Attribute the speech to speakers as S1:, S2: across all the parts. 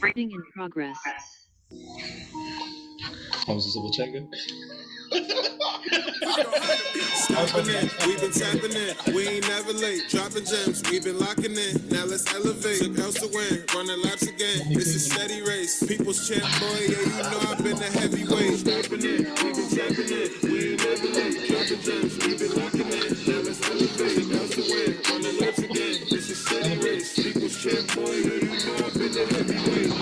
S1: Recording in progress.
S2: Was this a check-in?
S3: Stopping in, we've been tapping in, we ain't never late, dropping gems, we've been locking in, now let's elevate, else to win, running laps again, this is steady race, people's champ boy, yeah you know I've been the heavyweight, stopping in, we've been tapping in, we ain't never late, dropping gems, we've been locking in, now let's elevate, else to win, running laps again, this is steady race, people's champ boy, yeah you know I've been the heavyweight.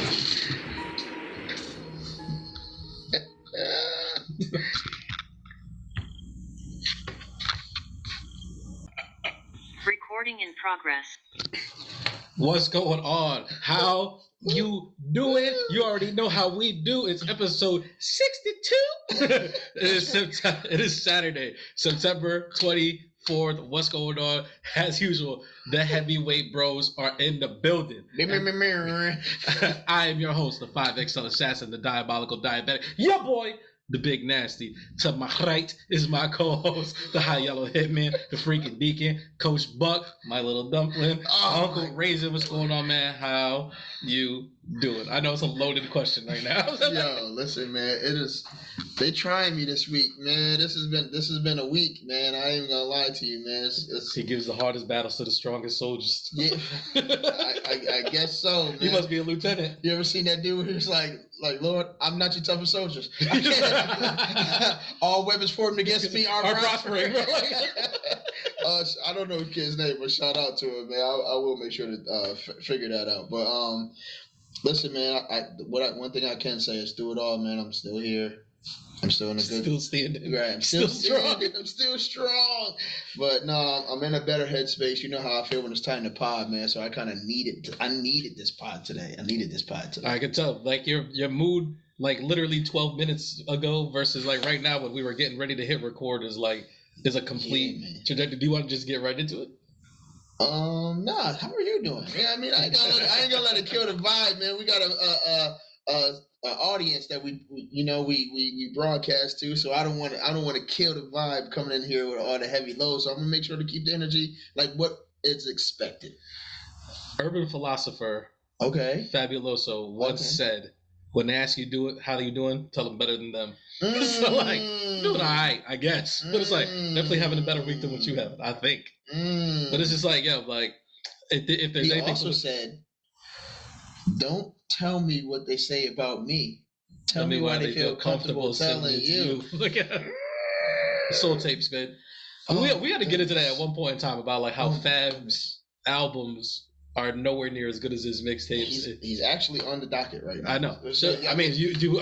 S1: Recording in progress.
S2: What's going on? How you doing? You already know how we do. It's episode 62. It is Saturday, September 24th. What's going on? As usual, the heavyweight bros are in the building. I am your host, the 5XL assassin, the diabolical diabetic. Your boy, the big nasty. To my right is my co-host, the high yellow hitman, the freaking deacon, Coach Buck, my little dumpling, Uncle Raisin. What's going on, man? How you doing? I know it's a loaded question right now.
S4: Yo, listen, man. They trying me this week, man. This has been a week, man. I ain't even gonna lie to you, man.
S2: He gives the hardest battles to the strongest soldiers.
S4: Yeah, I guess so, man.
S2: You must be a lieutenant.
S4: You ever seen that dude who's like, Lord, I'm not your toughest soldiers. All weapons formed against me are prospering. I don't know the kid's name, but shout out to him, man. I will make sure to figure that out. But listen, man. One thing I can say is through it all, man. I'm still here. I'm still in a good.
S2: Still standing.
S4: Right. I'm still strong. I'm still strong. But no, I'm in a better headspace. You know how I feel when it's time to pod, man. So I kind of needed. I needed this pod today. I
S2: could tell, like your mood, like literally 12 minutes ago versus like right now when we were getting ready to hit record is a complete trajectory. Do you want to just get right into it?
S4: Nah. How are you doing? Yeah, I mean, I ain't gonna let it kill the vibe, man. We got a audience that we broadcast to, so I don't want to kill the vibe coming in here with all the heavy lows. So I'm gonna make sure to keep the energy like what is expected.
S2: Urban philosopher, Fabuloso once said, "When they ask you how you doing, tell them better than them." So like, doing all right, I guess, but it's like definitely having a better week than what you have, I think. But it's just like, like if there's anything.
S4: He also said, "Don't tell me what they say about me. Tell me why they feel comfortable telling you."
S2: Look at soul tapes, man. We had to get into that at one point in time about like how Fab's albums are nowhere near as good as his mixtapes.
S4: He's actually on the docket right now.
S2: I know. So, I mean,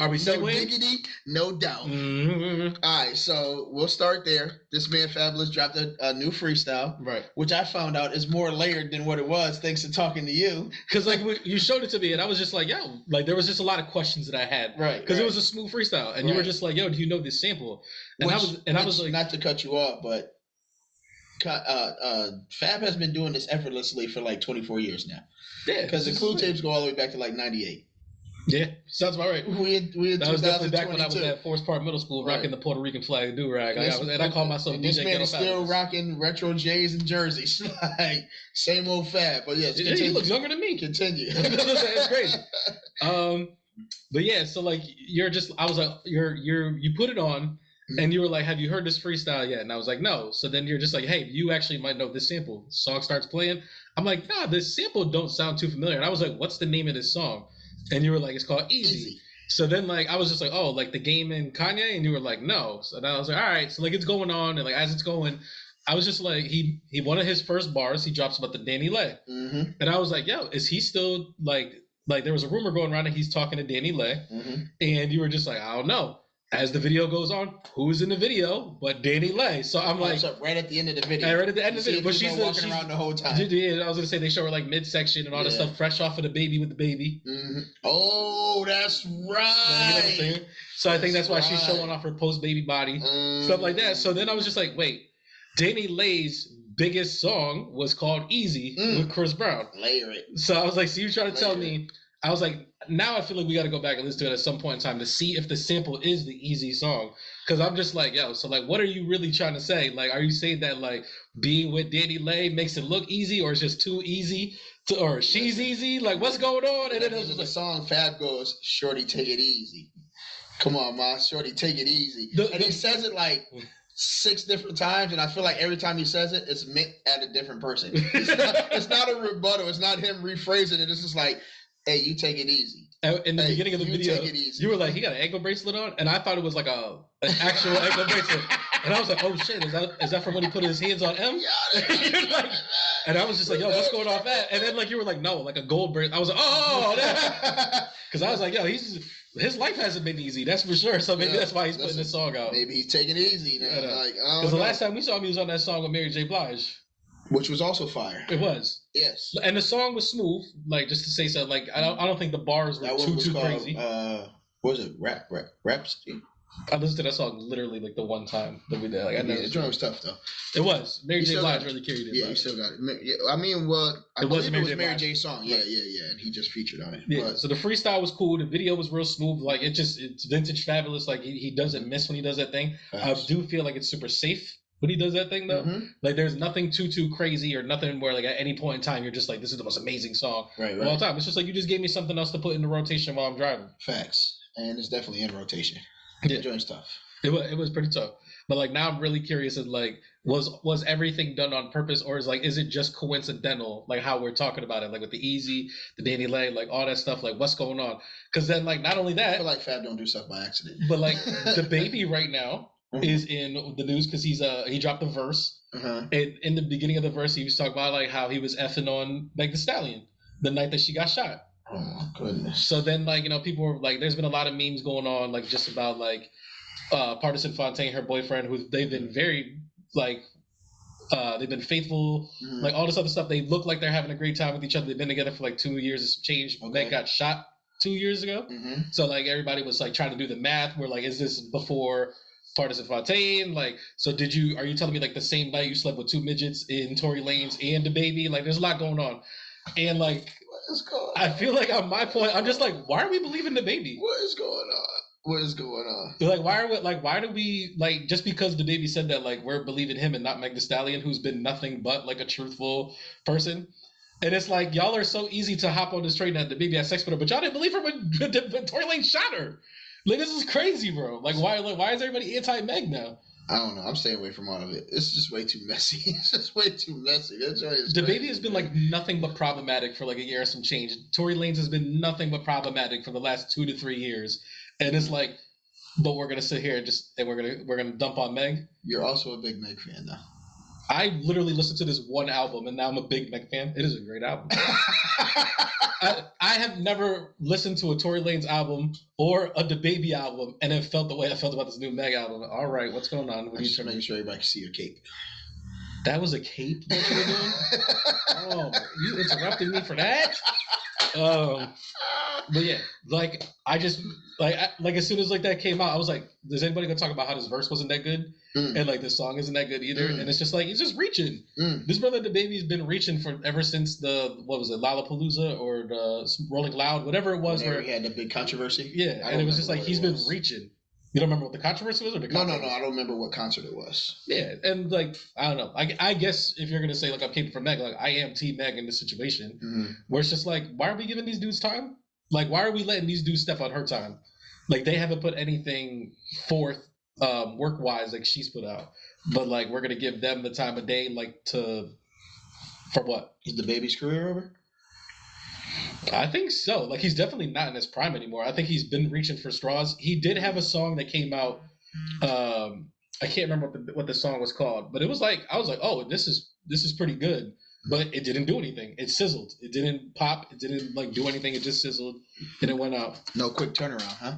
S2: are we
S4: no diggity, no doubt.
S2: Mm-hmm.
S4: All right, so we'll start there. This man Fabulous dropped a new freestyle,
S2: right? Which
S4: I found out is more layered than what it was, thanks to talking to you.
S2: Because like you showed it to me, and I was just like, yo, like there was just a lot of questions that I had,
S4: right?
S2: Because it was a smooth freestyle, and you were just like, yo, do you know this sample? And I was like,
S4: not to cut you off, but. Fab has been doing this effortlessly for like 24 years now.
S2: Yeah,
S4: because the Clue tapes go all the way back to like 98.
S2: Yeah, sounds about right.
S4: We had
S2: that was definitely back when I was at Forest Park Middle School, rocking the Puerto Rican flag do-rag. And I call myself DJ.
S4: This man is still rocking retro J's and jerseys, like same old Fab. But yes,
S2: he looks younger than me.
S4: Continue.
S2: It's crazy. But yeah, so like I was like, you put it on. And you were like, have you heard this freestyle yet? And I was like, no. So then you're just like, hey, you actually might know this sample. Song starts playing. I'm like, nah, this sample don't sound too familiar. And I was like, what's the name of this song? And you were like, it's called Easy. So then like I was just like, oh, like The Game and Kanye? And you were like, no. So then I was like, all right. So like it's going on. And like as it's going, I was just like, he one of his first bars, he drops about the Danny Lay.
S4: Mm-hmm.
S2: And I was like, yo, is he still like there was a rumor going around that he's talking to Danny Lay.
S4: Mm-hmm.
S2: And you were just like, I don't know. As the video goes on, who's in the video but Danny Lay? So I'm like,
S4: right at the end of the video.
S2: Right at the end of the video,
S4: but she's walking around the whole time.
S2: Yeah, I was gonna say they show her like midsection and all this stuff, fresh off of the baby with the baby.
S4: Mm-hmm. Oh, that's right. You know what I'm saying?
S2: So I think that's why she's showing off her post baby body, stuff like that. So then I was just like, wait, Danny Lay's biggest song was called Easy with Chris Brown.
S4: Layer it.
S2: So I was like, so you trying to tell me? I was like, now I feel like we got to go back and listen to it at some point in time to see if the sample is the Easy song. Because I'm just like, yo, so like, what are you really trying to say? Like, are you saying that like being with Danny Lay makes it look easy, or it's just too easy or she's easy. Like, what's going on? And then it was
S4: the
S2: like,
S4: song Fab goes, "Shorty, take it easy." Come on, ma, shorty, take it easy. And he says it like 6 different times, and I feel like every time he says it, it's meant at a different person. It's not a rebuttal. It's not him rephrasing it. It's just like, hey, you take it easy.
S2: In the beginning of the video,
S4: take it easy.
S2: you were like, he got an ankle bracelet on, and I thought it was like an actual ankle bracelet. And I was like, oh shit, is that from when he put his hands on M? Like, and I was just like, yo, what's going on with that? And then like you were like, no, like a gold bracelet. I was like, oh, because I was like, yo, his life hasn't been easy, that's for sure. So maybe that's why he's putting this song out.
S4: Maybe he's taking it easy now.
S2: Because the last time we saw him, he was on that song with Mary J. Blige.
S4: Which was also fire.
S2: It was.
S4: Yes.
S2: And the song was smooth, like just to say so. Like I don't think the bars were too crazy.
S4: What was it? Rhapsody?
S2: I listened to that song literally like the one time that we did. Like I never.
S4: The drum was tough though.
S2: It was. Mary J. Blige really carried it.
S4: Yeah, you still got it. Yeah, I mean, well, I believe it was Mary J's song. Yeah,
S2: right.
S4: yeah, and he just featured on it.
S2: Yeah.
S4: But,
S2: so the freestyle was cool. The video was real smooth. Like it's vintage fabulous. Like he doesn't miss when he does that thing. I do feel like it's super safe when he does that thing though. Mm-hmm. Like there's nothing too crazy or nothing where like at any point in time you're just like, this is the most amazing song of all time. It's just like you just gave me something else to put in the rotation while I'm driving.
S4: Facts. And it's definitely in rotation.
S2: Yeah.
S4: Enjoying stuff.
S2: It was pretty tough. But like now I'm really curious of like was everything done on purpose, or is it just coincidental, like how we're talking about it, like with the Easy, the Danny Lay, like all that stuff, like what's going on? Because then like not only that,
S4: I feel like Fab don't do stuff by accident.
S2: But like the baby right now is in the news because he dropped a verse. And in the beginning of the verse he was talking about like how he was effing on Meg Thee Stallion the night that she got shot.
S4: Oh my goodness.
S2: So then like, you know, people were like, there's been a lot of memes going on like just about like Partisan Fontaine, her boyfriend, who they've been very like they've been faithful, like all this other stuff. They look like they're having a great time with each other. They've been together for like 2 years. It's changed. Okay. Meg got shot 2 years ago. So like everybody was like trying to do the math. We're like, is this before Partisan Fontaine? Like, so are you telling me like the same night you slept with 2 midgets in Tory Lanez and the baby? Like there's a lot going on. And like I feel like on my point, I'm just like, why are we believing the baby?
S4: What is going on? What is going on?
S2: Like, why do we like just because the baby said that like we're believing him and not Meg Thee Stallion, who's been nothing but like a truthful person? And it's like y'all are so easy to hop on this train that the baby had sex with her, but y'all didn't believe her when Tory Lanez shot her. Like this is crazy, bro. Like why is everybody anti-Meg now?
S4: I don't know. I'm staying away from all of it. It's just way too messy. It's just way too messy.
S2: The baby has been like nothing but problematic for like a year or some change. Tory Lanez has been nothing but problematic for the last 2 to 3 years. And it's like, but we're gonna sit here and we're gonna dump on Meg.
S4: You're also a big Meg fan, though.
S2: I literally listened to this one album, and now I'm a big Meg fan. It is a great album. I have never listened to a Tory Lanez album or a DaBaby album and have felt the way I felt about this new Meg album. All right, what's going on?
S4: I'm just making sure everybody can see your cape.
S2: That was a cape that you were doing? Oh, you interrupted me for that? But yeah, like I just like as soon as like that came out, I was like, "Is anybody gonna talk about how this verse wasn't that good?" And like this song isn't that good either? And it's just like he's just reaching. This brother DaBaby's been reaching for ever since the Lollapalooza or the Rolling Loud, whatever it was. Where
S4: he had the big controversy.
S2: Yeah, and it was just like he's been reaching. You don't remember what the controversy was, or the
S4: No, I don't remember what concert it was.
S2: Yeah, and like I don't know. I guess if you're gonna say like I'm caping for Meg, like I am Team Meg in this situation, where it's just like, why are we giving these dudes time? Like, why are we letting these dudes step on her time? Like they haven't put anything forth work wise like she's put out, but like we're gonna give them the time of day, like for what?
S4: Is the baby's career over?
S2: I think so. Like he's definitely not in his prime anymore. I think he's been reaching for straws. He did have a song that came out. I can't remember what the song was called, but it was like I was like, oh, this is pretty good. But it didn't do anything. It sizzled. It didn't pop. It didn't like do anything. It just sizzled and it went out.
S4: No quick turnaround, huh?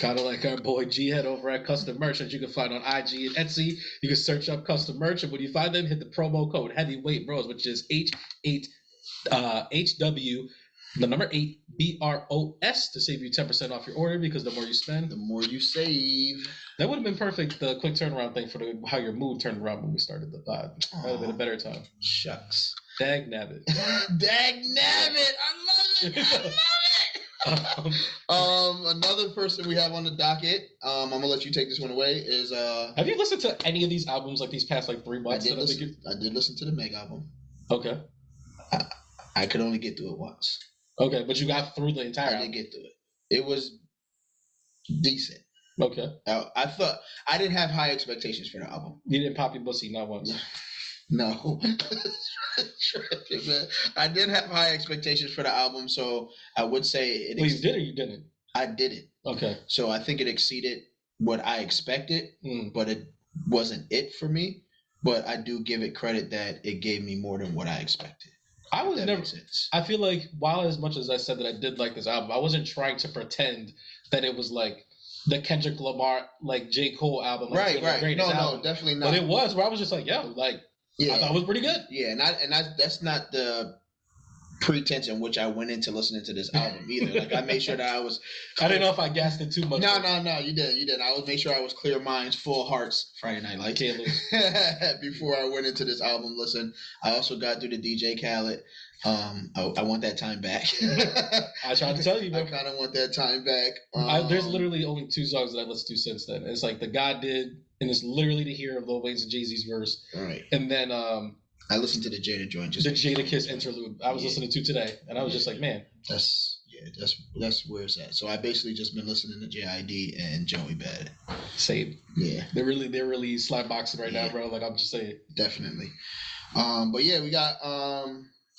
S2: Kind of like our boy G-Head over at Custom Merch that you can find on IG and Etsy. You can search up Custom Merch, and when you find them, hit the promo code Heavyweight Bros, which is HW, the number 8 BROS to save you 10% off your order, because the more you spend,
S4: the more you save.
S2: That would have been perfect, the quick turnaround thing for how your mood turned around when we started the pod. That would have been a better time.
S4: Shucks.
S2: Dag nabbit.
S4: Dag nabbit. I love it. Another person we have on the docket, I'm gonna let you take this one away, is
S2: have you listened to any of these albums like these past like 3 months?
S4: I did listen to the Meg album.
S2: Okay.
S4: I could only get through it once.
S2: Okay, but you got through the entire album.
S4: I did get through it. It was decent.
S2: Okay.
S4: I thought I didn't have high expectations for the album.
S2: You didn't pop your pussy not once.
S4: No. I didn't have high expectations for the album, so I would say it.
S2: Well, you did or you didn't?
S4: I didn't.
S2: Okay.
S4: So I think it exceeded what I expected, but it wasn't it for me. But I do give it credit that it gave me more than what I expected.
S2: I was never. I feel like while as much as I said that I did like this album, I wasn't trying to pretend that it was like the Kendrick Lamar, like J. Cole album. Like,
S4: right. No, definitely not.
S2: But it was where I was just like, yo, like, I thought it was pretty good.
S4: Yeah, and that's not the pretense in which I went into listening to this album either. Like I made sure that I was.
S2: I didn't know if I gassed it too much.
S4: No, you did. I would make sure I was clear minds, full hearts. Friday night, like
S2: can't lose.
S4: Before I went into this album, listen. I also got through the DJ Khaled. I want that time back.
S2: I tried to tell you, bro.
S4: I kind of want that time back.
S2: There's literally only 2 songs that I listened to since then. It's like the God Did, and it's literally to hear of Lil Wayne's and Jay-Z's verse.
S4: All right.
S2: And then
S4: I listened to the Jada joint.
S2: The Jada Kiss interlude. I was listening to today, and I was just like, man,
S4: that's where it's at. So I basically just been listening to JID and Joey Bad.
S2: Same.
S4: Yeah.
S2: They're really slap boxing right now, bro. Like I'm just saying.
S4: Definitely. But yeah, we got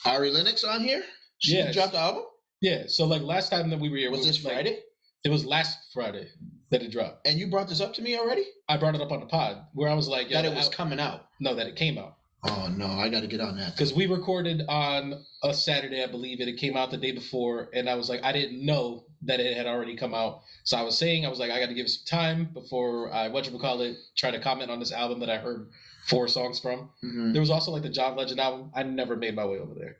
S4: Ari Lennox on here. She dropped the album.
S2: Yeah. So like last time that we were here
S4: was this Friday?
S2: Like, it was last Friday that it dropped.
S4: And you brought this up to me already?
S2: I brought it up on the pod where I was like,
S4: that it was coming out.
S2: No, that it came out.
S4: Oh no, I got to get on that.
S2: Because we recorded on a Saturday, I believe, and it came out the day before, and I was like, I didn't know that it had already come out. So I was like, I got to give it some time before I try to comment on this album that I heard 4 songs from. Mm-hmm. There was also like the John Legend album. I never made my way over there.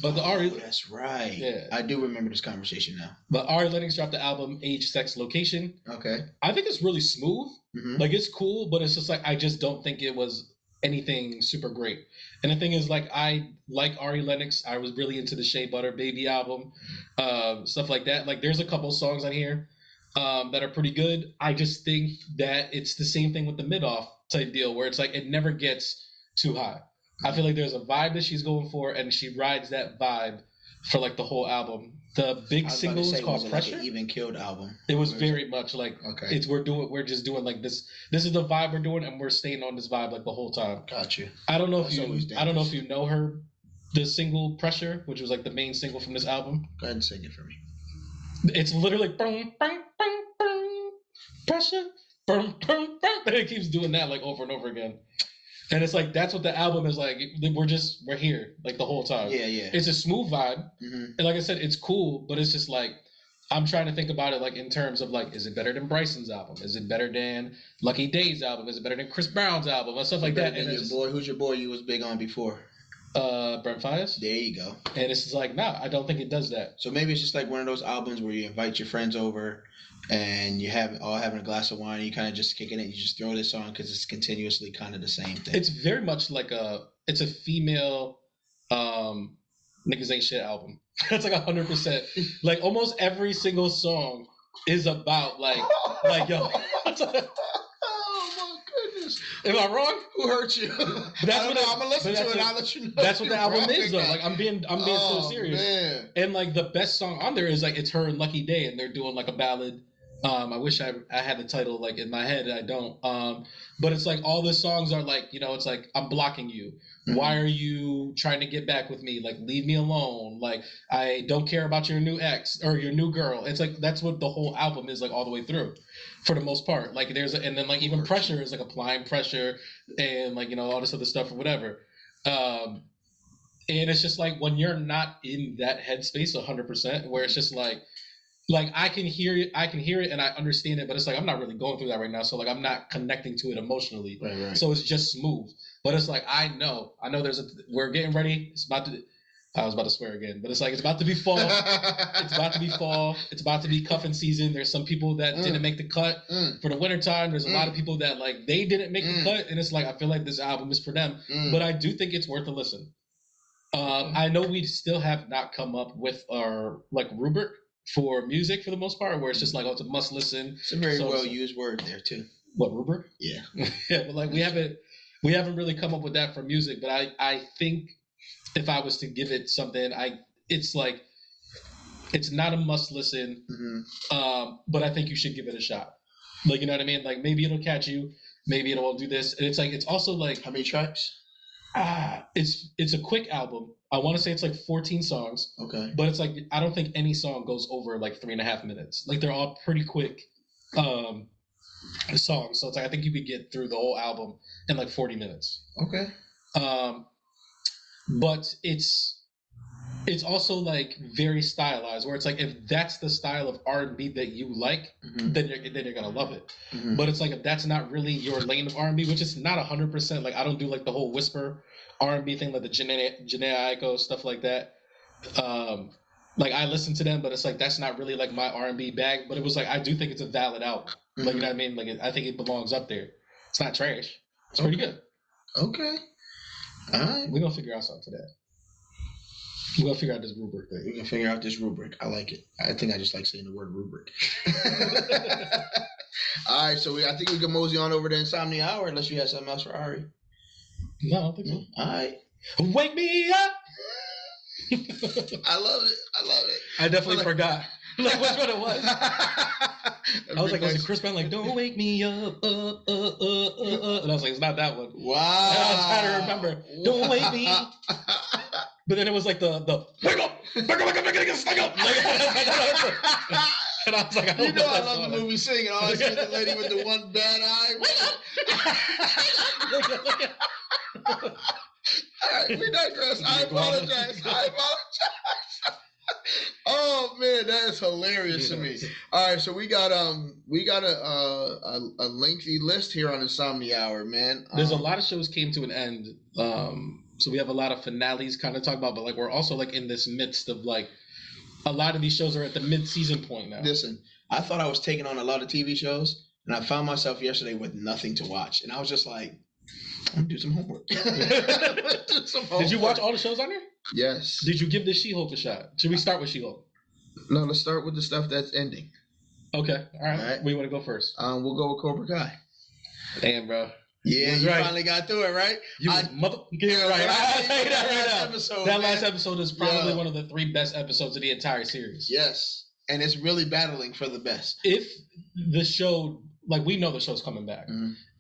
S2: But the Ari,
S4: that's right.
S2: Yeah,
S4: I do remember this conversation now.
S2: But Ari Lennox dropped the album Age, Sex, Location.
S4: Okay.
S2: I think it's really smooth. Mm-hmm. Like it's cool, but it's just like I just don't think it was anything super great. And the thing is, like, I like Ari Lennox. I was really into the Shea Butter Baby album, stuff like that. Like, there's a couple songs on here that are pretty good. I just think that it's the same thing with the mid-off type deal, where it's like it never gets too high. I feel like there's a vibe that she's going for, and she rides that vibe for like the whole album. The big single is called Pressure.
S4: Like an even killed album.
S2: It was very much like we're just doing like this. This is the vibe we're doing, and we're staying on this vibe like the whole time.
S4: Got you.
S2: I don't know if you know her, the single Pressure, which was like the main single from this album.
S4: Go ahead and sing it for me.
S2: It's literally bang, bang, bang, bang, pressure, bang, bang, bang. And it keeps doing that like over and over again. And it's like, that's what the album is like. We're here like the whole time.
S4: Yeah, yeah.
S2: It's a smooth vibe. Mm-hmm. And like I said, it's cool, but it's just like, I'm trying to think about it like in terms of like, is it better than Bryson's album? Is it better than Lucky Day's album? Is it better than Chris Brown's album? Or stuff like that. And
S4: who's your boy you was big on before?
S2: Brent Fayez.
S4: There you go.
S2: And it's just like, I don't think it does that.
S4: So maybe it's just like one of those albums where you invite your friends over and you all having a glass of wine, and you kind of just kicking it, you just throw this on because it's continuously kind of the same thing.
S2: It's very much like it's a female niggas ain't shit album. It's like 100%. Like almost every single song is about like yo.
S4: Oh my goodness.
S2: Am I wrong?
S4: Who hurt you?
S2: But that's what
S4: I'm gonna listen to it. I'll let you know.
S2: That's what the album is though. Like I'm being so serious.
S4: Man.
S2: And like the best song on there is like it's her and Lucky Day, and they're doing like a ballad. I wish I had the title like in my head. I don't. But it's like all the songs are like, it's like I'm blocking you. Mm-hmm. Why are you trying to get back with me? Like leave me alone. Like I don't care about your new ex or your new girl. It's like that's what the whole album is like all the way through, for the most part. Like and then like even Pressure is like applying pressure and like all this other stuff or whatever. And it's just like when you're not in that headspace 100%, where it's just like I can hear it and I understand it, but it's like I'm not really going through that right now, so like I'm not connecting to it emotionally.
S4: Right.
S2: So it's just smooth. But it's like I know we're getting ready. I was about to swear again, but it's like it's about to be fall. It's about to be fall. It's about to be cuffing season. There's some people that didn't make the cut for the wintertime. There's a lot of people that like they didn't make the cut, and it's like I feel like this album is for them. But I do think it's worth a listen. I know we still have not come up with our like rubric for music for the most part, where it's just like, it's a must listen.
S4: It's a very well used word there too.
S2: What, rubric?
S4: Yeah.
S2: Yeah, but like we haven't really come up with that for music, but I think if I was to give it something, it's like it's not a must listen, but I think you should give it a shot. Like, you know what I mean? Like, maybe it'll catch you, maybe it'll do this, and it's like it's also like
S4: how many tracks?
S2: It's a quick album. I want to say it's like 14 songs.
S4: Okay.
S2: But it's like I don't think any song goes over like 3.5 minutes. Like they're all pretty quick songs. So it's like I think you could get through the whole album in like 40 minutes.
S4: Okay.
S2: But it's also like very stylized, where it's like if that's the style of R&B that you like, then you're gonna love it. But it's like if that's not really your lane of R&B, which is not 100%. Like I don't do like the whole whisper R&B thing, like the Janae Aiko stuff like that. Like I listen to them, but it's like that's not really like my R&B bag. But it was like I do think it's a valid album. Like you know what I mean? Like I think it belongs up there. It's not trash. It's pretty good.
S4: Okay. All right.
S2: We're gonna figure out something today. We're gonna figure out this rubric thing.
S4: We can figure out this rubric. I like it. I think I just like saying the word rubric. All right, so I think we can mosey on over to Insomnia Hour unless you have something else for Ari.
S2: No, I don't think so.
S4: All right.
S2: Wake me up!
S4: I love it.
S2: I definitely forgot. Like which one it was. I was like, was it Chris Brown? Like, don't wake me up, and I was like, it's not that one.
S4: Wow.
S2: And I was trying to remember. Don't wake me. But then it was like the wake up, wake up, and I was like,
S4: I love the movie Sing, and all I see the lady with the one bad eye. Wake up. All right, we digress. I apologize. Oh man, that is hilarious to me. All right, so we got a lengthy list here on Insomnia Hour, man.
S2: There's a lot of shows came to an end. So we have a lot of finales kind of talk about, but like we're also like in this midst of like a lot of these shows are at the mid-season point now.
S4: Listen, I thought I was taking on a lot of TV shows, and I found myself yesterday with nothing to watch, and I was just like, I'm gonna do some homework.
S2: Did you watch all the shows on here?
S4: Yes.
S2: Did you give the She-Hulk a shot? Should we start with She-Hulk?
S4: No, let's start with the stuff that's ending.
S2: Okay, all right. We want to go first.
S4: We'll go with Cobra Kai.
S2: Damn, bro.
S4: Yeah, you finally got through it, right?
S2: You motherfucking right. I'll tell you that right now. That last episode is probably one of the 3 best episodes of the entire series.
S4: Yes, and it's really battling for the best.
S2: If the show, like we know the show's coming back.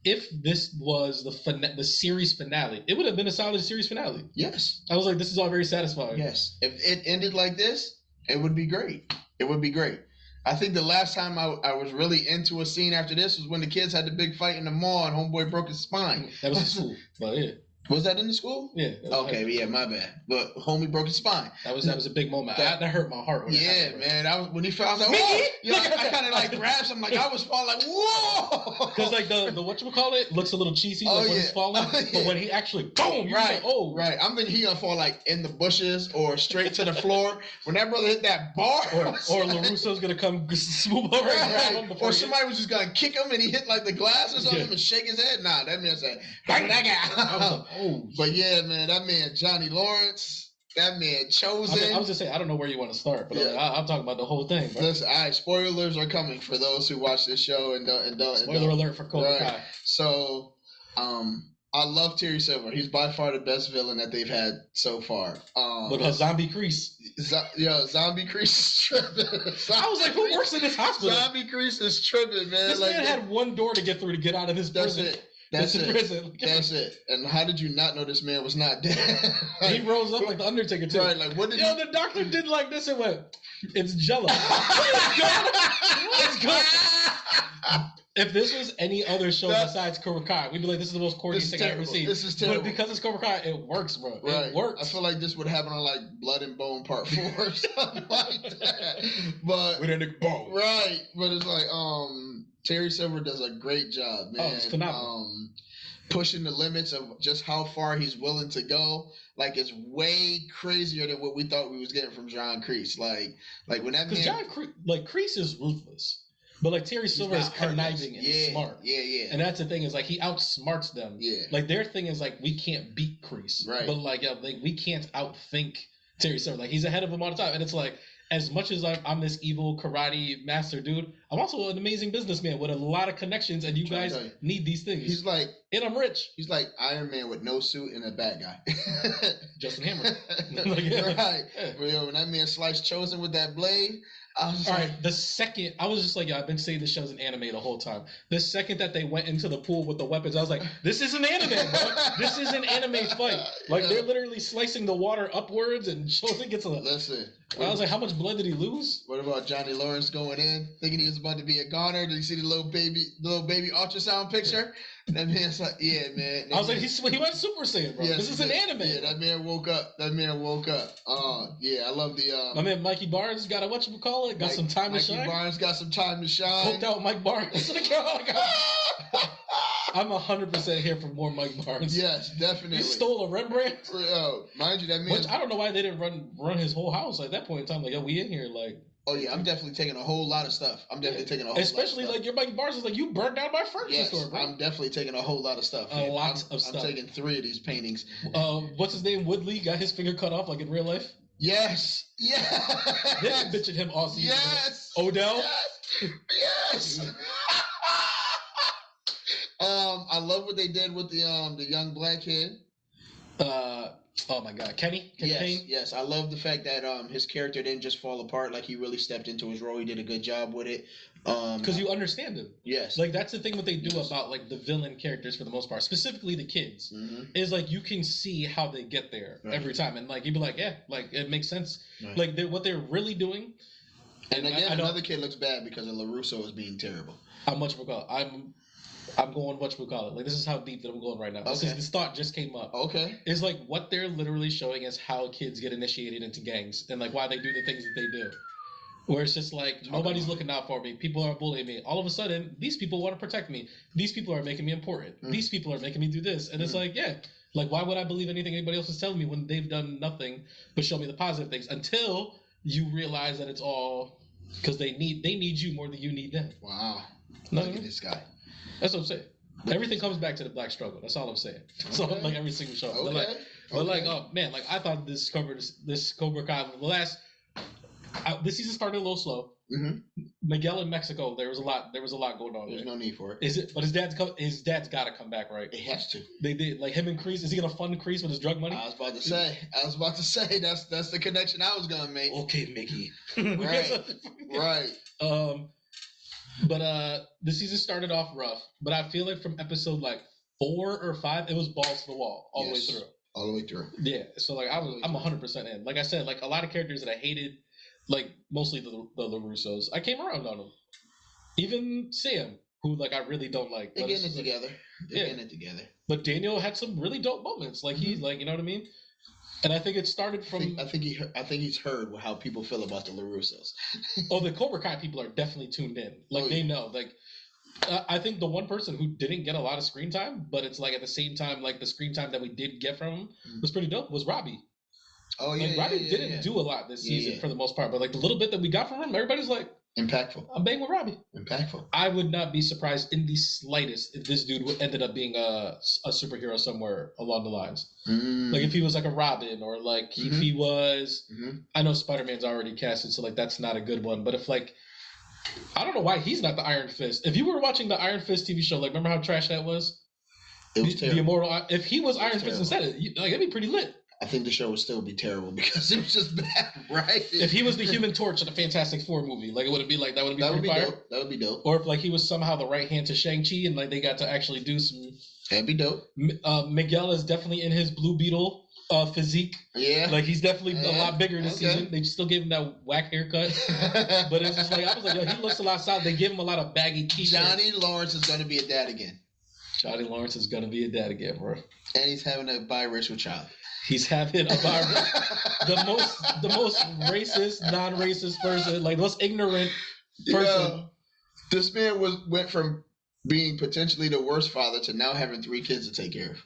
S2: If this was the series finale, it would have been a solid series finale.
S4: Yes.
S2: I was like, this is all very satisfying.
S4: Yes. If it ended like this, it would be great. It would be great. I think the last time I was really into a scene after this was when the kids had the big fight in the mall and homeboy broke his spine.
S2: That was in school, but yeah.
S4: Was that in the school?
S2: Yeah.
S4: Okay, yeah, my bad. But homie broke his spine.
S2: That was a big moment. That hurt my heart.
S4: Man. When he fell, I was like, whoa! You know, I kind of like grabbed him, like I was falling, like whoa!
S2: Because like the whatchamacallit looks a little cheesy when he's falling, but when he actually boom, you're
S4: right?
S2: Like,
S4: right. I'm thinking he gonna fall like in the bushes or straight to the floor. When that brother hit that bar,
S2: or LaRusso's gonna come swoop over and grab him,
S4: or somebody was just gonna kick him and he hit like the glass or something and shake his head. Nah, that man said, bang that guy.
S2: I was like, oh.
S4: But yeah, man, that man Johnny Lawrence, that man Chosen.
S2: I was just saying, I don't know where you want to start, but I'm talking about the whole thing. Bro.
S4: Listen, all right, spoilers are coming for those who watch this show and don't.
S2: Spoiler alert for Cobra Kai.
S4: So, I love Terry Silver. He's by far the best villain that they've had so far.
S2: Because Zombie Crease.
S4: Zombie Crease is tripping.
S2: I was like, who works in this hospital?
S4: Zombie Crease is tripping, man.
S2: This man had one door to get through to get out of this prison.
S4: That's it. And how did you not know this man was not dead?
S2: He rose up like the Undertaker too.
S4: Right, like what did
S2: the doctor did like this and went, it's Jello. It's good. If this was any other show besides Cobra Kai, we'd be like, this is the most corny thing I've ever seen.
S4: This is terrible.
S2: But because it's Cobra Kai, it works, bro. Right. It works.
S4: I feel like this would happen on like Blood and Bone Part 4 or something like that. But
S2: with a bone.
S4: Right. But it's like, Terry Silver does a great job, man.
S2: Oh, it's phenomenal.
S4: Pushing the limits of just how far he's willing to go. Like, it's way crazier than what we thought we was getting from John Kreese. Like when that man...
S2: Because John Kreese is ruthless. But like Terry Silver is conniving and smart.
S4: Yeah.
S2: And that's the thing is like he outsmarts them.
S4: Yeah.
S2: Like their thing is like we can't beat Kreese.
S4: Right.
S2: But like we can't outthink Terry Silver. Like he's ahead of him all the time. And it's like as much as I'm this evil karate master dude, I'm also an amazing businessman with a lot of connections, and you guys need these things.
S4: He's like
S2: and I'm rich.
S4: He's like Iron Man with no suit and a bad guy.
S2: Justin Hammer.
S4: Right. Yeah. When that man sliced Chosen with that blade, I was
S2: all
S4: like,
S2: right, the second I was just like, I've been saying this show's an anime the whole time. The second that they went into the pool with the weapons, I was like, this is an anime, bro. This is an anime fight. Like they're literally slicing the water upwards, and Chosen gets a.
S4: Listen.
S2: I was like, how much blood did he lose?
S4: What about Johnny Lawrence going in, thinking he was about to be a goner? Did you see the little baby ultrasound picture? That man's like, yeah, man.
S2: I was like, he went Super Saiyan, bro.
S4: Yes,
S2: this is an anime.
S4: Yeah, that man woke up. Yeah, I love the.
S2: My man Mikey Barnes got a whatchamacallit, got some time to shine.
S4: Mikey Barnes got some time to shine.
S2: Hoped out Mike Barnes. I'm 100% here for more Mike Barnes.
S4: Yes, definitely.
S2: He stole a Rembrandt.
S4: Mind you, that man.
S2: Which I don't know why they didn't run his whole house at that point in time. Like, yo, we in here, like.
S4: Oh yeah, I'm definitely taking a whole lot of stuff.
S2: Especially like your Mike Barnes is like, you burned down my furniture store, bro.
S4: I'm definitely taking a whole lot of stuff.
S2: A lot of stuff.
S4: I'm taking 3 of these paintings.
S2: What's his name? Woodley got his finger cut off like in real life.
S4: Yes.
S2: They've been bitching him all season.
S4: Yes.
S2: Odell.
S4: Yes. I love what they did with the young black kid.
S2: Oh my God, Kenny?
S4: Yes. I love the fact that his character didn't just fall apart. Like he really stepped into his role. He did a good job with it.
S2: Because you understand him.
S4: Yes.
S2: Like that's the thing what they do about like the villain characters for the most part, specifically the kids, is like you can see how they get there every time, and like you'd be like, yeah, like it makes sense. Right. Like what they're really doing.
S4: And again, another kid looks bad because of LaRusso is being terrible.
S2: I'm going whatchamacallit. Like this is how deep that I'm going right now.
S4: Okay.
S2: This thought just came up.
S4: Okay.
S2: Is like what they're literally showing is how kids get initiated into gangs and like why they do the things that they do. Where it's just like nobody's looking out for me. People are bullying me. All of a sudden, these people want to protect me. These people are making me important. These people are making me do this. And it's like, yeah. Like why would I believe anything anybody else is telling me when they've done nothing but show me the positive things until you realize that it's all because they need you more than you need them.
S4: Wow.
S2: Look
S4: at this guy.
S2: That's what I'm saying. Everything comes back to the black struggle. That's all I'm saying. So like every single show.
S4: Okay.
S2: But like, oh man, like I thought this Cobra Kai this season started a little slow. Miguel in Mexico, there was a lot going on.
S4: There's no need for it.
S2: Is it? But his dad's got to come back, right?
S4: It has to.
S2: They did like him and Kreese. Is he gonna fund Kreese with his drug money?
S4: I was about to say that's the connection I was gonna make.
S2: Okay, Mickey.
S4: Right.
S2: But the season started off rough. But I feel like from episode like 4 or 5, it was balls to the wall all the way through.
S4: All the way through.
S2: Yeah. So like I'm 100% in. Like I said, like a lot of characters that I hated, like mostly the LaRussos, I came around on them. Even Sam, who like I really don't like.
S4: They're getting it together. Getting it together.
S2: But Daniel had some really dope moments. Like he's like, you know what I mean? And I think it started from.
S4: I think he's heard how people feel about the LaRussos.
S2: Oh, the Cobra Kai people are definitely tuned in. Like they know. Like I think the one person who didn't get a lot of screen time, but it's like at the same time, like the screen time that we did get from him was pretty dope. Was Robbie.
S4: Oh yeah,
S2: like Robbie didn't do a lot this season for the most part, but like the little bit that we got from him, everybody's like
S4: impactful.
S2: I'm banging with Robbie.
S4: Impactful.
S2: I would not be surprised in the slightest if this dude ended up being a superhero somewhere along the lines. Like if he was like a Robin or like if he was. I know Spider-Man's already casted, so like that's not a good one. But if like I don't know why he's not the Iron Fist. If you were watching the Iron Fist TV show, like remember how trash that was?
S4: It was terrible.
S2: The Immortal. If he was Iron Fist instead, like it'd be pretty lit.
S4: I think the show would still be terrible because it was just bad, right?
S2: If he was the Human Torch in the Fantastic Four movie, like it would be like that would be fire.
S4: Dope. That would be dope.
S2: Or if like he was somehow the right hand to Shang-Chi and like they got to actually do some.
S4: That'd be dope.
S2: Miguel is definitely in his Blue Beetle physique.
S4: Yeah.
S2: Like he's definitely a lot bigger this season. They still gave him that whack haircut, but it's just like I was like, yo, he looks a lot solid. They give him a lot of baggy t-shirts.
S4: Johnny Lawrence is gonna be a dad again.
S2: Johnny Lawrence is gonna be a dad again, bro.
S4: And he's having a biracial child.
S2: He's having the most racist, non-racist person, like the most ignorant person.
S4: Yeah. This man went from being potentially the worst father to now having 3 kids to take care of.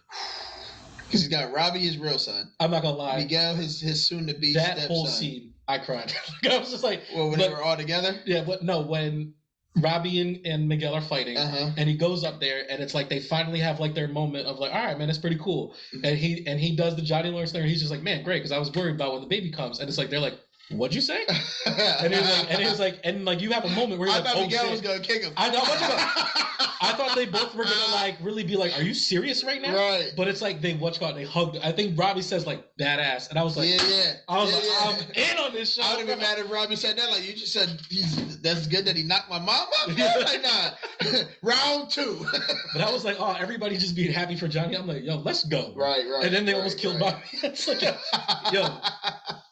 S4: Because he's got Robbie, his real son.
S2: I'm not gonna lie.
S4: Miguel, his soon-to-be
S2: that
S4: stepson.
S2: whole scene, I cried. I was just like,
S4: well, when they were all together.
S2: Yeah, but no, when Robbie and Miguel are fighting, and he goes up there, and it's like they finally have like their moment of like, all right, man, that's pretty cool. And he does the Johnny Lawrence thing. He's just like, man, great, because I was worried about when the baby comes, and it's like they're like what'd you say? And it was like, you have a moment where you're like,
S4: thought
S2: oh,
S4: Miguel
S2: shit.
S4: was gonna kick him.
S2: I thought they both were gonna like really be like, are you serious right now?
S4: Right.
S2: But it's like they hugged. I think Robbie says like badass, and I was like, I'm in on this show.
S4: I would have been mad if Robbie said that. Like you just said, that's good that he knocked my mom up. Like nah, round 2.
S2: But I was like, oh, everybody just being happy for Johnny. I'm like, yo, let's go.
S4: Right.
S2: And then they almost killed Bobby. It's like, yo,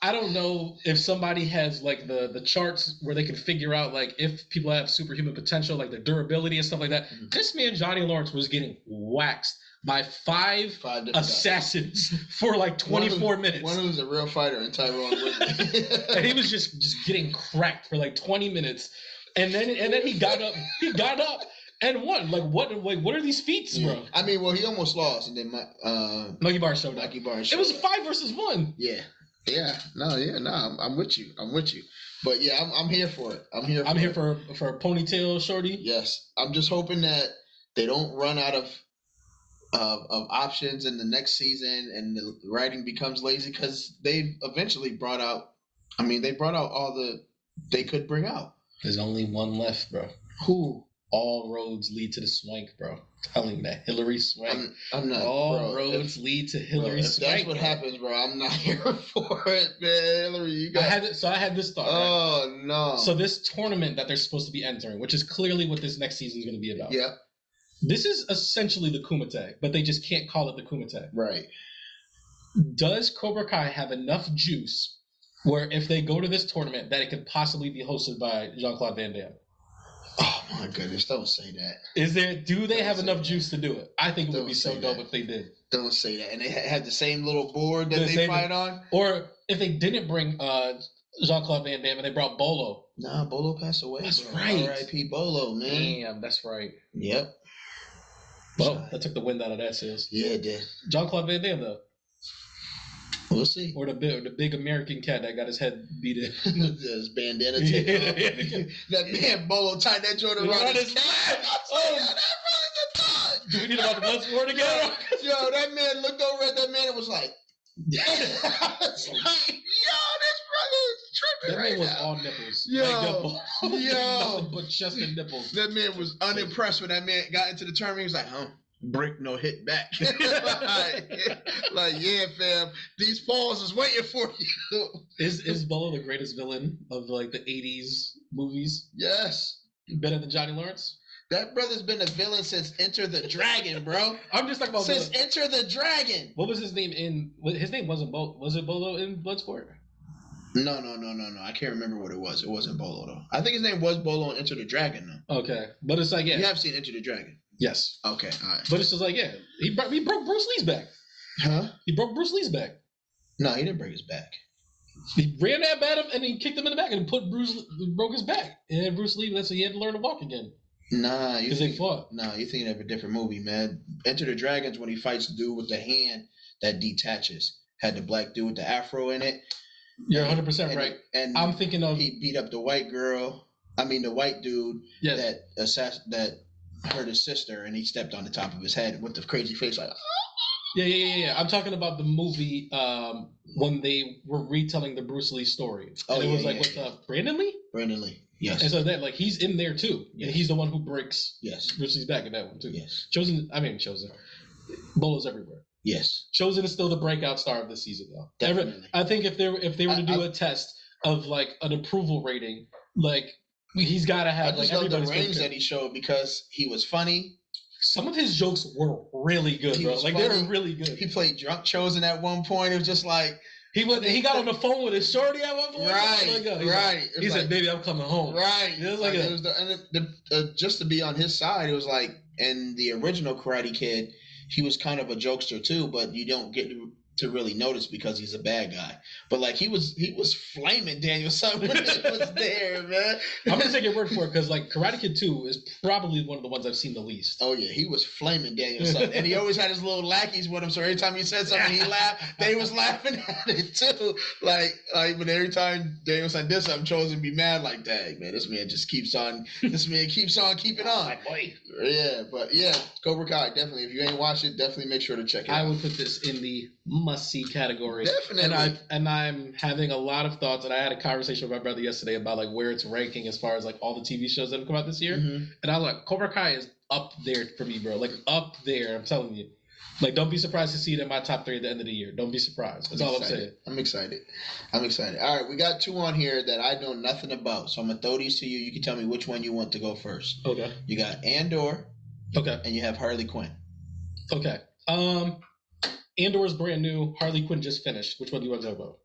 S2: I don't know if somebody has like the charts where they can figure out like if people have superhuman potential, like their durability and stuff like that. Mm-hmm. This man, Johnny Lawrence, was getting waxed by five assassins for like 24 minutes.
S4: One of them was a real fighter in Tyrone Woodley.
S2: And he was just getting cracked for like 20 minutes. And then he got up. He got up and won. Like what are these feats, bro?
S4: I mean, well, he almost lost, and then
S2: Monkey Bar showed up. It was 5 versus 1.
S4: Yeah. I'm with you. But yeah, I'm here for it. I'm here for
S2: a ponytail shorty.
S4: Yes, I'm just hoping that they don't run out of options in the next season and the writing becomes lazy, because they've eventually brought out. I mean, they brought out all they could bring out.
S2: There's only one left, bro.
S4: Who?
S2: All roads lead to the Swank, bro. I'm telling you that. Hillary Swank.
S4: I'm not.
S2: All roads lead to Hillary Swank.
S4: That's what happens, bro. I'm not here for it, man. Hillary, you got.
S2: I had this thought.
S4: Oh, right? No.
S2: So this tournament that they're supposed to be entering, which is clearly what this next season is going to be about.
S4: Yeah.
S2: This is essentially the Kumite, but they just can't call it the Kumite.
S4: Right.
S2: Does Cobra Kai have enough juice where if they go to this tournament that it could possibly be hosted by Jean-Claude Van Damme?
S4: Oh my goodness! Don't say that.
S2: Do they have enough juice to do it? I think it would be so dope if they did.
S4: Don't say that. And they had the same little board that they fight on.
S2: Or if they didn't bring Jean-Claude Van Damme and they brought Bolo.
S4: Nah, Bolo passed away.
S2: That's right.
S4: R.I.P. Bolo, man.
S2: Damn, that's right.
S4: Yep.
S2: Well, that took the wind out of that sails.
S4: Yeah, it did.
S2: Jean-Claude Van Damme, though.
S4: We'll see.
S2: Or the big American cat that got his head beat in.
S4: His bandana taken off. That man Bolo tied that joint around his neck. Oh, that brother's a thug.
S2: Do we need about the blood sport again?
S4: Yo, that man looked over at that man and was like, it's like, yo, this brother is tripping.
S2: That man was all nipples. Nothing but chest and nipples.
S4: That man was unimpressed when that man got into the tournament. He was like, brick, no hit back. like, yeah, fam, these falls is waiting for you.
S2: Is Bolo the greatest villain of like the 80s movies?
S4: Yes.
S2: Better than Johnny Lawrence?
S4: That brother's been a villain since Enter the Dragon, bro.
S2: I'm just talking about
S4: since Enter the Dragon.
S2: What was his name in? His name wasn't Bolo. Was it Bolo in Bloodsport?
S4: No. I can't remember what it was. It wasn't Bolo though. I think his name was Bolo in Enter the Dragon though.
S2: Okay, but it's like
S4: You have seen Enter the Dragon.
S2: Yes.
S4: Okay. All right.
S2: But it's just like he broke Bruce Lee's back.
S4: Huh?
S2: He broke Bruce Lee's back.
S4: No, he didn't break his back.
S2: He ran that at him and he kicked him in the back and broke his back. And Bruce Lee, that's so he had to learn to walk again.
S4: Nah,
S2: because they fought.
S4: No, you're thinking of a different movie, man. Enter the Dragon's when he fights the dude with the hand that detaches. Had the black dude with the afro in it.
S2: You're 100% right.
S4: And
S2: I'm thinking of
S4: he beat up the white girl. I mean the white dude that hurt his sister, and he stepped on the top of his head with the crazy face like.
S2: Yeah. I'm talking about the movie when they were retelling the Bruce Lee story. And it was with Brandon Lee?
S4: Brandon Lee, yes.
S2: And so that he's in there too.
S4: Yes.
S2: And he's the one who breaks Bruce Lee's back in that one too.
S4: Yes.
S2: Chosen. Bolo's everywhere.
S4: Yes.
S2: Chosen is still the breakout star of this season though.
S4: Definitely.
S2: I think if they were to do a test of like an approval rating, like he's got to have.
S4: I just love the range that he showed because he was funny.
S2: Some of his jokes were really good, bro. Like they were really good.
S4: He played drunk Chosen at one point. It was just like
S2: he got on the phone with his shorty at one point.
S4: Right.
S2: He said, "Baby, I'm coming home."
S4: Right.
S2: It was
S4: just to be on his side, it was like in the original Karate Kid, he was kind of a jokester too, but you don't get to really notice because he's a bad guy. But like he was flaming Daniel Son when he was there, man.
S2: I'm gonna take your word for it because like Karate Kid 2 is probably one of the ones I've seen the least.
S4: Oh yeah, he was flaming Daniel Son, and he always had his little lackeys with him. So every time he said something, he laughed. They was laughing at it too. Like, but every time Daniel Son did something, Chosen be mad like, "Dang man, this man keeps on keeping on."
S2: My boy.
S4: Yeah, but yeah, Cobra Kai definitely. If you ain't watched it, definitely make sure to check it out.
S2: I would put this in the money must-see categories.
S4: Definitely.
S2: And I'm having a lot of thoughts, and I had a conversation with my brother yesterday about like where it's ranking as far as like all the TV shows that have come out this year.
S4: Mm-hmm.
S2: And I was like, Cobra Kai is up there for me, bro. Like up there, I'm telling you. Like, don't be surprised to see it in my top 3 at the end of the year. Don't be surprised. That's all I'm saying.
S4: I'm excited. All right, we got 2 on here that I know nothing about, so I'm gonna throw these to you. You can tell me which one you want to go first.
S2: Okay.
S4: You got Andor.
S2: Okay.
S4: And you have Harley Quinn.
S2: Okay. Andor's brand new. Harley Quinn just finished. Which one do you want to talk about?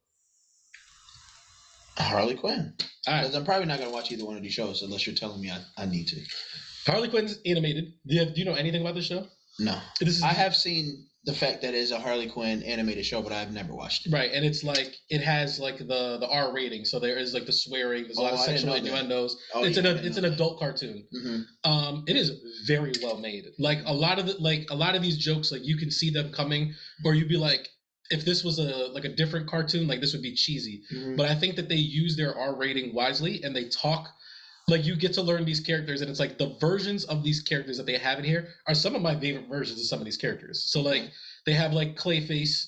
S4: Harley Quinn.
S2: All right.
S4: Because I'm probably not gonna watch either one of these shows unless you're telling me I need to.
S2: Harley Quinn's animated. Do you know anything about this show?
S4: No. I have seen the fact that it is a Harley Quinn animated show, but I've never watched it.
S2: Right, and it's like it has like the R rating, so there is like the swearing. There's a lot of sexual innuendos. It's an adult cartoon.
S4: Mm-hmm.
S2: It is very well made. Like a lot of these jokes, like you can see them coming, or you'd be like, if this was a different cartoon, like this would be cheesy.
S4: Mm-hmm.
S2: But I think that they use their R rating wisely, and they talk. Like, you get to learn these characters, and it's like the versions of these characters that they have in here are some of my favorite versions of some of these characters. So, like, they have, like, Clayface.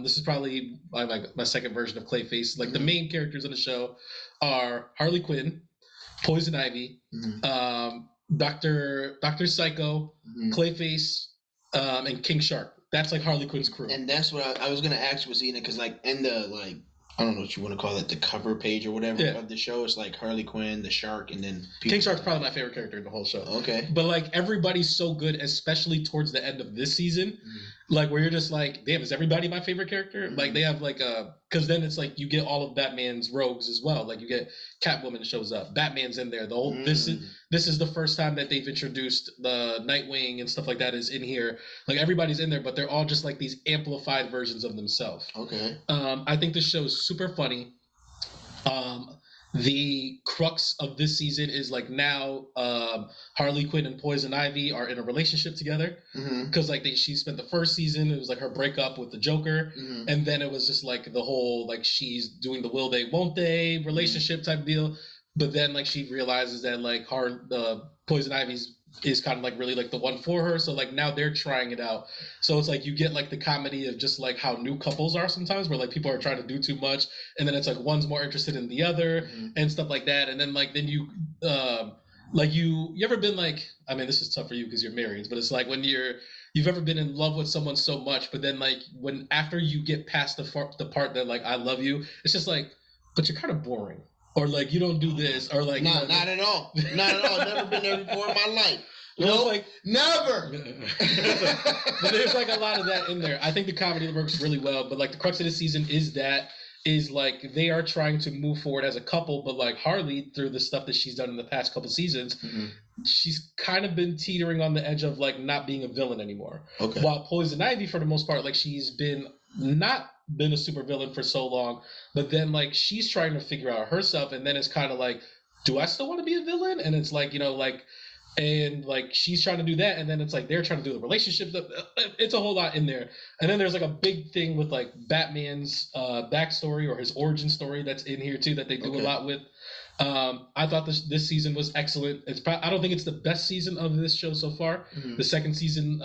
S2: This is probably my second version of Clayface. Like, the main characters in the show are Harley Quinn, Poison Ivy, Dr. Psycho, Clayface, and King Shark. That's, like, Harley Quinn's crew.
S4: And that's what I was going to ask was Ina, because, like, in the, like, I don't know what you want to call it, the cover page or whatever of the show. It's like Harley Quinn, the Shark, and then
S2: King Shark's probably my favorite character in the whole show.
S4: Okay.
S2: But like everybody's so good, especially towards the end of this season, like where you're just like, damn, is everybody my favorite character? Like they have like because then it's like you get all of Batman's rogues as well. Like you get Catwoman shows up, Batman's in there. The whole this is the first time that they've introduced the Nightwing and stuff like that is in here. Like everybody's in there, but they're all just like these amplified versions of themselves.
S4: Okay.
S2: I think this show is super funny. The crux of this season is like now Harley Quinn and Poison Ivy are in a relationship together because like she spent the first season, it was like her breakup with the Joker, and then it was just like the whole like she's doing the will they won't they relationship type deal, but then like she realizes that like Poison Ivy's is kind of like really like the one for her, so like now they're trying it out, so it's like you get like the comedy of just like how new couples are sometimes where like people are trying to do too much and then it's like one's more interested in the other and stuff like that, and then like then you like you ever been like, I mean this is tough for you because you're married, but it's like when you've ever been in love with someone so much, but then like when after you get past the part that like I love you, it's just like, but you're kind of boring. Or like you don't do this, or like
S4: not at all, not at all. I've never been there before in my life.
S2: No, like
S4: never.
S2: But there's like a lot of that in there. I think the comedy works really well. But like the crux of the season is like they are trying to move forward as a couple, but like Harley through the stuff that she's done in the past couple seasons, she's kind of been teetering on the edge of like not being a villain anymore.
S4: Okay.
S2: While Poison Ivy, for the most part, like she's not been a super villain for so long, but then like she's trying to figure out herself, and then it's kind of like, do I still want to be a villain? And it's like, you know, like, and like she's trying to do that, and then it's like they're trying to do the relationship. It's a whole lot in there, and then there's like a big thing with like Batman's backstory or his origin story that's in here too that they do a lot with. I thought this season was excellent. I don't think it's the best season of this show so far. The second season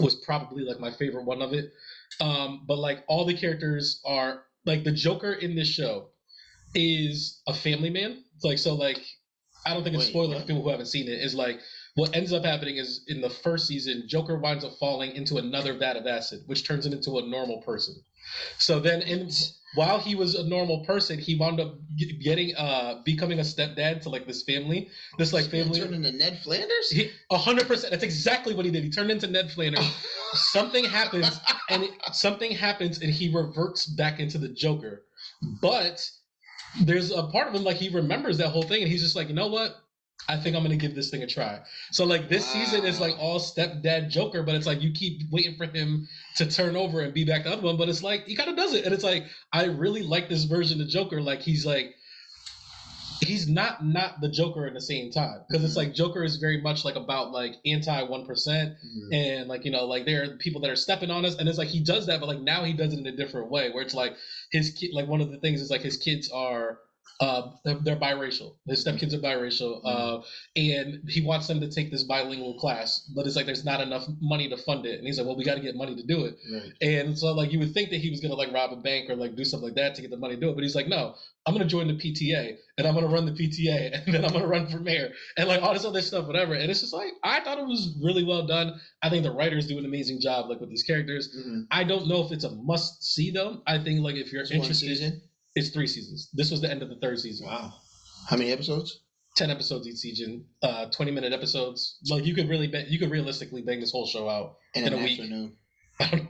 S2: was probably like my favorite one of it. But like all the characters are like the Joker in this show is a family man. Like, so like, I don't think it's spoiler for people who haven't seen it, is like what ends up happening is in the first season, Joker winds up falling into another vat of acid, which turns him into a normal person. So then while he was a normal person, he wound up becoming a stepdad to like this family. This like family
S4: turned into Ned Flanders?
S2: 100%. That's exactly what he did. He turned into Ned Flanders. Something happens and he reverts back into the Joker. But there's a part of him like he remembers that whole thing and he's just like, you know what? I think I'm gonna give this thing a try. So like this season is like all stepdad Joker, but it's like you keep waiting for him to turn over and be back the other one, but it's like he kind of does it, and it's like I really like this version of Joker. Like he's not the Joker at the same time, because it's like Joker is very much like about like anti 1% and like, you know, like there are people that are stepping on us, and it's like he does that, but like now he does it in a different way where it's like his kid, like one of the things is like his kids are They're biracial. His stepkids are biracial, and he wants them to take this bilingual class, but it's like there's not enough money to fund it, and he's like, well, we got to get money to do it.
S4: Right.
S2: And so like you would think that he was gonna like rob a bank or like do something like that to get the money to do it, but he's like, no, I'm gonna join the PTA and I'm gonna run the PTA and then I'm gonna run for mayor and like all this other stuff, whatever. And it's just like I thought it was really well done. I think the writers do an amazing job like with these characters. I don't know if it's a must see though. I think like if you're interested. It's 3 seasons. This was the end of the 3rd season.
S4: Wow. How many episodes?
S2: 10 episodes each season. 20-minute episodes. Like you could realistically bang this whole show out in a week.
S4: Afternoon.
S2: I don't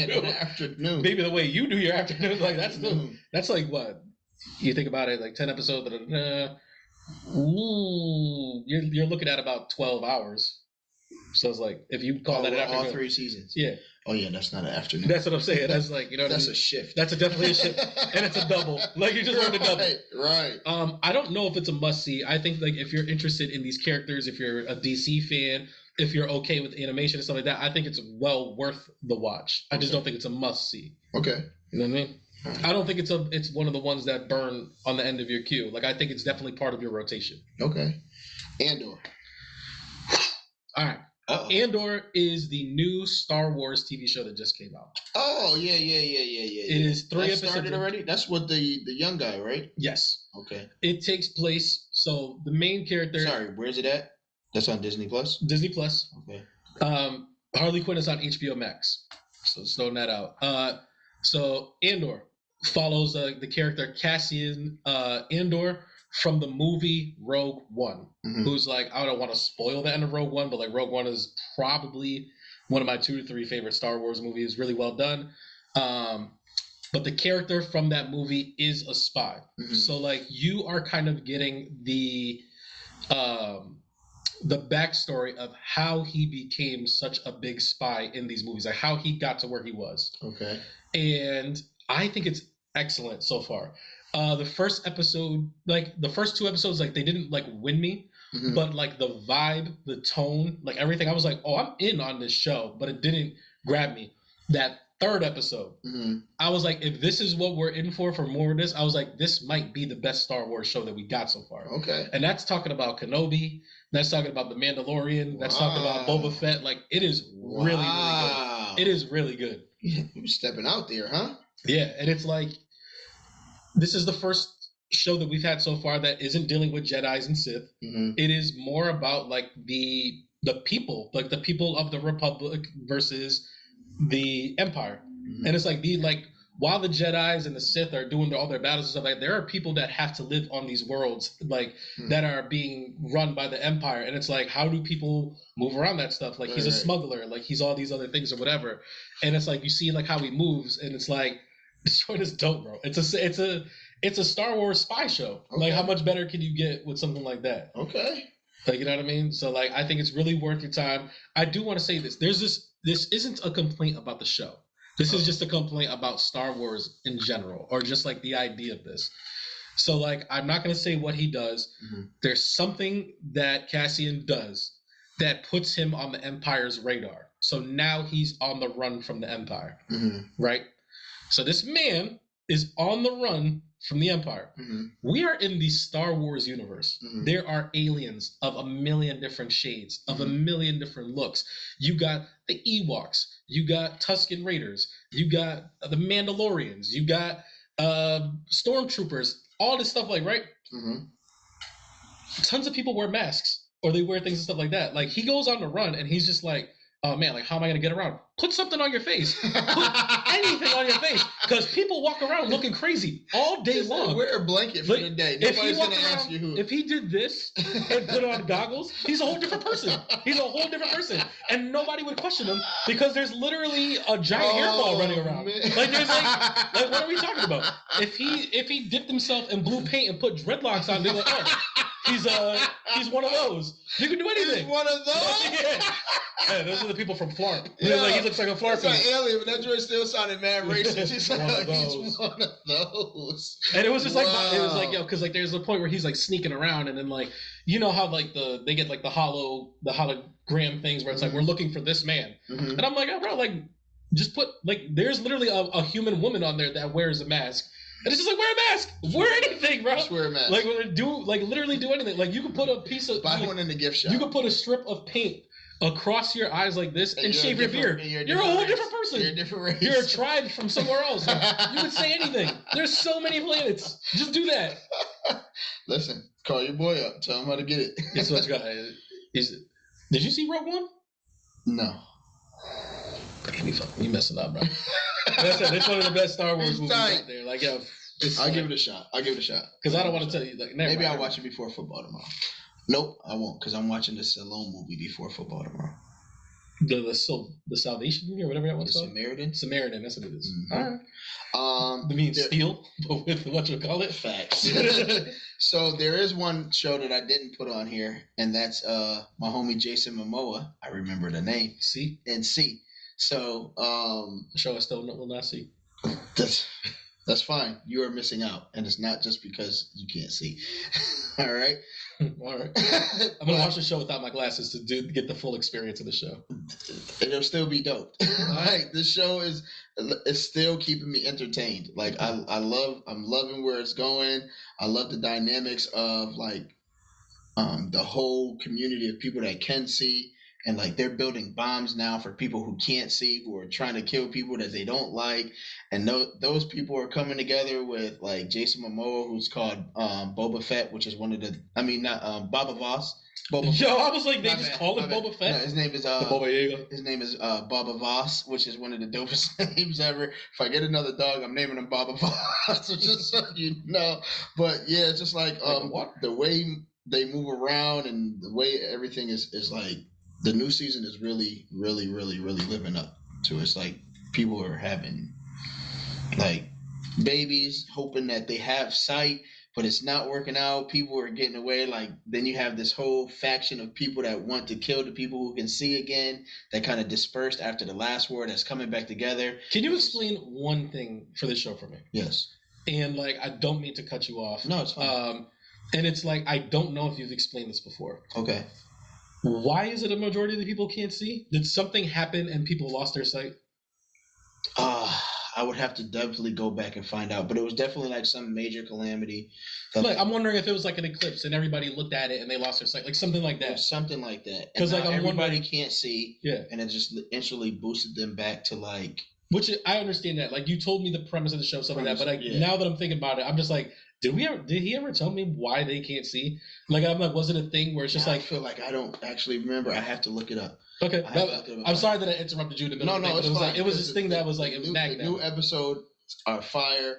S2: know.
S4: Afternoon.
S2: Maybe the way you do your afternoon, like that's like what you think about it. Like 10 episodes. You're looking at about 12 hours. So it's like if you call that an afternoon,
S4: all 3 seasons.
S2: Yeah.
S4: Oh yeah, that's not an afternoon.
S2: That's what I'm saying. That's like
S4: that's a shift.
S2: That's definitely a shift, and it's a double. Like you just learned a double.
S4: Right.
S2: I don't know if it's a must see. I think like if you're interested in these characters, if you're a DC fan, if you're okay with animation and stuff like that, I think it's well worth the watch. I just don't think it's a must see.
S4: Okay.
S2: You know what I mean? Right. I don't think it's one of the ones that burn on the end of your queue. Like I think it's definitely part of your rotation.
S4: Okay. Andor.
S2: All right. Uh-oh. Andor is the new Star Wars TV show that just came out.
S4: Oh, yeah. It
S2: is 3 episodes.
S4: Started already? That's what the young guy, right?
S2: Yes.
S4: Okay.
S2: It takes place, so the main character...
S4: Sorry, where's it at? That's on Disney+?
S2: Disney+.
S4: Okay.
S2: Harley Quinn is on HBO Max, so throwing that out. So Andor follows the character Cassian Andor from the movie Rogue One, who's like, I don't want to spoil the end of Rogue One, but like Rogue One is probably one of my 2 to 3 favorite Star Wars movies. Really well done. But the character from that movie is a spy. So like you are kind of getting the backstory of how he became such a big spy in these movies, like how he got to where he was.
S4: Okay.
S2: And I think it's excellent so far. The first episode, like the first 2 episodes, like they didn't like win me, but like the vibe, the tone, like everything, I was like, oh, I'm in on this show, but it didn't grab me. That 3rd episode, I was like, if this is what we're in for more of this, I was like, this might be the best Star Wars show that we got so far. Okay. And that's talking about Kenobi, that's talking about The Mandalorian, that's talking about Boba Fett. Like it is really, really good. It is really good.
S4: You're stepping out there, huh?
S2: Yeah, and it's like, this is the first show that we've had so far that isn't dealing with Jedis and Sith. It is more about like the people, like the people of the Republic versus the Empire. And it's like while the Jedis and the Sith are doing all their battles and stuff like that, there are people that have to live on these worlds like that are being run by the Empire. And it's like, how do people move around that stuff? Like he's a smuggler, like he's all these other things or whatever. And it's like you see like how he moves, and it's like this show is dope, bro. It's a Star Wars spy show. Okay. Like how much better can you get with something like that? Okay. Like you know what I mean? So like I think it's really worth your time. I do want to say this. This isn't a complaint about the show. This is just a complaint about Star Wars in general, or just like the idea of this. So like I'm not gonna say what he does. There's something that Cassian does that puts him on the Empire's radar. So now he's on the run from the Empire. Right? So this man is on the run from the Empire. We are in the Star Wars universe. There are aliens of a million different shades, of a million different looks. You got the Ewoks. You got Tusken Raiders. You got the Mandalorians. You got stormtroopers. All this stuff, like, right? Tons of people wear masks, or they wear things and stuff like that. Like, he goes on the run, and he's just like, oh man, like how am I gonna get around? Put something on your face. Put anything on your face. Because people walk around looking crazy all day long.
S4: Wear a blanket for the day. Nobody's gonna ask you who.
S2: If he did this and put on goggles, he's a whole different person. He's a whole different person. And nobody would question him because there's literally a giant hairball running around. Man. Like there's like what are we talking about? If he dipped himself in blue paint and put dreadlocks on, they're like, oh, he's one of those. You can do anything.
S4: He's one of those?
S2: Yeah, those are the people from Flarp. Yeah. Like, he looks like a Flarp.
S4: It's like Alien, but that joint still sounded mad racist. He's one of those.
S2: And it was just like, it was like, yo, because like there's a point where he's like sneaking around, and then like, you know how like they get like the hologram things where it's like, we're looking for this man. And I'm like, oh, bro, like, just put, like, there's literally a human woman on there that wears a mask. And it's just like, wear a mask. Wear anything, bro.
S4: Just wear a mask.
S2: Like, literally do anything. Like, you could put a piece of...
S4: Buy one in the gift shop.
S2: You could put a strip of paint across your eyes like this and shave your beard. You're a whole different person.
S4: You're a different race.
S2: You're a tribe from somewhere else. You could say anything. There's so many planets. Just do that.
S4: Listen, call your boy up. Tell him how to get it.
S2: This one's got... Did you see Rogue One?
S4: No.
S2: Damn, you messing up, bro. It's one of the best Star Wars movies out there. Like, yo,
S4: I'll give it a shot.
S2: Because I don't want to tell you. Like,
S4: maybe I'll watch it before football tomorrow. Nope, I won't, because I'm watching the Stallone movie before football tomorrow.
S2: The Salvation movie or whatever that one's called? Samaritan, that's what it is.
S4: Mm-hmm.
S2: All right. The mean steel, but with what you call it?
S4: Facts. So there is one show that I didn't put on here, and that's my homie Jason Momoa. I remember the name.
S2: C.
S4: So
S2: the show I still will not see.
S4: That's fine. You are missing out, and it's not just because you can't see. All right.
S2: All right. I'm gonna watch the show without my glasses to get the full experience of the show.
S4: It'll still be dope. Like, this show is still keeping me entertained. Like, I'm loving where it's going. I love the dynamics of like the whole community of people that can see. And like, they're building bombs now for people who can't see, who are trying to kill people that they don't like. And those people are coming together with like Jason Momoa, who's called Boba Fett, which is one of the, Baba Voss.
S2: Yo, I was like, they just call him Boba Fett?
S4: No, his name is
S2: Baba Yaga.
S4: His name is Baba Voss, which is one of the dopest names ever. If I get another dog, I'm naming him Baba Voss. So just so you know. But yeah, it's just like the way they move around and the way everything is like, the new season is really, really, really, really living up to it. It's like people are having like babies, hoping that they have sight, but it's not working out. People are getting away. Like, then you have this whole faction of people that want to kill the people who can see again, that kind of dispersed after the last war, that's coming back together.
S2: Can you explain one thing for this show for me?
S4: Yes.
S2: And like, I don't mean to cut you off.
S4: No, it's fine.
S2: And it's like, I don't know if you've explained this before.
S4: Okay.
S2: Why is it a majority of the people can't see? Did something happen and people lost their sight?
S4: I would have to definitely go back and find out, but it was definitely like some major calamity.
S2: Like, I'm wondering if it was like an eclipse and everybody looked at it and they lost their sight, like something like that.
S4: Something like that.
S2: Because like
S4: everybody can't see.
S2: Yeah.
S4: And it just instantly boosted them back to like.
S2: Which I understand that. Like, you told me the premise of the show, something like that. But like, now that I'm thinking about it, I'm just like, did he ever tell me why they can't see? Like, I'm like, was it a thing where it's just like,
S4: I feel like I don't actually remember. I have to look it up.
S2: Okay, I'm sorry that I interrupted you in the middle.
S4: No, it's fine.
S2: It was this thing that was like, it was nagging.
S4: The new episode are fire.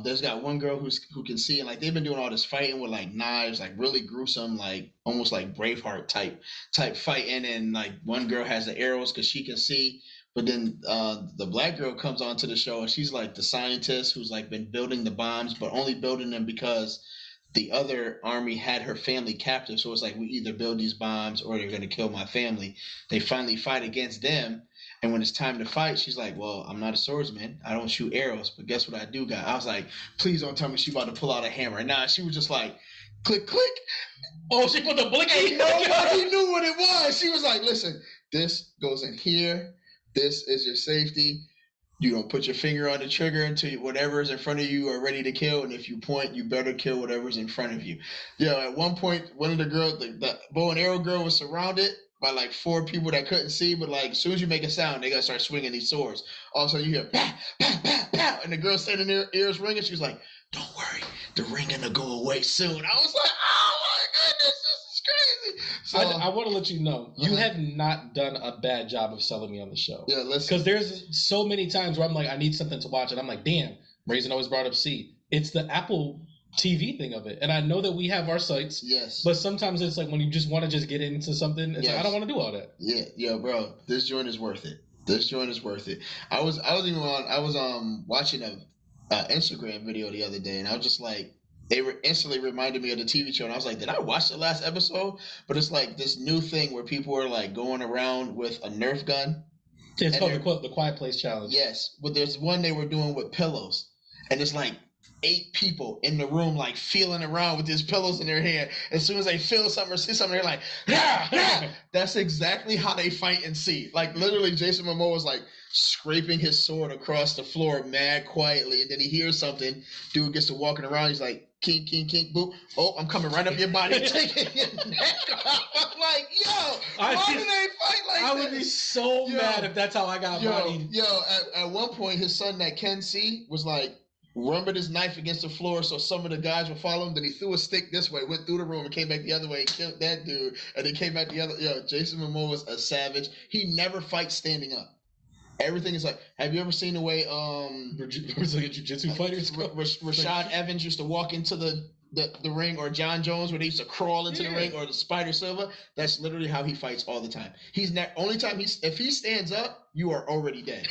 S4: There's got one girl who can see, and like, they've been doing all this fighting with like knives, like really gruesome, like almost like Braveheart type fighting, and like one girl has the arrows because she can see. But then the black girl comes onto the show, and she's like the scientist who's like been building the bombs, but only building them because the other army had her family captive. So it's like, we either build these bombs or they're going to kill my family. They finally fight against them. And when it's time to fight, she's like, well, I'm not a swordsman. I don't shoot arrows. But guess what I do got? I was like, please don't tell me she's about to pull out a hammer. Nah, she was just like, click, click.
S2: Oh, she put the blinky.
S4: Nobody knew what it was. She was like, listen, this goes in here. This is your safety. You don't put your finger on the trigger until whatever is in front of you are ready to kill. And if you point, you better kill whatever's in front of you. At one point, one of the girls, the bow and arrow girl, was surrounded by like 4 people that couldn't see. But like, as soon as you make a sound, they got to start swinging these swords. All of a sudden, you hear, pow, pow, pow, pow. And the girl standing there, ears ringing. She's like, don't worry, the ringing will go away soon. I was like, oh my goodness, this is crazy. So
S2: I want to let you know, you have not done a bad job of selling me on the show.
S4: Yeah,
S2: because there's so many times where I'm like, I need something to watch, and I'm like, damn, Raisin always brought up C. It's the Apple TV thing of it, and I know that we have our sites.
S4: Yes.
S2: But sometimes it's like when you just want to just get into something, it's like, I don't want to do all that.
S4: Yeah, bro, this joint is worth it. I was watching a Instagram video the other day, and I was just like, they were instantly reminded me of the TV show, and I was like, did I watch the last episode? But it's like this new thing where people are like going around with a Nerf gun.
S2: It's called the Quiet Place Challenge.
S4: Yes, but there's one they were doing with pillows, and it's like 8 people in the room like feeling around with these pillows in their hand. As soon as they feel something or see something, they're like, ah, ah. That's exactly how they fight and see. Like, literally, Jason Momoa was like, scraping his sword across the floor mad quietly, and then he hears something. Dude gets to walking around. He's like, king, king, king, boop. Oh, I'm coming right up your body, taking your neck off. I'm like, yo, why do they fight like that?
S2: I would be so mad if that's how I got bodied.
S4: At one point, his son that can see was like, rumbled his knife against the floor so some of the guys would follow him. Then he threw a stick this way, went through the room, and came back the other way and killed that dude. And then came back the other. Yo, Jason Momoa was a savage. He never fights standing up. Everything is like. Have you ever seen the way
S2: Brazilian jiu-jitsu fighters?
S4: Rashad Evans used to walk into the ring, or John Jones where they used to crawl into the ring, or the Spider Silva? That's literally how he fights all the time. If he stands up, you are already dead.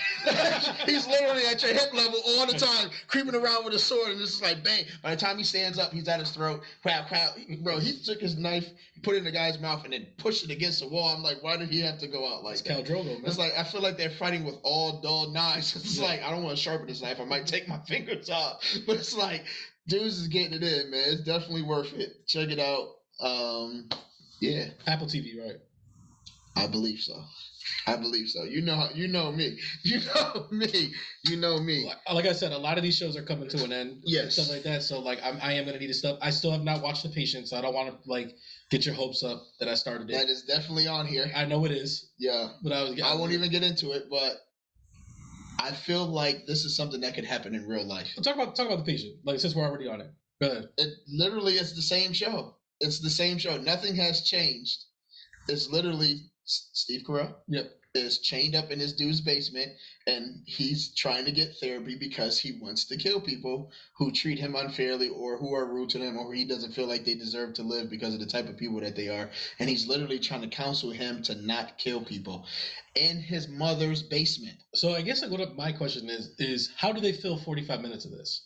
S4: He's literally at your hip level all the time, creeping around with a sword, and it's just like bang. By the time he stands up, he's at his throat. Bro, he took his knife, put it in the guy's mouth, and then pushed it against the wall. I'm like, why did he have to go out like that?
S2: Khal Drogo, man.
S4: It's like I feel like they're fighting with all dull knives. It's like I don't want to sharpen this knife. I might take my fingers off, but it's like. Dudes is getting it in, man. It's definitely worth it. Check it out. Yeah.
S2: Apple TV, right?
S4: I believe so. You know me. You know me.
S2: Like I said, a lot of these shows are coming to an end.
S4: Yes.
S2: Stuff like that. So like I am gonna need to stuff. I still have not watched The Patient, so I don't want to like get your hopes up that I started it.
S4: That is definitely on here.
S2: I know it is.
S4: Yeah.
S2: But I
S4: won't even get into it, but I feel like this is something that could happen in real life.
S2: Talk about The Patient. Like since we're already on it. Go ahead.
S4: It literally is the same show. It's the same show. Nothing has changed. It's literally Steve Carell.
S2: Yep.
S4: Is chained up in his dude's basement, and he's trying to get therapy because he wants to kill people who treat him unfairly or who are rude to him or he doesn't feel like they deserve to live because of the type of people that they are. And he's literally trying to counsel him to not kill people in his mother's basement.
S2: So I guess like what my question is how do they fill 45 minutes of this?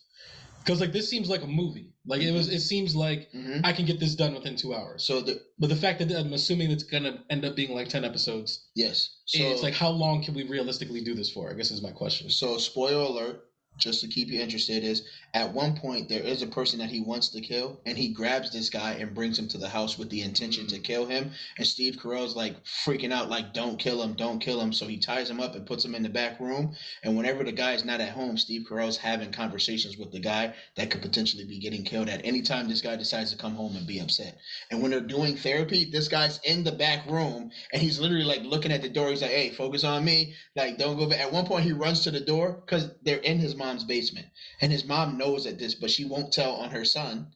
S2: Because like this seems like a movie. Like it seems like I can get this done within 2 hours. But the fact that I'm assuming it's gonna end up being like 10 episodes.
S4: Yes.
S2: So it's like how long can we realistically do this for? I guess is my question.
S4: So spoiler alert, just to keep you interested, is at one point there is a person that he wants to kill, and he grabs this guy and brings him to the house with the intention to kill him. And Steve Carell's like freaking out, like, don't kill him, don't kill him. So he ties him up and puts him in the back room. And whenever the guy's not at home, Steve Carell's having conversations with the guy that could potentially be getting killed at any time this guy decides to come home and be upset. And when they're doing therapy, this guy's in the back room and he's literally like looking at the door. He's like, hey, focus on me. Like, don't go back. At one point he runs to the door because they're in his mom's basement, and his mom knows at this, but she won't tell on her son.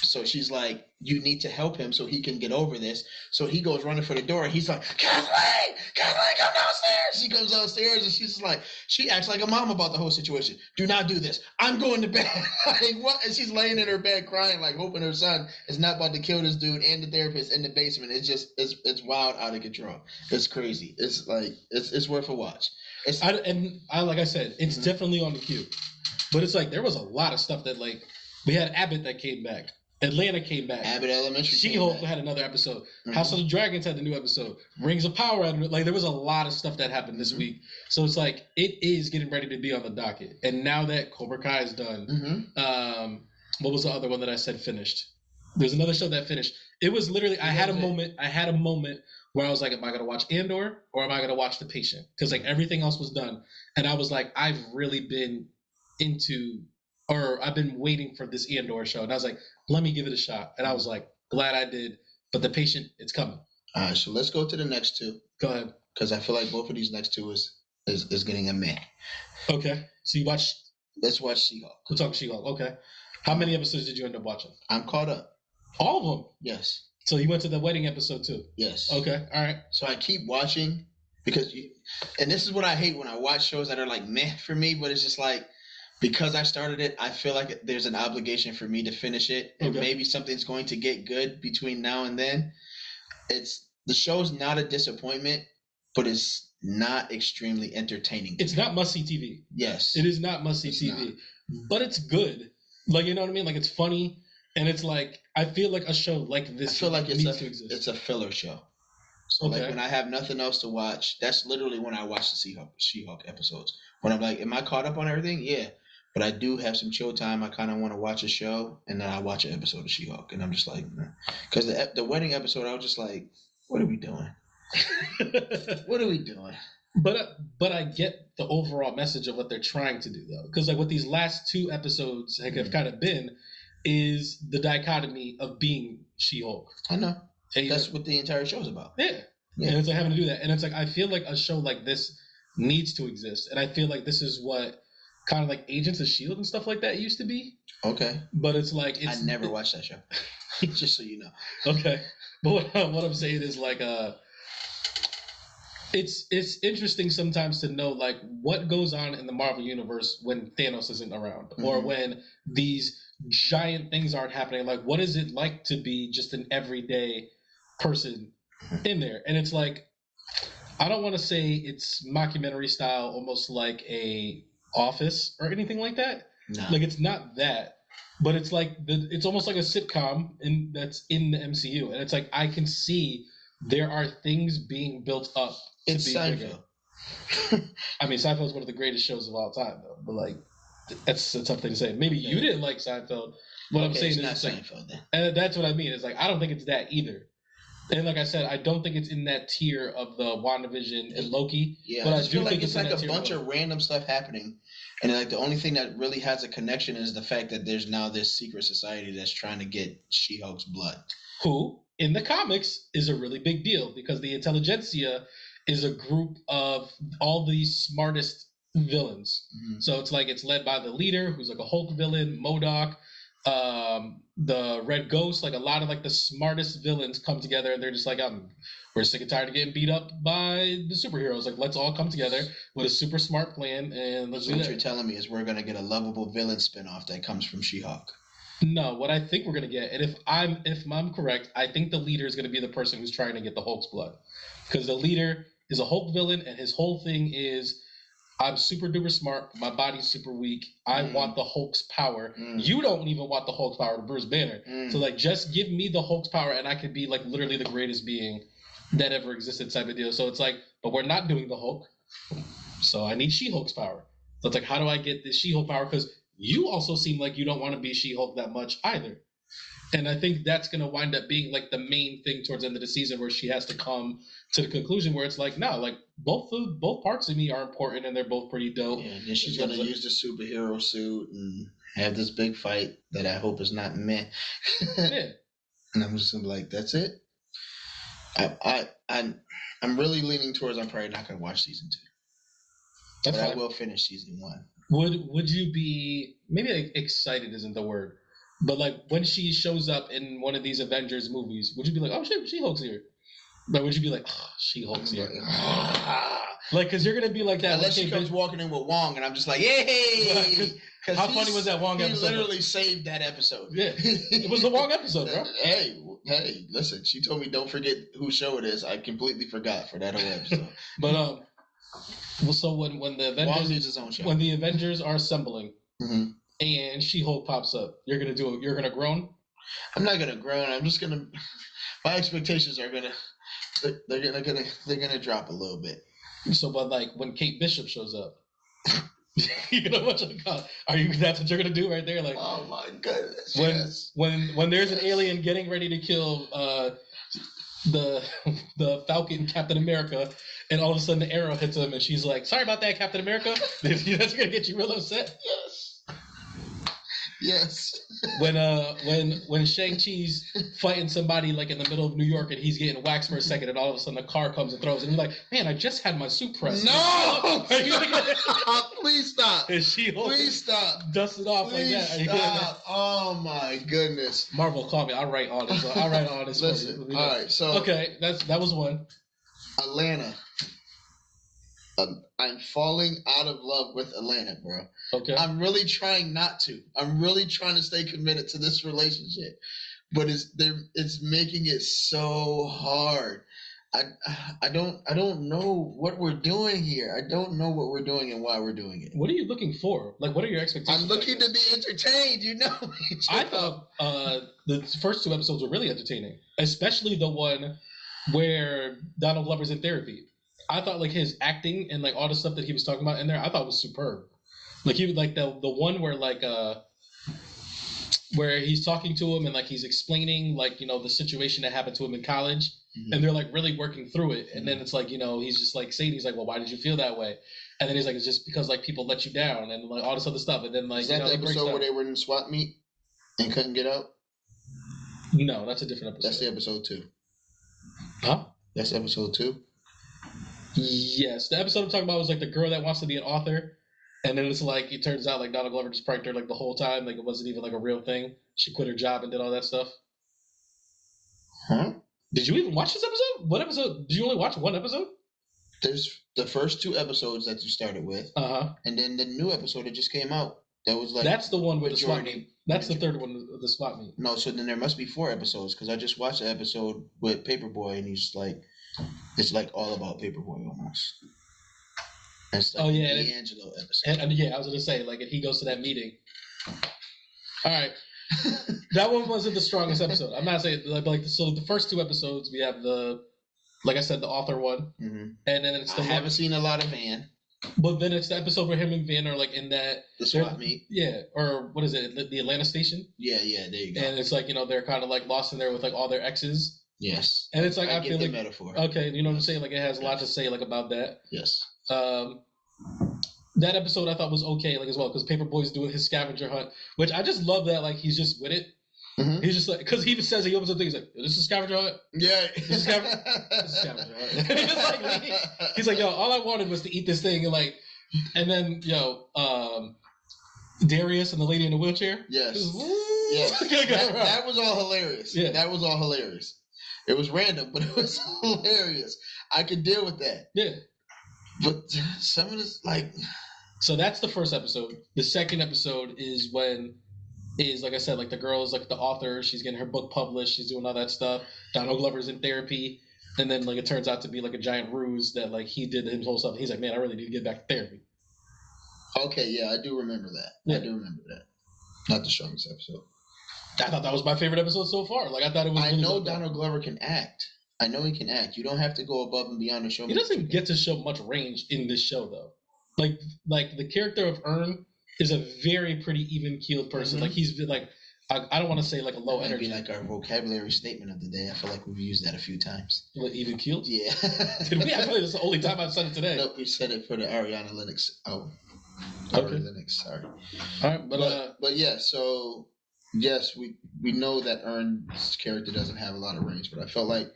S4: So she's like, you need to help him so he can get over this. So he goes running for the door, and he's like, Kathleen, come downstairs. She comes downstairs, and she's just like, she acts like a mom about the whole situation. Do not do this. I'm going to bed. Like, what? And she's laying in her bed crying, like hoping her son is not about to kill this dude and the therapist in the basement. It's just, it's wild, out of control. It's crazy. It's like, it's worth a watch.
S2: Like I said, it's definitely on the queue. But it's like there was a lot of stuff that like we had Abbott that came back. Atlanta came back.
S4: Abbott Elementary.
S2: She-Hulk had another episode. House of the Dragons had the new episode. Rings of Power had like there was a lot of stuff that happened this week. So it's like it is getting ready to be on the docket. And now that Cobra Kai is done, what was the other one that I said finished? There's another show that finished. It was literally I had a moment where I was like, am I gonna watch Andor or am I gonna watch The Patient? Because like everything else was done. And I was like, I've really been I've been waiting for this Andor show, and I was like, let me give it a shot. And I was like, glad I did. But The Patient, it's coming.
S4: All right, so let's go to the next two.
S2: Go ahead.
S4: Because I feel like both of these next two is getting a meh.
S2: Okay. So you watched.
S4: Let's watch She-Hulk.
S2: We'll talk She-Hulk. Okay. How many episodes did you end up watching?
S4: I'm caught up.
S2: All of them.
S4: Yes.
S2: So you went to the wedding episode too.
S4: Yes.
S2: Okay. All right.
S4: So I keep watching because and this is what I hate when I watch shows that are like meh for me, but it's just like. Because I started it, I feel like there's an obligation for me to finish it, and maybe something's going to get good between now and then. The show's not a disappointment, but it's not extremely entertaining.
S2: It's not must-see TV.
S4: Yes,
S2: it is not must-see TV, but it's good. Like, you know what I mean? Like, it's funny, and it's like I feel like a show like this.
S4: I feel like
S2: needs to exist.
S4: It's a filler show. So like when I have nothing else to watch, that's literally when I watch the She-Hulk episodes. When I'm like, am I caught up on everything? Yeah. But I do have some chill time. I kind of want to watch a show, and then I watch an episode of She-Hulk, and I'm just like, because the wedding episode, I was just like, what are we doing? What are we doing?
S2: But I get the overall message of what they're trying to do though, because like what these last 2 episodes have kind of been is the dichotomy of being She-Hulk.
S4: I know. That's what the entire show's about.
S2: Yeah. And it's like having to do that, and it's like I feel like a show like this needs to exist, and I feel like this is what kind of like Agents of S.H.I.E.L.D. and stuff like that used to be.
S4: Okay.
S2: But it's like
S4: I never watched that show. Just so you know.
S2: Okay. But what I'm saying is like it's interesting sometimes to know like what goes on in the Marvel universe when Thanos isn't around, or when these giant things aren't happening. Like, what is it like to be just an everyday person in there? And it's like, I don't want to say it's mockumentary style, almost like a Office or anything like that. No. Like, it's not that, but it's like it's almost like a sitcom that's in the MCU, and it's like I can see there are things being built up.
S4: It's Seinfeld.
S2: I mean, Seinfeld's one of the greatest shows of all time, though. But like, that's a tough thing to say. Maybe you didn't like Seinfeld. What I'm saying is,
S4: not
S2: Seinfeld.
S4: Then.
S2: And that's what I mean. It's like I don't think it's that either. And like I said, I don't think it's in that tier of the WandaVision and Loki.
S4: Yeah,
S2: but
S4: I feel like it's like a
S2: bunch
S4: of random stuff happening, and like the only thing that really has a connection is the fact that there's now this secret society that's trying to get She-Hulk's blood.
S2: Who, in the comics, is a really big deal because the Intelligentsia is a group of all the smartest villains. Mm-hmm. So it's like it's led by the leader, who's like a Hulk villain, MODOK, the Red Ghost. Like a lot of like the smartest villains come together, and they're just like, we're sick and tired of getting beat up by the superheroes. Like, let's all come together with a super smart plan and let's do that.
S4: What you're telling me is we're gonna get a lovable villain spinoff that comes from She-Hulk.
S2: No, what I think we're gonna get, and if I'm correct, I think the leader is gonna be the person who's trying to get the Hulk's blood, because the leader is a Hulk villain, and his whole thing is, I'm super duper smart, my body's super weak, I want the Hulk's power. You don't even want the Hulk's power to Bruce Banner. So like, just give me the Hulk's power and I could be like literally the greatest being that ever existed type of deal. So it's like, but we're not doing the Hulk, so I need She-Hulk's power. So it's like, how do I get this She-Hulk power? Because you also seem like you don't want to be She-Hulk that much either. And I think that's going to wind up being like the main thing towards the end of the season, where she has to come to the conclusion where it's like, no, like both parts of me are important and they're both pretty dope.
S4: Yeah, and then she's going to use the superhero suit and have this big fight that I hope is not meh.
S2: Yeah.
S4: And I'm just like, that's it. I'm really leaning towards I'm probably not going to watch season 2. That's fine. I will finish season 1.
S2: Would you be, maybe like excited isn't the word, but like when she shows up in one of these Avengers movies, would you be like, oh shit, She-Hulk's here? Like, would you be like, oh, She-Hulk's here? Like, because you're going to be like that.
S4: Unless she comes walking in with Wong and I'm just like, yay!
S2: How funny was that Wong episode?
S4: He literally saved that episode.
S2: Yeah. It was the Wong episode, bro.
S4: Hey, listen, she told me don't forget whose show it is. I completely forgot for that whole episode.
S2: But, so when the Avengers,
S4: Wong needs his own show.
S2: When the Avengers are assembling and She-Hulk pops up, you're gonna groan?
S4: I'm not gonna groan. I'm just gonna. My expectations are gonna. They're gonna drop a little bit.
S2: So, but like when Kate Bishop shows up, you're gonna watch it. That's what you're gonna do right there? Like,
S4: oh my goodness.
S2: When there's an alien getting ready to kill the Falcon Captain America, and all of a sudden the arrow hits him, and she's like, "Sorry about that, Captain America." That's gonna get you real upset.
S4: Yes.
S2: When Shang-Chi's fighting somebody like in the middle of New York and he's getting waxed for a second, and all of a sudden a car comes and throws, and you're like, man, I just had my suit pressed.
S4: No! Please stop.
S2: And
S4: please stop.
S2: Dust it off
S4: please
S2: like that.
S4: Stop. Oh my goodness.
S2: Marvel, call me. I'll write all this.
S4: Listen. All right. So
S2: okay, that was one.
S4: Atlanta. I'm falling out of love with Atlanta, bro.
S2: Okay.
S4: I'm really trying not to. I'm really trying to stay committed to this relationship, but it's making it so hard. I don't know what we're doing here. I don't know what we're doing and why we're doing it.
S2: What are you looking for? Like, what are your expectations?
S4: I'm looking to be entertained. You know.
S2: I thought the first 2 episodes were really entertaining, especially the one where Donald Glover's in therapy. I thought like his acting and like all the stuff that he was talking about in there, I thought was superb. Like he was like the one where like where he's talking to him and like he's explaining like, you know, the situation that happened to him in college. and they're like really working through it. And then it's like, you know, he's just like saying, he's like, well, why did you feel that way? And then he's like, it's just because like people let you down and like all this other stuff. And then like,
S4: is that the episode where they were in the swap meet and couldn't get out?
S2: No, that's a different episode.
S4: That's the episode 2.
S2: Huh?
S4: That's episode 2.
S2: Yes, the episode I'm talking about was like the girl that wants to be an author. And then it's like, it turns out like Donald Glover just pranked her like the whole time. Like it wasn't even like a real thing. She quit her job and did all that stuff.
S4: Huh?
S2: Did you even watch this episode? What episode? Did you only watch one episode?
S4: There's the first 2 episodes that you started with. And then the new episode that just came out. That was like...
S2: That's the one with the swap meet. That's the third one, the swap meet.
S4: No, so then there must be 4 episodes because I just watched the episode with Paperboy and he's like... It's like all about Paperboy almost. It's like the D'Angelo episode.
S2: And yeah, I was gonna say like if he goes to that meeting. All right, that one wasn't the strongest episode. I'm not saying like so the first 2 episodes we have the, like I said, the author one, and then it's the
S4: I haven't seen a lot of Van.
S2: But then it's the episode where him and Van are like in that
S4: the swap meet.
S2: Yeah, or what is it? The Atlanta station.
S4: Yeah, there you go.
S2: And it's like, you know, they're kind of like lost in there with like all their exes.
S4: Yes.
S2: And it's like I feel
S4: the
S2: like
S4: metaphor.
S2: Okay, you know what I'm saying? Like it has a lot to say like about that.
S4: Yes.
S2: That episode I thought was okay, like as well, because Paperboy's doing his scavenger hunt, which I just love that like he's just with it. He's just like, because he even says, he opens up things like, "This is scavenger hunt."
S4: Yeah.
S2: This is scavenger hunt. And he's like, yo, all I wanted was to eat this thing, and like, and then Darius and the lady in the wheelchair.
S4: Yes. That was all hilarious. Yeah. That was all hilarious. It was random, but it was hilarious. I could deal with that.
S2: Yeah.
S4: But some of this, like...
S2: So that's the first episode. The second episode is like I said, like the girl is like the author. She's getting her book published. She's doing all that stuff. Donald Glover's in therapy. And then like it turns out to be like a giant ruse that like he did his whole stuff. He's like, man, I really need to get back to therapy.
S4: Okay, yeah, I do remember that. Yeah. I do remember that. Not the strongest episode.
S2: I thought that was my favorite episode so far. Like I thought it was.
S4: I know Donald Glover can act. I know he can act. You don't have to go above and beyond the show.
S2: He doesn't get to show much range in this show, though. Like the character of Herm is a very pretty even-keeled person. Like he's like, I don't want to say like a low energy.
S4: Like our vocabulary statement of the day. I feel like we've used that a few times.
S2: What, even-keeled?
S4: Yeah.
S2: Did we? I feel like this is the only time I've said it today.
S4: Nope, we said it for the Ariana Lennox. Oh,
S2: okay.
S4: Ari Lennox. Sorry.
S2: All right,
S4: but yeah. So yes, we know that Ern's character doesn't have a lot of range, but I felt like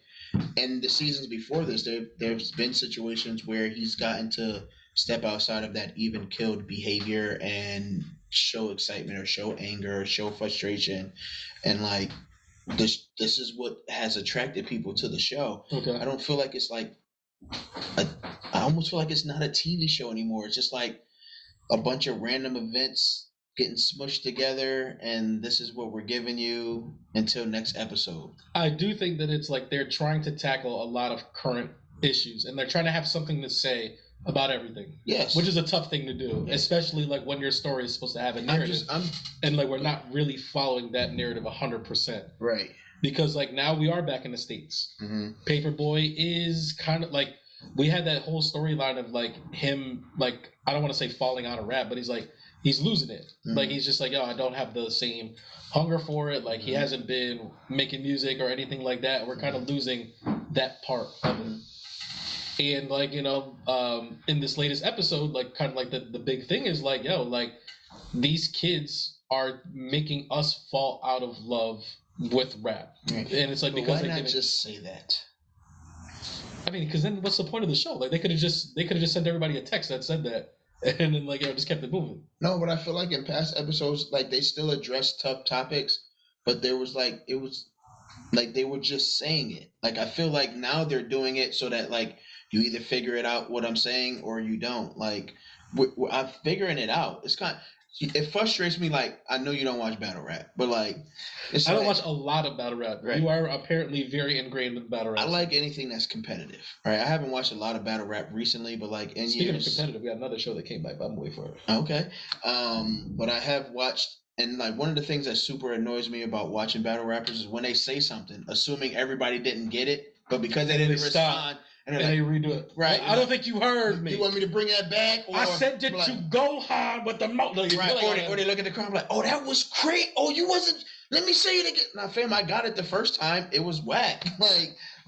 S4: in the seasons before this, there's been situations where he's gotten to step outside of that even-keeled behavior and show excitement or show anger or show frustration, and like this is what has attracted people to the show.
S2: Okay.
S4: I don't feel like it's like I almost feel like it's not a TV show anymore. It's just like a bunch of random events getting smushed together, and this is what we're giving you until next episode.
S2: I do think that it's like they're trying to tackle a lot of current issues, and they're trying to have something to say about everything.
S4: Yes.
S2: Which is a tough thing to do, especially like when your story is supposed to have a narrative. And like we're not really following that narrative 100%.
S4: Right.
S2: Because like now we are back in the States. Paperboy is kind of like, we had that whole storyline of like him, like, I don't want to say falling out of rap, but he's like, he's losing it. Like he's just like, yo, I don't have the same hunger for it. Like he hasn't been making music or anything like that. We're kind of losing that part of it. And like, you know, in this latest episode, like kind of like the big thing is like, yo, like these kids are making us fall out of love with rap. And it's like, because
S4: why not just say that?
S2: I mean, because then what's the point of the show? Like they could have just sent everybody a text that said that, and then like, you know, just kept it moving.
S4: No, but I feel like in past episodes, like they still addressed tough topics, but there was like, it was like they were just saying it. Like I feel like now they're doing it so that like you either figure it out what I'm saying or you don't. Like I'm figuring it out. It's kind of, it frustrates me. Like I know you don't watch battle rap, but like
S2: I don't watch a lot of battle rap. Right. You are apparently very ingrained with battle rap.
S4: I like anything that's competitive. Right. I haven't watched a lot of battle rap recently, but like in
S2: Speaking
S4: years.
S2: of competitive, we got another show that came back, but I'm waiting for it.
S4: Okay. But I have watched, and like one of the things that super annoys me about watching battle rappers is when they say something, assuming everybody didn't get it, but because they didn't respond. And
S2: they redo it.
S4: Right.
S2: I don't think you heard me.
S4: You want me to bring that back?
S2: Or I sent it to Gohan with the
S4: Right. Or they look at the crowd like, oh, that was great. Oh, you wasn't. Let me say it again. Now, fam, I got it the first time. It was whack.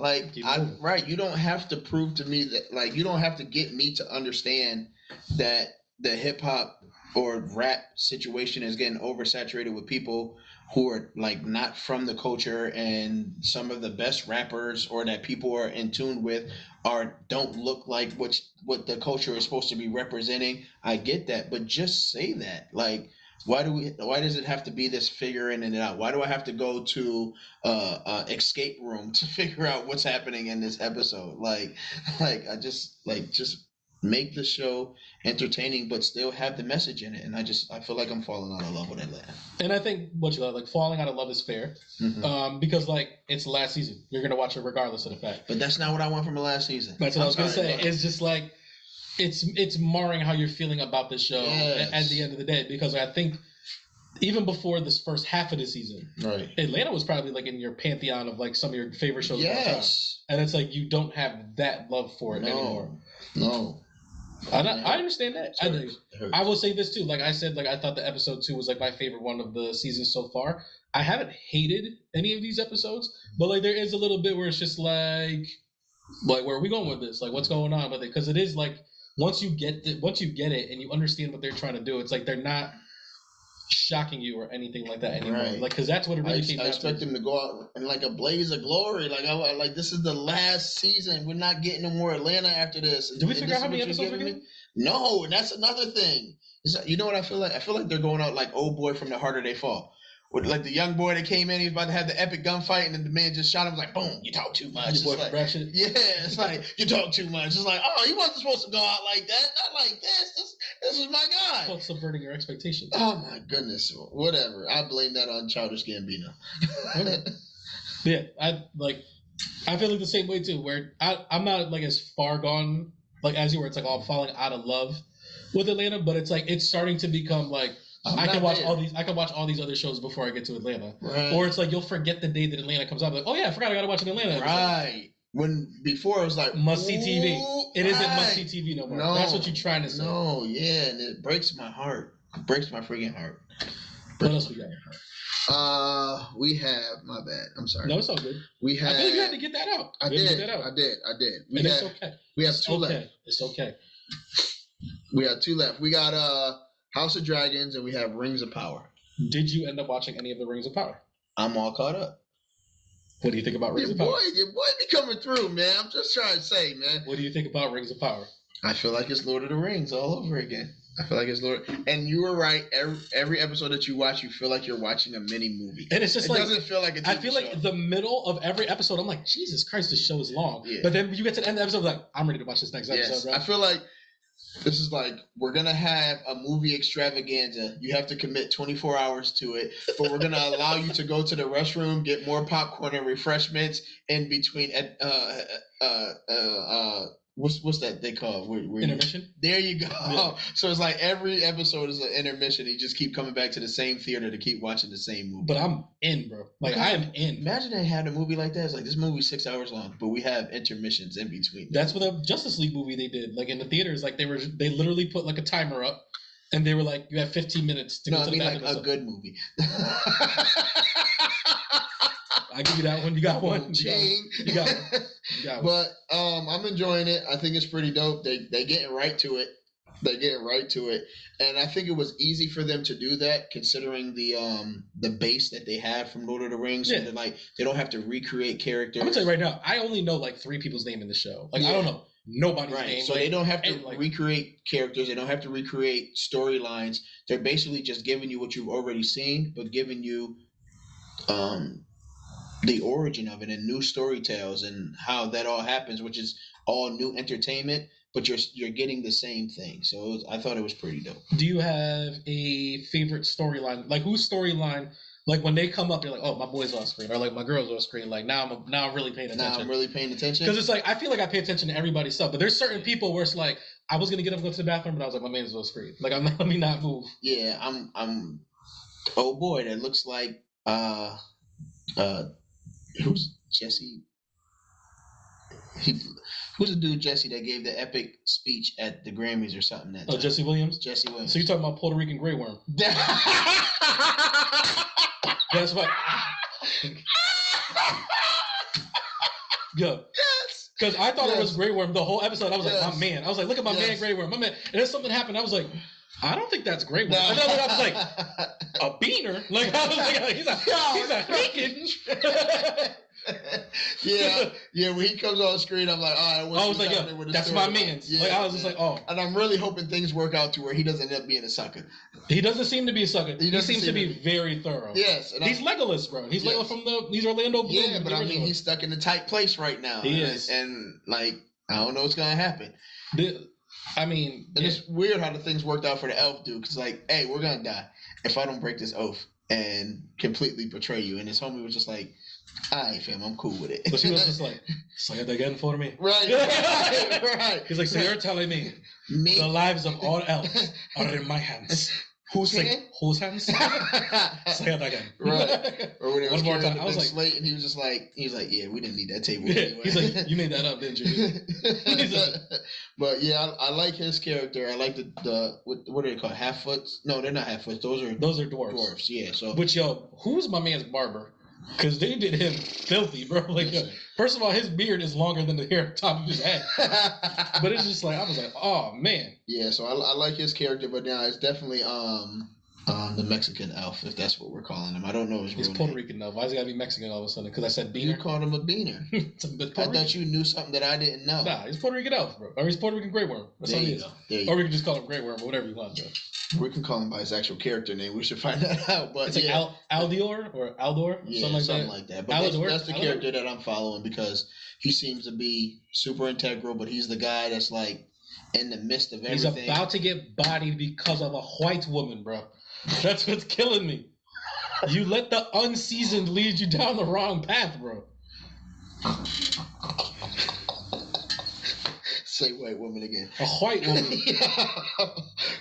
S4: Right. You don't have to prove to me that, like, you don't have to get me to understand that the hip hop or rap situation is getting oversaturated with people who are like not from the culture, and some of the best rappers or that people are in tune with don't look like what the culture is supposed to be representing. I get that, but just say that. Like, why does it have to be this figuring it out? Why do I have to go to escape room to figure out what's happening in this episode? I just make the show entertaining, but still have the message in it. And I feel like I'm falling out of love with Atlanta.
S2: And I think falling out of love is fair, because like it's the last season. You're gonna watch it regardless of the fact.
S4: But that's not what I want from the last season.
S2: That's what I was gonna say. It's just like it's marring how you're feeling about the show at the end of the day. Because I think even before this first half of the season,
S4: right,
S2: Atlanta was probably like in your pantheon of like some of your favorite shows.
S4: Yes,
S2: and it's like you don't have that love for it anymore.
S4: No.
S2: I understand that. I will say this too. Like I said, like I thought the episode 2 was like my favorite one of the season so far. I haven't hated any of these episodes, but like there is a little bit where it's just like where are we going with this? Like what's going on with it? Because it is like once you get it and you understand what they're trying to do, it's like they're not shocking you or anything like that anymore. Right. Like because that's what it really came down to.
S4: I expect them to go out in like a blaze of glory. Like this is the last season. We're not getting no more Atlanta after this.
S2: Did we figure out how many episodes we're getting?
S4: No, and that's another thing. You know what I feel like? I feel like they're going out like Old Boy from The Harder They Fall. With like the young boy that came in, he was about to have the epic gunfight, and then the man just shot him. Was like, boom, you talk too much. It's like, it's like you talk too much. It's like, oh, he wasn't supposed to go out like that. Not like this. This was my guy.
S2: Well, subverting your expectations.
S4: Oh my goodness. Whatever. I blame that on Childish Gambino.
S2: Yeah, I feel like the same way too. Where I'm not like as far gone like as you were. It's like I'm falling out of love with Atlanta, but it's like it's starting to become like. I can watch all these other shows before I get to Atlanta. Right. Or it's like you'll forget the day that Atlanta comes out. Like, oh yeah, I forgot I gotta watch an Atlanta episode.
S4: Right. When before it was like
S2: must see TV. It isn't must see TV no more. No, that's what you're trying to say.
S4: No, yeah, and it breaks my heart. It breaks my freaking heart.
S2: What else we got?
S4: We have my bad. I'm sorry.
S2: No, it's all good.
S4: We have.
S2: I feel like you had to get that out.
S4: I did.
S2: It's okay.
S4: We have two left.
S2: It's okay.
S4: We have two left. We got House of Dragons, and we have Rings of Power.
S2: Did you end up watching any of the Rings of Power?
S4: I'm all caught up.
S2: What do you think about Rings of Power?
S4: Your boy be coming through, man. I'm just trying to say, man.
S2: What do you think about Rings of Power?
S4: I feel like it's Lord of the Rings all over again. I feel like it's Lord. And you were right. Every episode that you watch, you feel like you're watching a mini movie.
S2: And it's just it
S4: doesn't feel like a TV
S2: I feel like the middle of every episode, I'm like, Jesus Christ, this show is long. Yeah. But then you get to the end of the episode, like, I'm ready to watch this next episode. Right?
S4: I feel like this is like, we're going to have a movie extravaganza. You have to commit 24 hours to it, but we're going to allow you to go to the restroom, get more popcorn and refreshments in between. What's that they call?
S2: Intermission?
S4: There you go. Yeah. So it's like every episode is an intermission. You just keep coming back to the same theater to keep watching the same movie.
S2: But I'm in, bro. Like, I am in.
S4: Imagine they had a movie like that. It's like, this movie's 6 hours long, but we have intermissions in between.
S2: That's what the Justice League movie they did. Like, in the theaters, like, they literally put, like, a timer up, and they were like, you have 15 minutes to go to the bathroom.
S4: Like a good movie.
S2: I give you that one. You got one. You got one.
S4: But I'm enjoying it. I think it's pretty dope. They getting right to it. And I think it was easy for them to do that, considering the base that they have from Lord of the Rings. Yeah. So they don't have to recreate characters.
S2: I'm gonna tell you right now, I only know like 3 people's name in the show. Like, I don't know nobody's name.
S4: So they don't have to recreate characters. They don't have to recreate storylines. They're basically just giving you what you've already seen, but giving you the origin of it and new story tales and how that all happens, which is all new entertainment, but you're getting the same thing. So I thought it was pretty dope.
S2: Do you have a favorite storyline? Like, whose storyline? Like, when they come up, you're like, oh, my boy's on screen, or like my girl's on screen. Like, now I'm really paying attention.
S4: Now I'm really paying attention
S2: because it's like I feel like I pay attention to everybody's stuff, but there's certain people where it's like I was gonna get up and go to the bathroom, but I was like, my man's on screen. Like, let me not move.
S4: Yeah, I'm. Oh boy, that looks like who's Jesse? Who's the dude, Jesse, that gave the epic speech at the Grammys or something? That time?
S2: Jesse Williams?
S4: Jesse Williams.
S2: So you're talking about Puerto Rican Grey Worm. That's why. Yo. Because I thought it was Grey Worm the whole episode. I was like, my man. I was like, look at my man, Grey Worm. My man. And then something happened. I was like, I don't think that's Grey Worm. And then I was like, a beaner? Like, I was like, he's a freaking.
S4: yeah. When he comes on the screen, I'm like, all right.
S2: I was like, yo, that's my man.
S4: Yeah,
S2: like, I was just like, oh.
S4: And I'm really hoping things work out to where he doesn't end up being a sucker.
S2: He doesn't seem to be a sucker. He seems to be very thorough.
S4: Yes.
S2: He's Legolas, bro. He's Legolas from he's Orlando Bloom.
S4: Yeah, but I mean, he's stuck in a tight place right now.
S2: He is.
S4: And like, I don't know what's going to happen.
S2: And
S4: it's weird how the things worked out for the elf dude. Because like, hey, we're going to die if I don't break this oath and completely betray you. And his homie was just like, all right, fam, I'm cool with it.
S2: But she was just like, say it again for me.
S4: Right.
S2: He's like, so you're telling me the lives of all elves are in my hands. Whose hands? Say it again.
S4: Right. Or when it was
S2: one more time, I was like,
S4: slate, and he was like, yeah, we didn't need that table.
S2: Yeah.
S4: Anyway.
S2: He's like, you made that up, didn't you?
S4: But yeah, I like his character. I like the what do they call it? Half-foots? No, they're not half-foots. Those are dwarves. Dwarves, yeah. So,
S2: but yo, who's my man's barber? Because they did him filthy, bro. Like, first of all, his beard is longer than the hair on top of his head. But it's just like, I was like, oh, man.
S4: Yeah, so I like his character, but now it's definitely the Mexican elf, if that's what we're calling him. I don't know his real name.
S2: He's Puerto Rican, though. Why is he got to be Mexican all of a sudden? Because I said beaner?
S4: You called him a beaner. I thought you knew something that I didn't know.
S2: Nah, he's Puerto Rican elf, bro. Or he's Puerto Rican Grey Worm. That's all he is. Or we can just call him Grey Worm or whatever you want, bro.
S4: We can call him by his actual character name. We should find that out. But
S2: it's like Aldior or Aldor,
S4: something like that. But that's the character that I'm following because he seems to be super integral. But he's the guy that's like in the midst of everything.
S2: He's about to get bodied because of a white woman, bro. That's what's killing me. You let the unseasoned lead you down the wrong path, bro.
S4: Say white woman again.
S2: A white woman.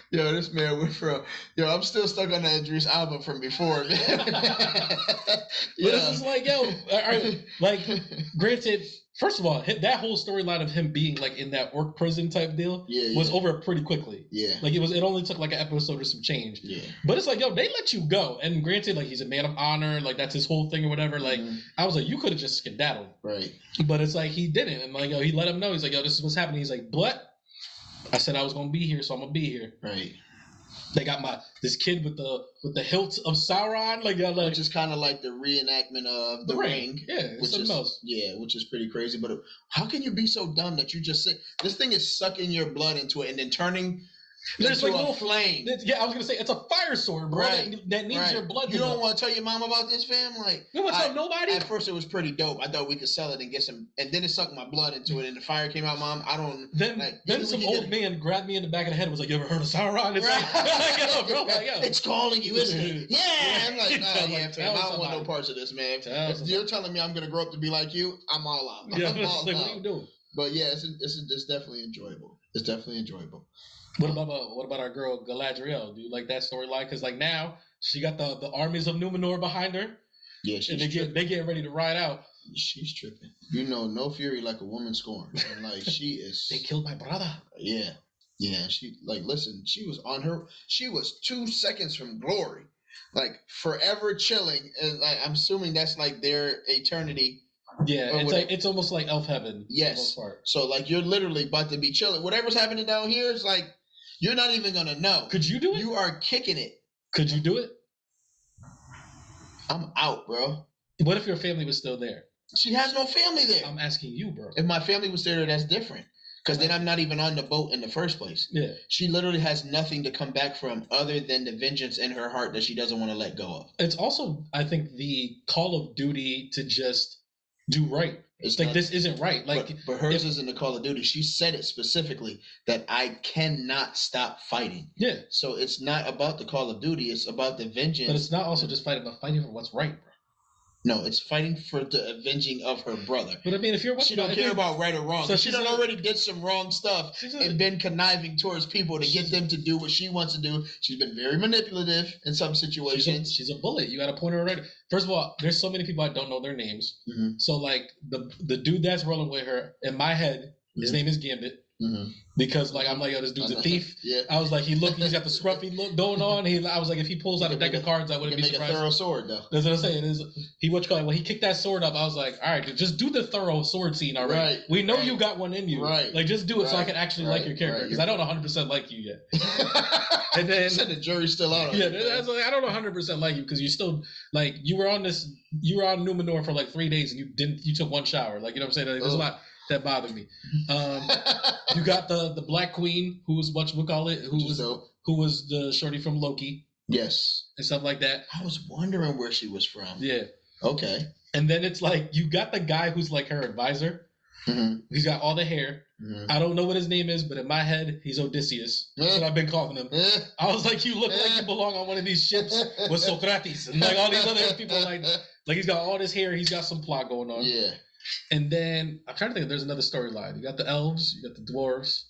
S4: Yo, this man went from. Yo, I'm still stuck on that Idris Elba from before, man.
S2: But this is like, yo, like, granted, first of all, that whole storyline of him being like in that work prison type deal was over pretty quickly. Yeah. Like it only took like an episode or some change. Yeah. But it's like, yo, they let you go. And granted, like he's a man of honor, like that's his whole thing or whatever. Like I was like, you could have just skedaddled. Right. But it's like he didn't. And like, yo, he let him know. He's like, yo, this is what's happening. He's like, what? I said I was gonna be here, so I'm gonna be here. Right. They got this kid with the hilt of Sauron, which
S4: is kind of like the reenactment of the Ring.
S2: Yeah,
S4: which is pretty crazy. But how can you be so dumb that you just say this thing is sucking your blood into it and then turning into like a flame?
S2: Yeah, I was gonna say it's a fire sword, bro. Right. That needs your blood.
S4: You don't want to tell your mom about this, fam? Like,
S2: you don't want to tell nobody.
S4: At first, it was pretty dope. I thought we could sell it and get some, and then it sucked my blood into it, and the fire came out, Mom. I don't.
S2: Then some old man grabbed me in the back of the head and was like, "You ever heard of Sauron?" It's like, yo, bro,
S4: it's calling you, isn't it? Yeah. I'm like, fam, I don't want no parts of this, man. If you're telling me I'm gonna grow up to be like you, I'm all out.
S2: Yeah, like, what are you doing?
S4: But yeah, it's definitely enjoyable. It's definitely enjoyable.
S2: What about our girl Galadriel? Do you like that storyline? Because like now she got the armies of Numenor behind her. Yeah, they getting ready to ride out.
S4: She's tripping. You know, no fury like a woman scorned. And like she is.
S2: They killed my brother.
S4: Yeah. She listen. She was 2 seconds from glory, like forever chilling. And like, I'm assuming that's like their eternity.
S2: Yeah, it's almost like elf heaven.
S4: Yes. So like you're literally about to be chilling. Whatever's happening down here is like you're not even gonna know.
S2: Could you do it?
S4: You are kicking it.
S2: Could you do it?
S4: I'm out, bro.
S2: What if your family was still there?
S4: She has no family there.
S2: I'm asking you, bro.
S4: If my family was there, that's different. Because then I'm not even on the boat in the first place. Yeah. She literally has nothing to come back from other than the vengeance in her heart that she doesn't want to let go of.
S2: It's also, I think, the call of duty to just do right. It's like, this isn't right. Like,
S4: but hers isn't the Call of Duty. She said it specifically that I cannot stop fighting. Yeah. So it's not about the Call of Duty. It's about the vengeance.
S2: But it's not also just fighting, but fighting for what's right, bro.
S4: No, it's fighting for the avenging of her brother.
S2: But I mean, if you're
S4: she don't care about right or wrong. So she done already did some wrong stuff and been conniving towards people to get them to do what she wants to do. She's been very manipulative in some situations.
S2: She's a bullet. You got to point her already. First of all, there's so many people I don't know their names. Mm-hmm. So like the dude that's rolling with her in my head, his name is Gambit. Because like I'm like, yo, this dude's a thief.
S4: Yeah.
S2: I was like, he's got the scruffy look going on. I was like, if he pulls out a deck of cards, I wouldn't be surprised.
S4: Make a thorough sword though.
S2: That's what I'm saying. When he kicked that sword up, I was like, all right, dude, just do the thorough sword scene already. Right. We know you got one in you. Right. Like just do it so I can actually like your character because I don't 100% like you yet. And then
S4: the jury's still out.
S2: Yeah, that's like, I don't 100% like you because you still like you were on Numenor for like 3 days and you took one shower. Like you know what I'm saying? Like, there's a lot that bothered me. You got the Black Queen who was who was the shorty from Loki.
S4: Yes.
S2: And stuff like that.
S4: I was wondering where she was from.
S2: Yeah.
S4: Okay.
S2: And then it's like you got the guy who's like her advisor. He's got all the hair. I don't know what his name is, but in my head, he's Odysseus. That's what I've been calling him. I was like, you look like you belong on one of these ships with Socrates and like all these other people. Like he's got all this hair. He's got some plot going on.
S4: Yeah.
S2: And then I'm trying to think. There's another storyline. You got the elves. You got the dwarves.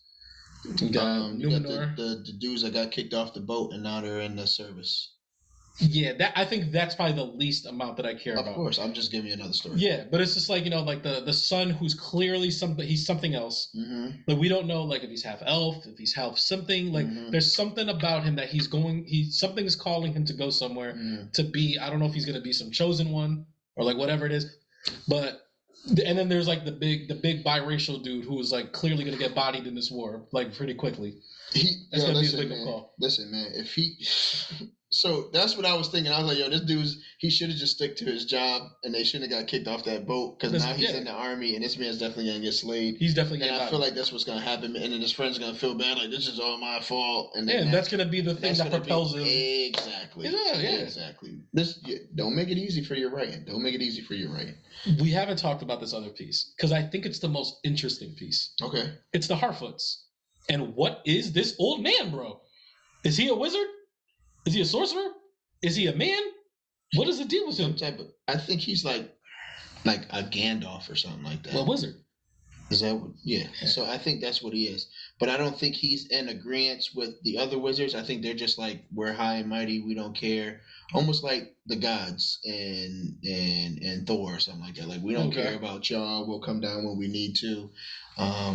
S2: You got Numenor.
S4: The dudes that got kicked off the boat and now they're in the service.
S2: Yeah, I think that's probably the least amount that I care about.
S4: Of course, I'm just giving you another story.
S2: Yeah, but it's just like, like the son who's clearly something. He's something else. But we don't know like if he's half elf, if he's half something. Like there's something about him that something is calling him to go somewhere to be. I don't know if he's gonna be some chosen one or like whatever it is, but. And then there's like the big biracial dude who is like clearly gonna get bodied in this war like pretty quickly. That's gonna be his wake-up call.
S4: Listen, man, so that's what I was thinking. I was like, yo, this dude's he should have just stuck to his job and they shouldn't have got kicked off that boat because now he's in the army and this man's definitely gonna get slayed.
S2: He's definitely getting
S4: I feel like that's what's gonna happen, and then his friend's gonna feel bad, like this is all my fault. And then
S2: that's gonna be the thing that propels him.
S4: Exactly. Exactly. Don't make it easy for your writing. Don't make it easy for your writing.
S2: We haven't talked about this other piece because I think it's the most interesting piece.
S4: Okay.
S2: It's the Harfoots. And what is this old man, bro? Is he a wizard? Is he a sorcerer? Is he a man? What is the deal with him?
S4: I think he's like a Gandalf or something like that.
S2: Well, wizard.
S4: Is that yeah. So I think that's what he is. But I don't think he's in agreement with the other wizards. I think they're just like, we're high and mighty, we don't care. Almost like the gods and Thor or something like that. Like, we don't care about y'all. We'll come down when we need to.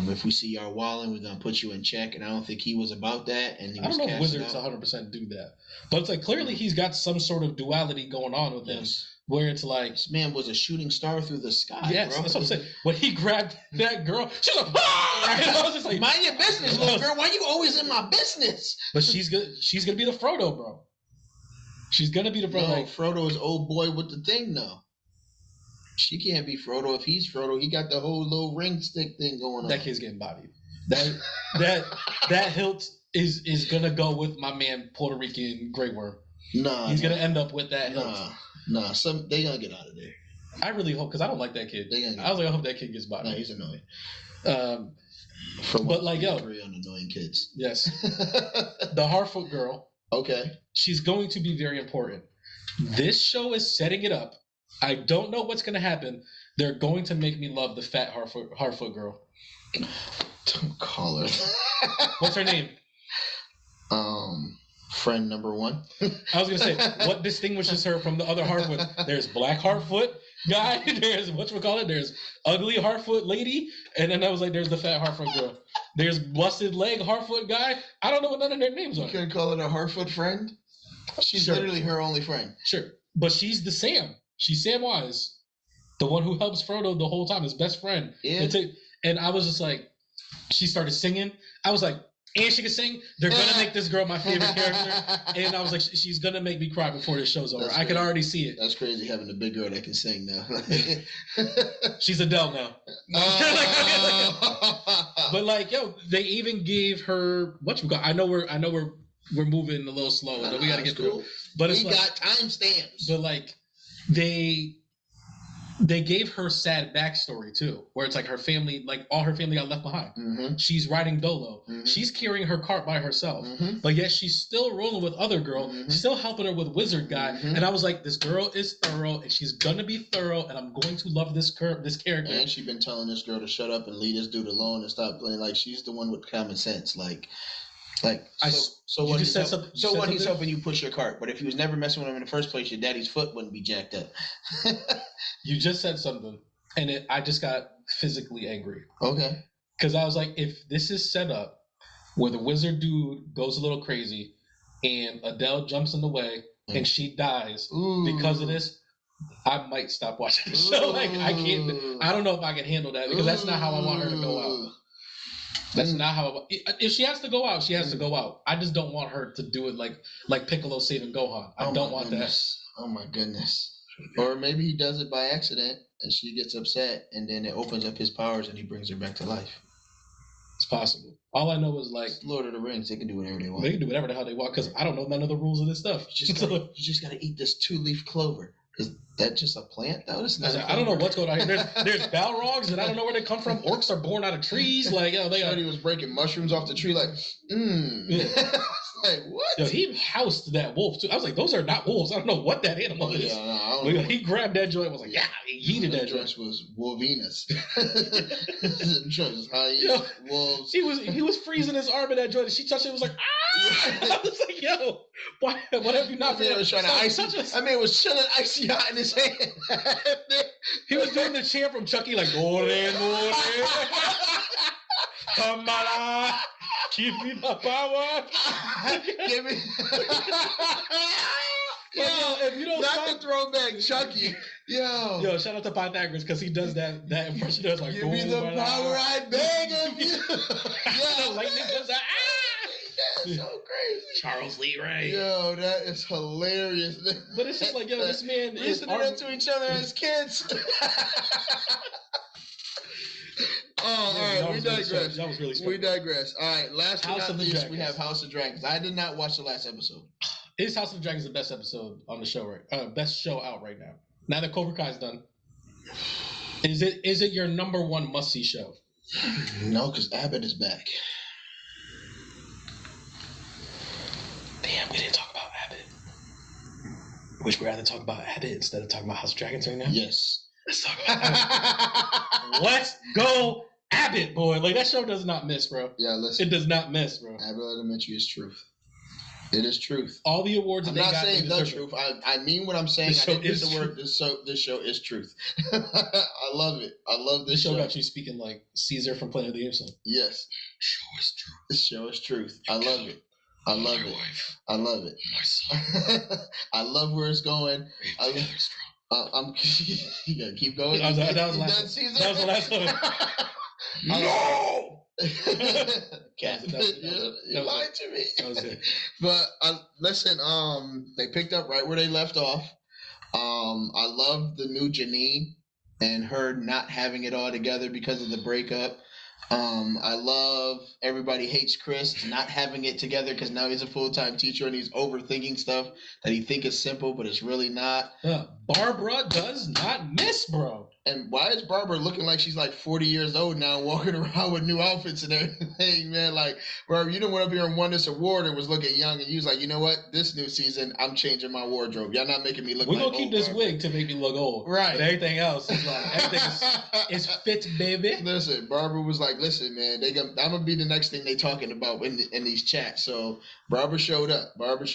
S4: If we see y'all walling, we're gonna put you in check. And I don't think he was about that. And
S2: I don't know if wizards 100% do that, but it's like clearly he's got some sort of duality going on with him, where it's like
S4: this man was a shooting star through the sky.
S2: Yes,
S4: bro.
S2: that's what I'm saying. When he grabbed that girl, she's like, ah! I was just like,
S4: mind your business, little girl. Why you always in my business?
S2: But she's gonna be the Frodo, bro. She's gonna be the Frodo.
S4: No, Frodo is old boy with the thing though. She can't be Frodo if he's Frodo. He got the whole little ring stick thing going on.
S2: That kid's getting bodied. That hilt is gonna go with my man Puerto Rican Grey Worm.
S4: Nah,
S2: he's gonna end up with that hilt.
S4: Nah. They gonna get out of there.
S2: I really hope, because I don't like that kid. I hope that kid gets bodied.
S4: Nah, he's annoying.
S2: But like, yo,
S4: 3 on annoying kids.
S2: Yes, the Harfoot girl.
S4: Okay.
S2: She's going to be very important. This show is setting it up. I don't know what's going to happen. They're going to make me love the fat Harfoot girl.
S4: Don't call her.
S2: What's her name?
S4: Friend number 1.
S2: I was going to say, what distinguishes her from the other Harfoot? There's Black Harfoot guy. There's, there's ugly Harfoot lady. And then I was like, there's the fat Harfoot girl. There's busted leg Harfoot guy. I don't know what none of their names are.
S4: You can call it a Harfoot friend? She's literally her only friend.
S2: Sure. But she's the Sam. She's Samwise. The one who helps Frodo the whole time, his best friend.
S4: Yeah.
S2: And I was just like, she started singing. I was like, and she can sing. They're going to make this girl my favorite character. And I was like, she's going to make me cry before this show's over. I can already see it.
S4: That's crazy having a big girl that can sing now.
S2: She's Adele now. But like, yo, they even gave her, I know we're moving a little slow. We got to get through it. But
S4: we got timestamps.
S2: But like, they gave her sad backstory too, where it's like her family, like all her family got left behind. Mm-hmm. She's riding Dolo. Mm-hmm. She's carrying her cart by herself, but yet she's still rolling with other girl, still helping her with wizard guy. And I was like, this girl is thorough, and she's gonna be thorough, and I'm going to love this character.
S4: And she's been telling this girl to shut up and leave this dude alone and stop playing. Like, she's the one with common sense. So what he's helping you push your cart, but if he was never messing with him in the first place, your daddy's foot wouldn't be jacked up.
S2: You just said something, and I just got physically angry.
S4: Okay.
S2: Because I was like, if this is set up where the wizard dude goes a little crazy and Adele jumps in the way and she dies because of this, I might stop watching the show. Like, I don't know if I can handle that because that's not how I want her to go out. That's not how. If she has to go out, she has to go out. I just don't want her to do it like Piccolo saving Gohan. I don't want that.
S4: Oh my goodness. Or maybe he does it by accident and she gets upset and then it opens up his powers and he brings her back to life.
S2: It's possible. All I know is like
S4: Lord of the Rings. They can do whatever they want.
S2: They can do whatever the hell they want because I don't know none of the rules of this stuff.
S4: You just gotta eat this 2-leaf clover. Is that just a plant though?
S2: I don't know what's going on here. There's Balrogs and I don't know where they come from. Orcs are born out of trees. Like, yo, he
S4: was breaking mushrooms off the tree. Like, like what?
S2: Yo, he housed that wolf too. I was like, those are not wolves. I don't know what that animal is.
S4: Yeah, I don't know.
S2: He grabbed that joint. And was like, yeah, he yeeted that joint.
S4: Was Wolvenus. Wolves.
S2: He was freezing his arm in that joint. And she touched it. And was like, ah! I was like, yo, what have you not?
S4: Was trying to ice. I mean, it was chilling icy hot in his hand.
S2: He was doing the chant from Chucky, like, More, come on, give me the power.
S4: Give me.
S2: If you don't
S4: not the throwback, Chucky.
S2: Yo, shout out to Pythagoras because he does that impression. Does like,
S4: give me the power, I beg of you.
S2: Yeah, lightning does that.
S4: That's so crazy.
S2: Charles Lee Ray.
S4: Yo, that is hilarious.
S2: But it's just like, yo, this man is
S4: listening to each other as kids. All right, we digress.
S2: That was really special.
S4: We digress. All right, last but not least, we have House of Dragons. I did not watch the last episode.
S2: Is House of Dragons the best episode on the show, right? Best show out right now? Now that Cobra Kai is done, is it your number one must-see show?
S4: No, because Abbot is back.
S2: Damn, we didn't talk about Abbot. Would you rather talk about Abbot instead of talking about House of Dragons right now?
S4: Yes.
S2: Let's talk about Abbot. Let's go Abbot, boy. Like, that show does not miss, bro.
S4: Yeah, listen.
S2: It does not miss, bro.
S4: Abbott Elementary is truth. It is truth.
S2: All the awards
S4: I'm not saying the truth. I mean what I'm saying. I didn't use the word. This show is truth. I love it. I love this show.
S2: This show got you speaking like Caesar from Planet of the Apes.
S4: Yes.
S2: Show is truth.
S4: This show is truth. I love it. I love it.
S2: Wife.
S4: I love it.
S2: My son.
S4: I love where it's going. I'm. You gotta keep going.
S2: That was the last one. No.
S4: Cat. You lied to me.
S2: That was it.
S4: But listen, they picked up right where they left off. I love the new Janine and her not having it all together because of the breakup. I love Everybody Hates Chris not having it together because now he's a full-time teacher and he's overthinking stuff that he think is simple, but it's really not.
S2: Barbara does not miss, bro.
S4: And why is Barbara looking like she's like 40 years old now, walking around with new outfits and everything, man? Like, bro, you done went up here and won this award and was looking young, and you was like, you know what? This new season, I'm changing my wardrobe. Y'all not making me look like old.
S2: We're going to keep this wig to make me look old.
S4: Right.
S2: But everything else is like, everything is fit, baby.
S4: Listen, Barbara was like, listen, man, I'm going to be the next thing they talking about in these chats. So Barbara showed up. So I was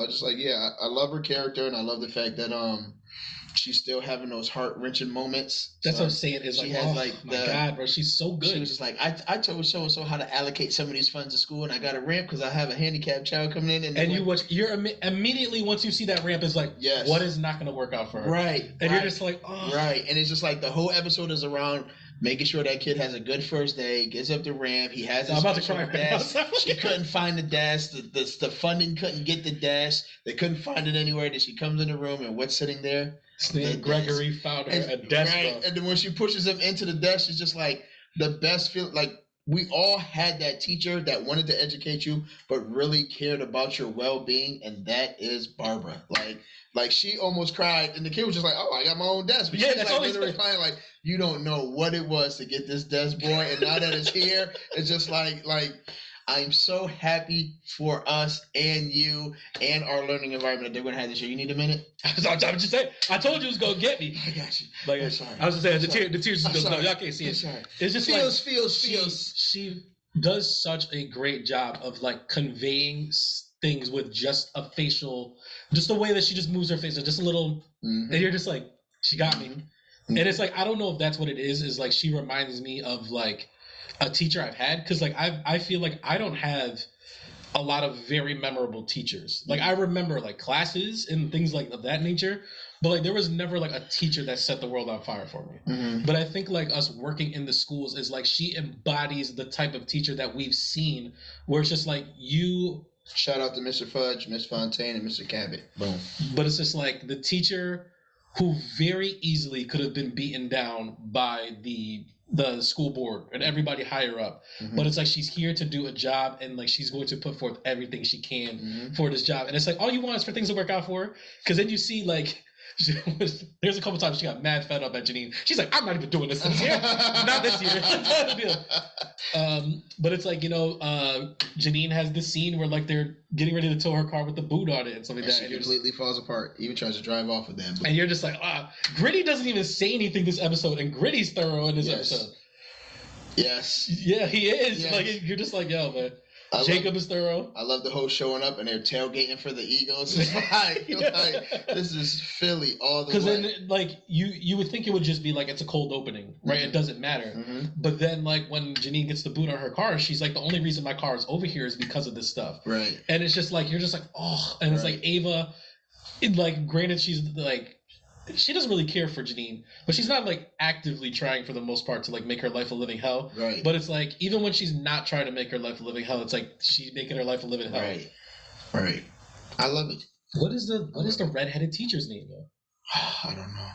S4: just like, yeah, I love her character, and I love the fact that she's still having those heart-wrenching moments.
S2: That's what I'm saying. Is like, oh my God, bro, she's so good.
S4: She was just like, I told so-and-so how to allocate some of these funds to school, and I got a ramp because I have a handicapped child coming in. And
S2: you're immediately, once you see that ramp, is like,
S4: yes,
S2: what is not going to work out for her?
S4: Right.
S2: And you're just like, oh.
S4: Right. And it's just like the whole episode is around making sure that kid has a good first day, gets up the ramp, he has his
S2: I'm about to cry
S4: desk. She couldn't find the desk. The funding couldn't get the desk. They couldn't find it anywhere. Then she comes in the room, and what's sitting there?
S2: Gregory found her a desk.
S4: Right. And then when she pushes him into the desk, it's just like the best feel. Like, we all had that teacher that wanted to educate you, but really cared about your well-being, and that is Barbara. Like she almost cried, and the kid was just like, "Oh, I got my own desk." But
S2: yeah,
S4: that's like literally crying, like, you don't know what it was to get this desk, boy, and now that it's here, it's just like I'm so happy for us and you and our learning environment that they're going to have this year. You need a minute?
S2: I'm just saying. I told you it was going to get me.
S4: I got you.
S2: Like, I'm sorry. I was just saying, the tears just go, no, y'all can't see it.
S4: Sorry.
S2: It's just
S4: feels.
S2: She does such a great job of like conveying things with just a facial, just the way that she just moves her face, just a little, and you're just like, she got me. And it's like, I don't know if that's what it is like she reminds me of like a teacher I've had, because like I feel like I don't have a lot of very memorable teachers. Like I remember like classes and things like of that nature, but like there was never like a teacher that set the world on fire for me.
S4: Mm-hmm.
S2: But I think like us working in the schools is like she embodies the type of teacher that we've seen, where it's just like you.
S4: Shout out to Mr. Fudge, Miss Fontaine, and Mr. Cabot. Boom.
S2: But it's just like the teacher who very easily could have been beaten down by the school board and everybody higher up.
S4: Mm-hmm.
S2: But it's like she's here to do a job, and like she's going to put forth everything she can
S4: Mm-hmm.
S2: for this job. And it's like all you want is for things to work out for her. Because then you see like there's a couple times she got mad fed up at Janine. She's like, I'm not even doing this year. Not this year. But it's like, Janine has this scene where like they're getting ready to tow her car with the boot on it and something like that.
S4: She completely falls apart. Even tries to drive off with them.
S2: And you're just like, Gritty doesn't even say anything this episode, and Gritty's thorough in this episode.
S4: Yes.
S2: Yeah, he is.
S4: Yes.
S2: Like you're just like, yo, man. Jacob is thorough.
S4: I love the host showing up and they're tailgating for the Eagles. It's like this is Philly all the way.
S2: Because then, like, you would think it would just be like it's a cold opening, right?
S4: Mm-hmm.
S2: It doesn't matter.
S4: Mm-hmm.
S2: But then, like, when Janine gets the boot on her car, she's like, the only reason my car is over here is because of this stuff.
S4: Right.
S2: And it's just like, you're just like, oh. And it's like Ava, granted, she's like, she doesn't really care for Janine, but she's not like actively trying for the most part to like make her life a living hell.
S4: Right.
S2: But it's like even when she's not trying to make her life a living hell, it's like she's making her life a living hell.
S4: Right. Right. I love it.
S2: What is the redheaded teacher's name though?
S4: I don't know.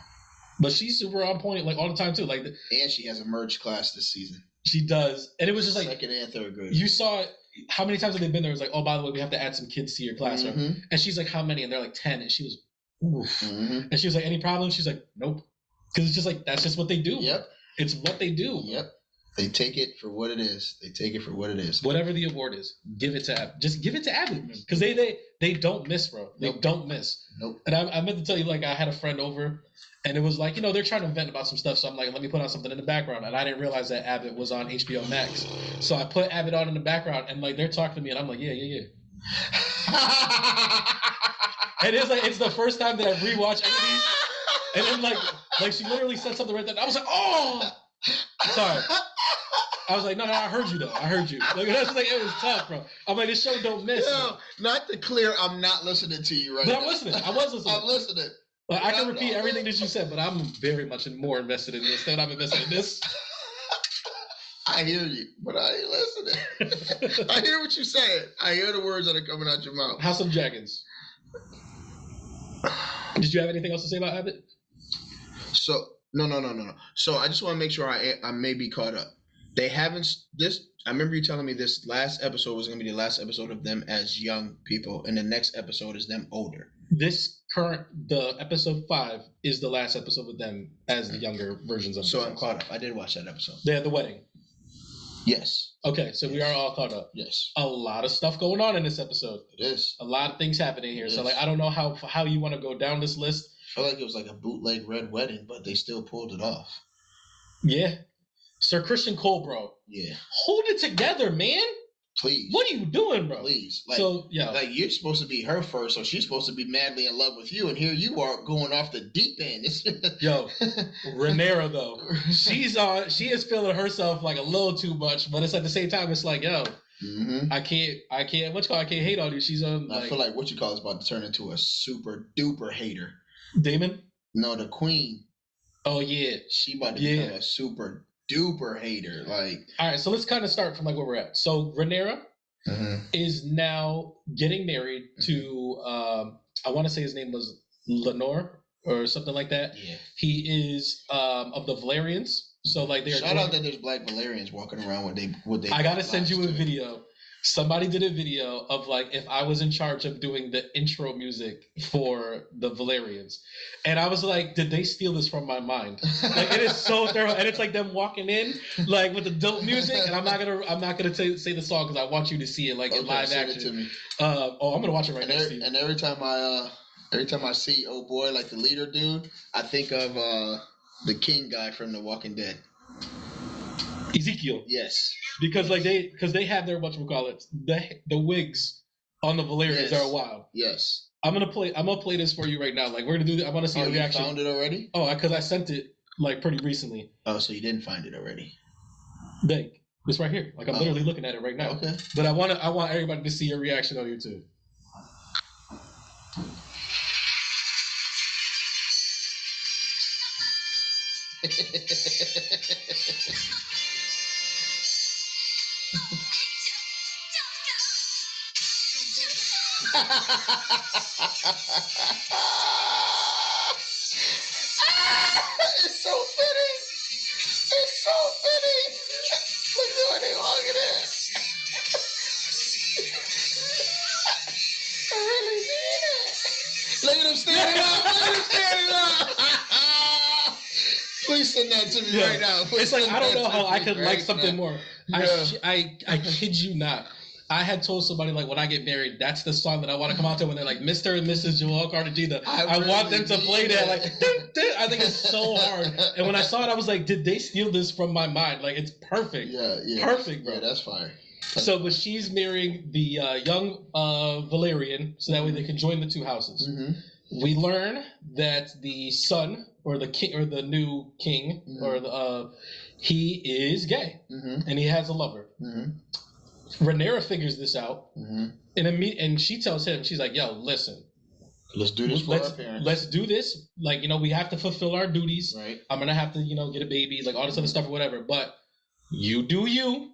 S2: But she's super on point like all the time too. Like
S4: and she has a merged class this season.
S2: She does, and it was just like
S4: second and third grade.
S2: You saw how many times have they been there? It was like, oh, by the way, we have to add some kids to your classroom,
S4: Mm-hmm.
S2: and she's like, how many? And they're like 10, and she was. Oof.
S4: Mm-hmm.
S2: And she was like, any problems? She's like, nope. Because it's just like, that's just what they do.
S4: Yep.
S2: It's what they do.
S4: Yep. They take it for what it is.
S2: Whatever the award is, give it to Abbott. Just give it to Abbott. Because they don't miss, bro. They don't miss.
S4: Nope.
S2: And I meant to tell you, like, I had a friend over, and it was like, they're trying to vent about some stuff. So I'm like, let me put on something in the background. And I didn't realize that Abbott was on HBO Max. So I put Abbott on in the background, and like, they're talking to me, and I'm like, yeah. And it's like it's the first time that I rewatched anything, and then like she literally said something right there. I was like, oh, sorry. I was like, no, I heard you though. I heard you. Like that's like it was tough, bro. I'm like, this show don't miss.
S4: No, not to clear, I'm not listening to you right
S2: but
S4: now.
S2: I'm listening. I was listening.
S4: I'm listening.
S2: Like, I can repeat everything that you said, but I'm very much more invested in this than I'm invested in this.
S4: I hear you, but I ain't listening. I hear what you said. I hear the words that are coming out your mouth.
S2: House of Dragons. Did you have anything else to say about Abbott?
S4: So no. So I just want to make sure I may be caught up. They haven't this. I remember you telling me this last episode was going to be the last episode of them as young people, and the next episode is them older.
S2: The episode 5 is the last episode with them as the younger versions of.
S4: So I'm caught up. I did watch that episode.
S2: They had the wedding.
S4: Yes.
S2: Okay, so we are all caught up.
S4: Yes.
S2: A lot of stuff going on in this episode.
S4: It is.
S2: A lot of things happening here. So like I don't know how you want to go down this list.
S4: I feel like it was like a bootleg red wedding, but they still pulled it off.
S2: Yeah. Sir Christian Cole, bro.
S4: Yeah.
S2: Hold it together, man.
S4: Please.
S2: What are you doing, bro?
S4: Please.
S2: Like
S4: you're supposed to be her first, so she's supposed to be madly in love with you, and here you are going off the deep end.
S2: Yo, Rhaenyra though, she is feeling herself like a little too much, but it's at the same time it's like, yo,
S4: mm-hmm.
S2: I can't hate on you. She's on.
S4: I feel like what you call is about to turn into a super duper hater.
S2: Damon?
S4: No, the queen.
S2: Oh yeah,
S4: she about to become a super duper hater. Like,
S2: all right, so let's kind of start from like where we're at. So Rhaenyra is now getting married to I want to say his name was Lenore or something like that.
S4: Yeah,
S2: he is of the Valerians. So like they're
S4: shout out that there's black Valerians walking around with they.
S2: I gotta send you a video. Somebody did a video of like if I was in charge of doing the intro music for the Valerians, and I was like, did they steal this from my mind? Like it is so thorough, and it's like them walking in like with the dope music, and I'm not gonna say the song because I want you to see it like in live action. It to me. I'm gonna watch it right now.
S4: And every time I see old boy like the leader dude, I think of the king guy from The Walking Dead.
S2: Ezekiel.
S4: Yes.
S2: Because they have their whatchamacallit, the wigs on the Valerians are wild.
S4: Yes.
S2: I'm gonna play this for you right now. Like we're gonna do this. I want to see a reaction.
S4: You found it already?
S2: Oh, because I sent it like pretty recently.
S4: Oh, so you didn't find it already?
S2: Big. It's right here. Like I'm literally looking at it right now.
S4: Okay.
S2: But I want everybody to see your reaction on YouTube.
S4: It's so fitting. It's so fitting. Look at what they walking in. I really need it. Look at him standing up. Look at him standing up. Please send that to me right now.
S2: It's like I don't know how I could like something more.
S4: Yeah.
S2: I kid you not. I had told somebody like when I get married, that's the song that I want to come out to when they're like Mr. and Mrs. Joel Carter Gina. I want them to play that like I think it's so hard. And when I saw it, I was like, did they steal this from my mind? Like it's perfect.
S4: Yeah.
S2: Perfect, bro.
S4: Yeah, that's fire.
S2: So, but she's marrying the young Valerian, so that way they can join the two houses.
S4: Mm-hmm.
S2: We learn that the son or the king or the new king or the he is gay and he has a lover. Rhaenyra figures this out and she tells him, she's like, yo, listen,
S4: let's do this for our parents.
S2: Let's do this. Like, you know, we have to fulfill our duties.
S4: Right.
S2: I'm gonna have to, you know, get a baby, like all this other stuff or whatever. But you do you.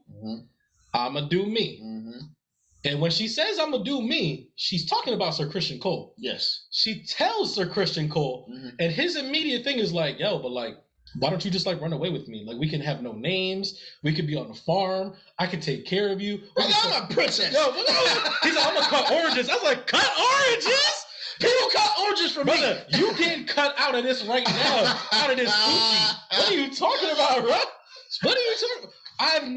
S2: I'ma do me. And when she says I'm gonna do me, she's talking about Sir Christian Cole.
S4: Yes.
S2: She tells Sir Christian Cole, and his immediate thing is like, yo, but like, why don't you just like run away with me? Like we can have no names. We could be on the farm. I could take care of you.
S4: I'm a princess.
S2: Yo, he's like, I'm gonna cut oranges. I was like, cut oranges?
S4: People cut oranges for me.
S2: You getting cut out of this right now, out of this coochie. What are you talking about, bro? What are you talking about? I've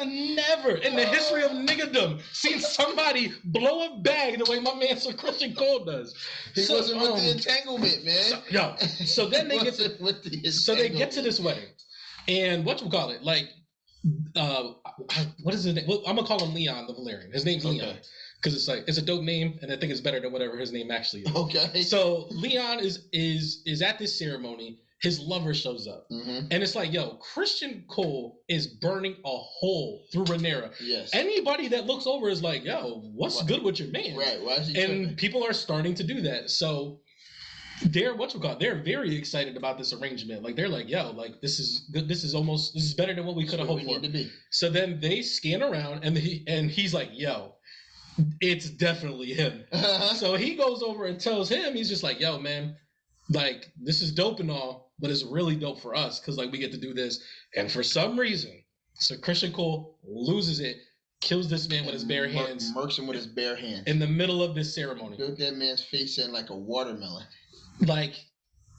S2: never in the history of niggerdom seen somebody blow a bag the way my man Sir Christian Cole does.
S4: He wasn't with the entanglement, man.
S2: So then they get to they get to this wedding, and whatchamacallit, like, what is his name? Well, I'm gonna call him Leon the Valerian. His name's Leon because it's like it's a dope name, and I think it's better than whatever his name actually is.
S4: Okay.
S2: So Leon is at this ceremony. His lover shows up. And it's like, yo, Christian Cole is burning a hole through Rhaenyra.
S4: Yes.
S2: Anybody that looks over is like, yo, what's good with your man?
S4: Right. Why is he
S2: And
S4: tripping?
S2: people are starting to do that. So they're very excited about this arrangement. Like they're like, yo, like this is better than what we could have hoped for. So then they scan around and he's like, yo, it's definitely him. So he goes over and tells him, he's just like, yo, man, like this is dope and all, but it's really dope for us because like we get to do this. And for some reason, so Christian Cole loses it, kills this man with his bare hands.
S4: Murks him with his bare hands.
S2: In the middle of this ceremony.
S4: Built that man's face in like a watermelon.
S2: Like,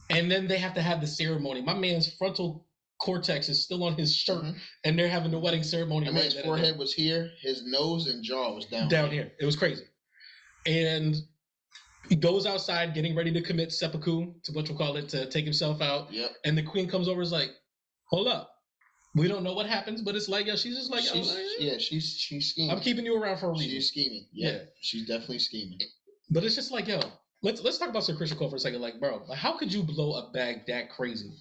S2: and then they have to have the ceremony. My man's frontal cortex is still on his shirt, and they're having the wedding ceremony.
S4: My man's forehead was here, his nose and jaw was down
S2: here. It was crazy. And he goes outside getting ready to commit seppuku, to take himself out.
S4: Yep.
S2: And the queen comes over and is like, hold up. We don't know what happens, but it's like, she's just like,
S4: she's scheming.
S2: I'm keeping you around for a reason.
S4: She's scheming. Yeah. She's definitely scheming.
S2: But it's just like, yo, let's talk about Sir Christian Cole for a second. Like, bro, how could you blow a bag that crazy?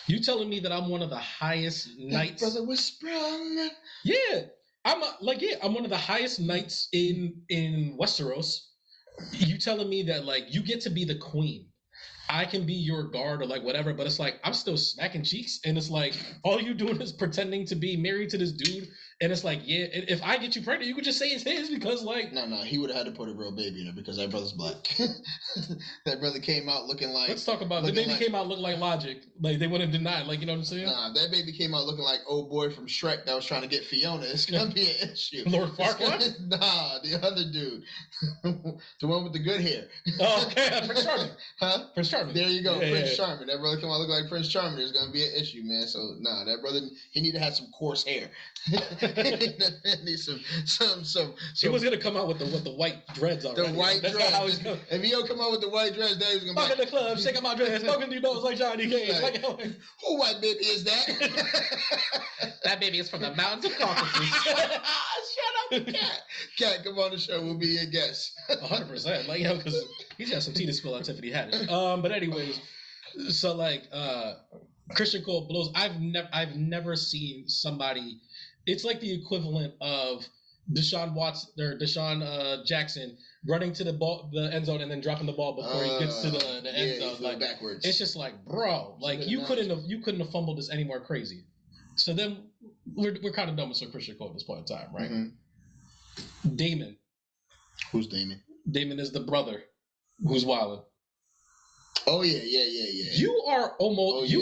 S2: You telling me that I'm one of the highest knights?
S4: Brother was sprung.
S2: Yeah. I'm one of the highest knights in Westeros. You telling me that like you get to be the queen. I can be your guard or like whatever, but it's like I'm still smacking cheeks, and it's like all you doing is pretending to be married to this dude, and it's like, yeah, if I get you pregnant, you could just say it's his because like
S4: no, he would have had to put a real baby in it because that brother's black. That brother came out looking like.
S2: Let's talk about the baby came out looking like Logic, like they wouldn't deny, like you know what I'm saying?
S4: Nah, that baby came out looking like old boy from Shrek that was trying to get Fiona. It's gonna be an issue.
S2: Lord Farquaad?
S4: Nah, the other dude, the one with the good hair.
S2: Oh, okay, Prince Charming.
S4: Huh?
S2: Prince Charming.
S4: There you go, Prince Charming. That brother come out looking like Prince Charming. There's gonna be an issue, man. So nah, that brother he need to have some coarse hair. Need some.
S2: He was gonna come out with the white dreads already.
S4: The white dreads. If he don't come out with the white dreads, then he's gonna
S2: fuck in the club, shaking my dreads, smoking these nose like Johnny Cage. Like,
S4: who white baby is that?
S2: That baby is from the mountains of Caucasus.
S4: Shut up, Cat. Cat, come on the show. We'll be your guest.
S2: 100%. Like, yo, because he's got some tea to spill on Tiffany Haddish. But anyways, so like Christian Cole blows. I've never seen somebody it's like the equivalent of Deshaun Jackson running to the end zone and then dropping the ball before he gets to the end zone. Like
S4: backwards.
S2: It's just like, bro, like you couldn't have fumbled this any more crazy. So then we're kind of done with Christian Cole at this point in time, right?
S4: Mm-hmm.
S2: Damon.
S4: Who's Damon?
S2: Damon is the brother who's wilding.
S4: Oh yeah.
S2: You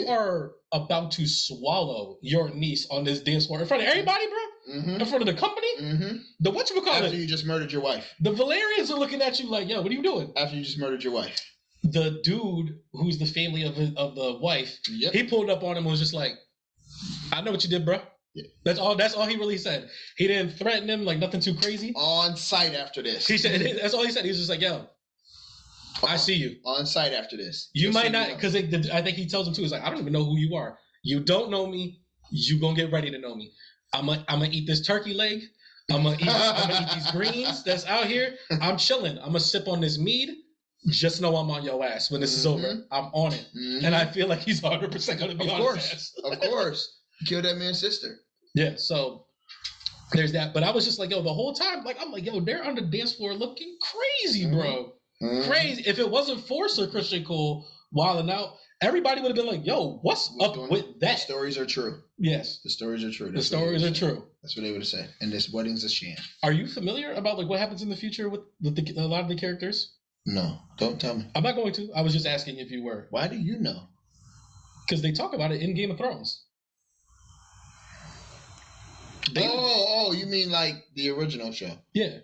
S2: are about to swallow your niece on this dance floor in front of everybody, bro. In front of the company. The whatchamacallit.
S4: After you just murdered your wife.
S2: The Valerians are looking at you like, yo, what are you doing?
S4: After you just murdered your wife.
S2: The dude who's the family of the wife, he pulled up on him and was just like, I know what you did, bro. Yeah. That's all he really said. He didn't threaten him, like nothing too crazy.
S4: On site after this.
S2: He said that's all he said. He was just like, yo, I see you.
S4: On site after this.
S2: You might not, because I think he tells him too, he's like, I don't even know who you are. You don't know me. You gonna get ready to know me. I'm gonna eat this turkey leg. I'm gonna eat these greens that's out here. I'm chilling. I'm gonna sip on this mead. Just know I'm on your ass when this is over. I'm on it. And I feel like he's 100% gonna be on his ass.
S4: Of course. Killed that man's sister.
S2: Yeah, so there's that. But I was just like, yo, the whole time, like, I'm like, yo, they're on the dance floor looking crazy, bro. Crazy. If it wasn't for Sir Christian Cole wilding out, everybody would have been like, yo, what's up with that?
S4: The stories are true.
S2: Yes.
S4: The stories are true.
S2: The stories are true.
S4: That's what they would have said. And this wedding's a sham.
S2: Are you familiar about like what happens in the future with a lot of the characters?
S4: No, don't tell me.
S2: I'm not going to. I was just asking if you were.
S4: Why do you know?
S2: Because they talk about it in Game of Thrones.
S4: You mean like the original show?
S2: Yeah.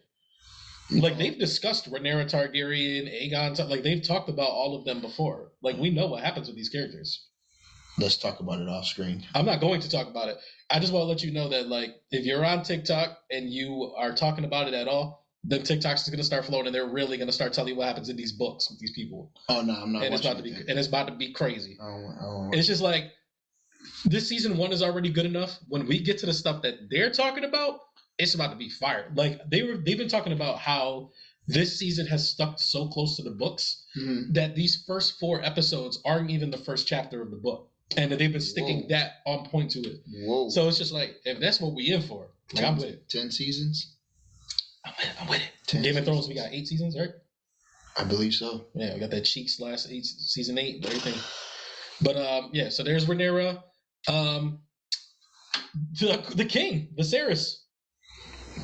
S2: Like they've discussed Rhaenyra Targaryen, Aegon, like they've talked about all of them before. Like we know what happens with these characters.
S4: Let's talk about it off screen.
S2: I'm not going to talk about it. I just want to let you know that like if you're on TikTok and you are talking about it at all, then TikTok's going to start flowing and they're really going to start telling you what happens in these books with these people.
S4: Oh no, I'm not.
S2: And it's about to be crazy.
S4: I don't
S2: it's just like this season 1 is already good enough. When we get to the stuff that they're talking about, it's about to be fire. Like they've been talking about how this season has stuck so close to the books that these first 4 episodes aren't even the first chapter of the book, and that they've been sticking that on point to it.
S4: Whoa!
S2: So it's just like if that's what we in for, like I'm with it.
S4: 10 seasons.
S2: I'm with it. Game of Thrones, we got 8 seasons, right?
S4: I believe so.
S2: Yeah, we got that Cheeks last season 8, everything. But yeah, so there's Rhaenyra, the king, Viserys.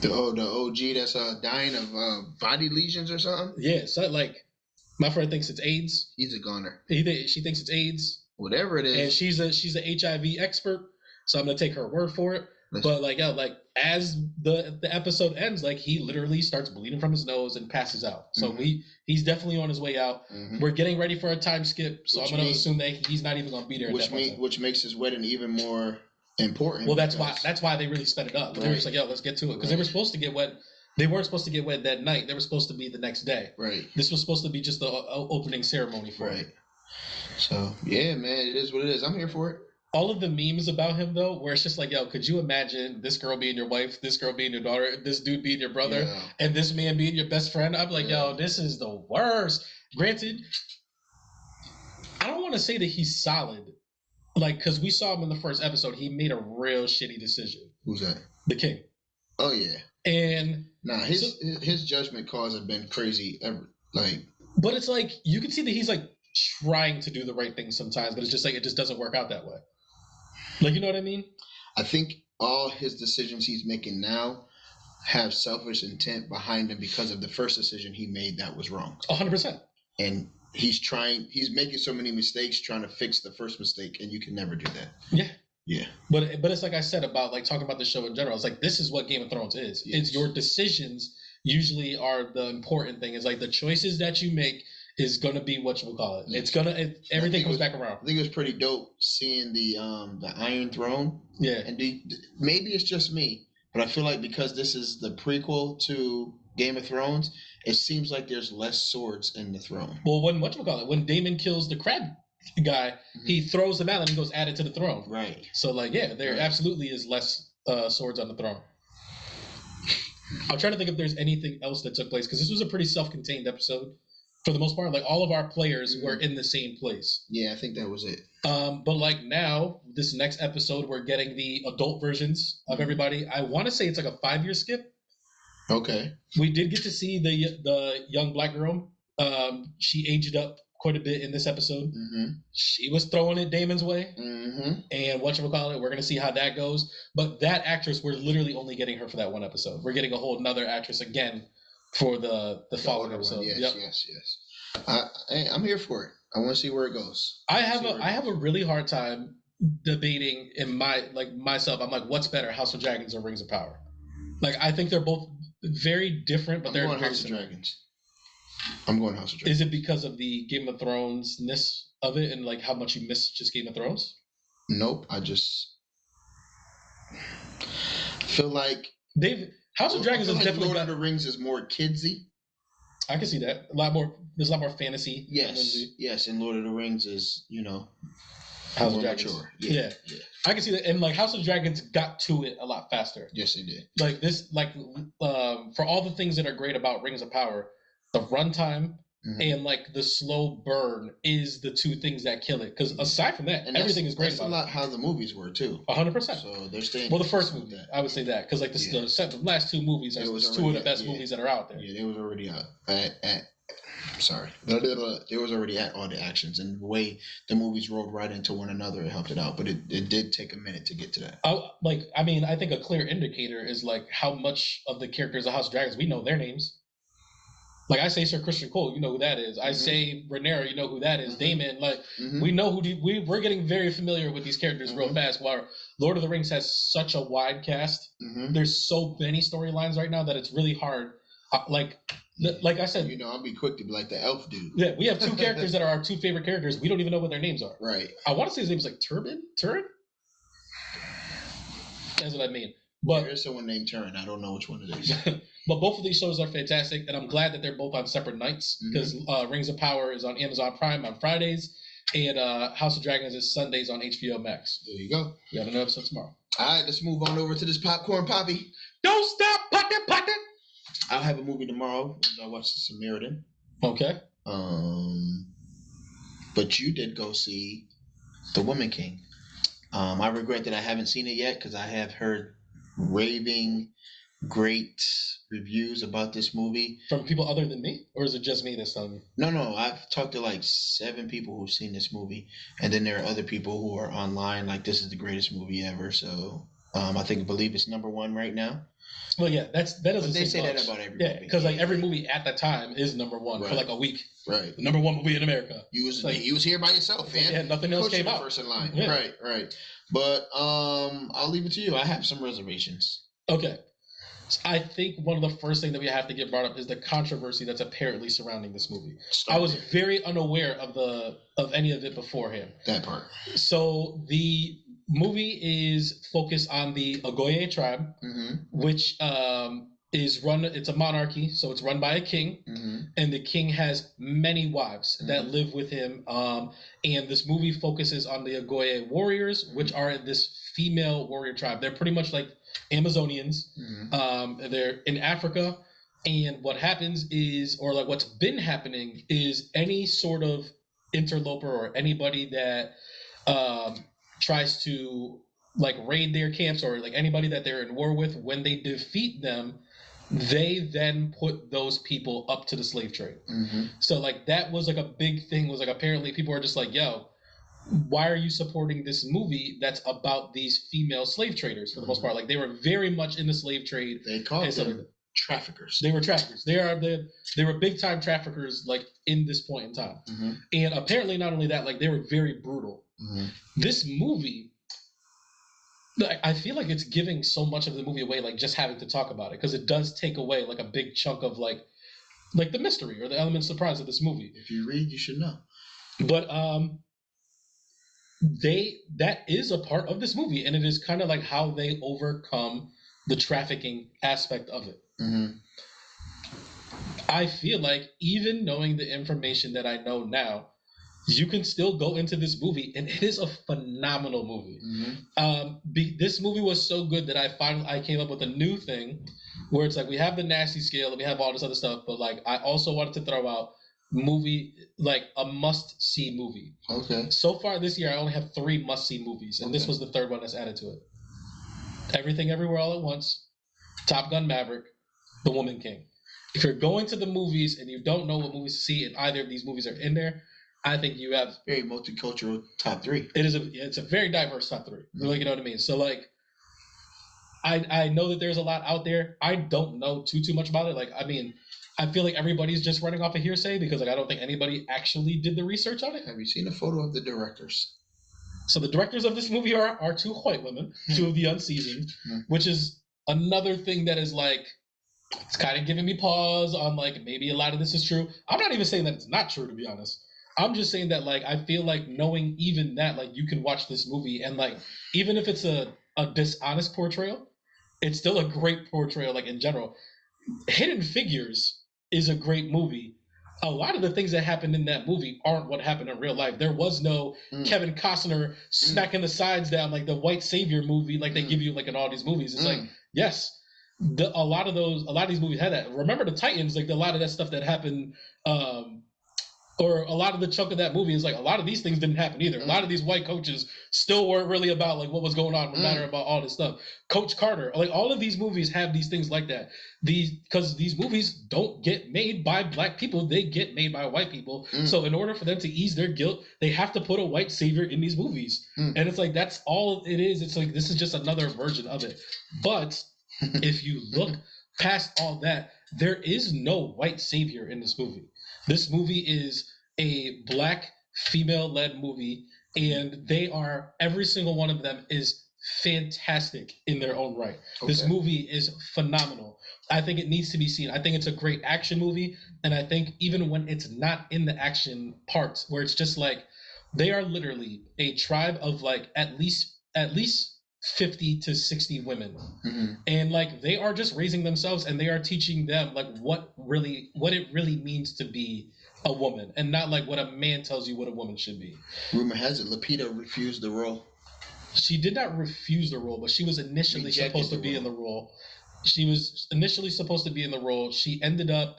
S4: The OG that's dying of body lesions or something?
S2: Yeah, so like my friend thinks it's AIDS.
S4: He's a goner.
S2: She thinks it's AIDS.
S4: Whatever it is.
S2: And she's an HIV expert, so I'm gonna take her word for it. But like as the episode ends, like he literally starts bleeding from his nose and passes out. So he's definitely on his way out. We're getting ready for a time skip, so I'm gonna assume that he's not even gonna be there.
S4: Which makes his wedding even more important.
S2: Well, that's why they really sped it up. Right. They were just like, yo, let's get to it, because they were supposed to get wet. They weren't supposed to get wed that night. They were supposed to be the next day.
S4: Right.
S2: This was supposed to be just the opening ceremony for it.
S4: So yeah, man, it is what it is. I'm here for it.
S2: All of the memes about him, though, where it's just like, yo, could you imagine this girl being your wife, this girl being your daughter, this dude being your brother, and this man being your best friend? I'm like, yo, this is the worst. Granted, I don't want to say that he's solid, like, because we saw him in the first episode. He made a real shitty decision.
S4: Who's that?
S2: The king.
S4: Oh, yeah.
S2: And
S4: his judgment calls have been crazy.
S2: But it's like, you can see that he's like trying to do the right thing sometimes, but it's just like, it just doesn't work out that way. Like, you know what I mean?
S4: I think all his decisions he's making now have selfish intent behind them because of the first decision he made that was wrong.
S2: 100%.
S4: And he's making so many mistakes trying to fix the first mistake, and you can never do that.
S2: Yeah.
S4: Yeah.
S2: But it's like I said about like talking about the show in general. It's like, this is what Game of Thrones is. Yes. It's your decisions usually are the important thing. It's like the choices that you make is gonna be what you call it. Everything comes back around.
S4: I think it was pretty dope seeing the Iron Throne.
S2: Yeah.
S4: And maybe it's just me, but I feel like because this is the prequel to Game of Thrones, it seems like there's less swords in the throne.
S2: Well, when Daemon kills the crab guy, he throws them out and he goes added to the throne.
S4: Right.
S2: So like, yeah, there absolutely is less swords on the throne. I'm trying to think if there's anything else that took place, because this was a pretty self-contained episode. for the most part. Like all of our players were in the same place.
S4: Yeah, I think that was it.
S2: But like now, this next episode, we're getting the adult versions of everybody. I want to say it's like a 5-year skip.
S4: Okay.
S2: We did get to see the young black girl. She aged up quite a bit in this episode. She was throwing it Damon's way. And whatchamacallit, we're going to see how that goes. But that actress, we're literally only getting her for that one episode. We're getting a whole another actress again for the following episode.
S4: Yes. I'm here for it. I want to see where it goes.
S2: I have a really hard time debating in myself. I'm like, what's better, House of Dragons or Rings of Power? Like, I think they're both very different, but they're
S4: going
S2: very
S4: House
S2: similar.
S4: of Dragons. I'm going House of Dragons.
S2: Is it because of the Game of Thrones-ness of it and like how much you miss just Game of Thrones?
S4: Nope. I just feel like
S2: House of Dragons is definitely
S4: Lord of the Rings is more kidsy.
S2: I can see that. There's a lot more fantasy.
S4: Yes, and Lord of the Rings is,
S2: House of Dragons.
S4: Mature.
S2: Yeah. I can see that. And like House of Dragons got to it a lot faster.
S4: Yes, they did.
S2: Like this, for all the things that are great about Rings of Power, the runtime and like the slow burn is the two things that kill it. Because aside from that, everything is great.
S4: That's a lot how the movies were too.
S2: 100%.
S4: So they're staying.
S2: Well, the first movie, I would say that, because like the last two movies are two of the best movies that are out there.
S4: Yeah, they was already out they was already at all the actions, and the way the movies rolled right into one another, it helped it out. But it did take a minute to get to that.
S2: I think a clear indicator is like how much of the characters of House of Dragons we know their names. Like I say Sir Christian Cole, you know who that is. I say Rhaenyra, you know who that is. Daemon, we know we're getting very familiar with these characters real fast. While Lord of the Rings has such a wide cast, there's so many storylines right now that it's really hard. Like I said,
S4: I'll be quick to be like the elf dude.
S2: Yeah, we have two characters that are our two favorite characters. We don't even know what their names are.
S4: Right.
S2: I want to say his name is like Turin. That's what I mean. But
S4: there is someone named Turin. I don't know which one it is.
S2: But both of these shows are fantastic, and I'm glad that they're both on separate nights because Rings of Power is on Amazon Prime on Fridays, and House of Dragons is Sundays on HBO Max.
S4: There you go.
S2: We have another episode tomorrow.
S4: All right, let's move on over to this popcorn Papi.
S2: Don't stop, pocket.
S4: I'll have a movie tomorrow. I watched The Samaritan.
S2: Okay.
S4: But you did go see The Woman King. I regret that I haven't seen it yet because I have heard raving great reviews about this movie
S2: from people other than me, or is it just me this time?
S4: No, I've talked to like 7 people who've seen this movie, and then there are other people who are online like this is the greatest movie ever. So I believe it's number 1 right now.
S2: Well, yeah, that doesn't.
S4: They say that about every movie.
S2: Yeah, because every movie at the time is number 1 for like a week.
S4: Right.
S2: The number 1 movie in America.
S4: You was here by yourself, man.
S2: Yeah, nothing else came out.
S4: First in line.
S2: Yeah.
S4: Right. But I'll leave it to you. I have some reservations.
S2: Okay. So I think one of the first things that we have to get brought up is the controversy that's apparently surrounding this movie. I was very unaware of any of it beforehand.
S4: That part.
S2: So the movie is focused on the Ogoye tribe, which is run. It's a monarchy, so it's run by a king, and the king has many wives that live with him. And this movie focuses on the Ogoye warriors, which are this female warrior tribe. They're pretty much like Amazonians. They're in Africa, and what happens is, or like what's been happening is, any sort of interloper or anybody that tries to like raid their camps, or like anybody that they're in war with, when they defeat them, they then put those people up to the slave trade. So like that was like a big thing, was like apparently people are just like, yo, why are you supporting this movie that's about these female slave traders for the most part? Like they were very much in the slave trade.
S4: They called them traffickers.
S2: They were traffickers. They were big time traffickers like in this point in time. And apparently not only that, like they were very brutal. This movie, I feel like it's giving so much of the movie away, like just having to talk about it, because it does take away like a big chunk of like the mystery or the element of surprise of this movie.
S4: If you read, you should know.
S2: But that is a part of this movie, and it is kind of like how they overcome the trafficking aspect of it. I feel like even knowing the information that I know now, you can still go into this movie, and it is a phenomenal movie. This movie was so good that I came up with a new thing where it's like we have the nasty scale and we have all this other stuff, but like I also wanted to throw out movie, like a must-see movie.
S4: Okay.
S2: So far this year, I only have 3 must-see movies, and this was the 3rd one that's added to it. Everything Everywhere All at Once, Top Gun Maverick, The Woman King. If you're going to the movies and you don't know what movies to see, and either of these movies are in there, I think you have
S4: very multicultural top 3.
S2: It's a very diverse top 3. Like, you know what I mean? So like, I know that there's a lot out there. I don't know too much about it. Like, I mean, I feel like everybody's just running off a hearsay because like I don't think anybody actually did the research on it.
S4: Have you seen a photo of the directors?
S2: So the directors of this movie are 2 white women, 2 of the unseasoned, which is another thing that is like, it's kind of giving me pause on like maybe a lot of this is true. I'm not even saying that it's not true, to be honest. I'm just saying that like I feel like knowing even that like you can watch this movie and like even if it's a dishonest portrayal, it's still a great portrayal like in general. Hidden Figures is a great movie. A lot of the things that happened in that movie aren't what happened in real life. There was no Kevin Costner smacking the sides down like the white savior movie like they give you like in all these movies. It's like, yes, a lot of these movies had that. Remember the Titans, like a lot of that stuff that happened, or a lot of the chunk of that movie is like a lot of these things didn't happen either. A lot of these white coaches still weren't really about like what was going on, no matter about all this stuff. Coach Carter, like all of these movies have these things like that. Because these movies don't get made by black people, they get made by white people. So in order for them to ease their guilt, they have to put a white savior in these movies. And it's like that's all it is. It's like this is just another version of it. But if you look past all that, there is no white savior in this movie. This movie is a black female-led movie, and every single one of them is fantastic in their own right. Okay. This movie is phenomenal. I think it needs to be seen. I think it's a great action movie, and I think even when it's not in the action parts, where it's just like they are literally a tribe of like at least 50 to 60 women, and like they are just raising themselves and they are teaching them like what it really means to be a woman, and not like what a man tells you what a woman should be.
S4: Rumor has it Lupita refused the role.
S2: She did not refuse the role, but she was initially supposed to be in the role. She was initially supposed to be in the role. She ended up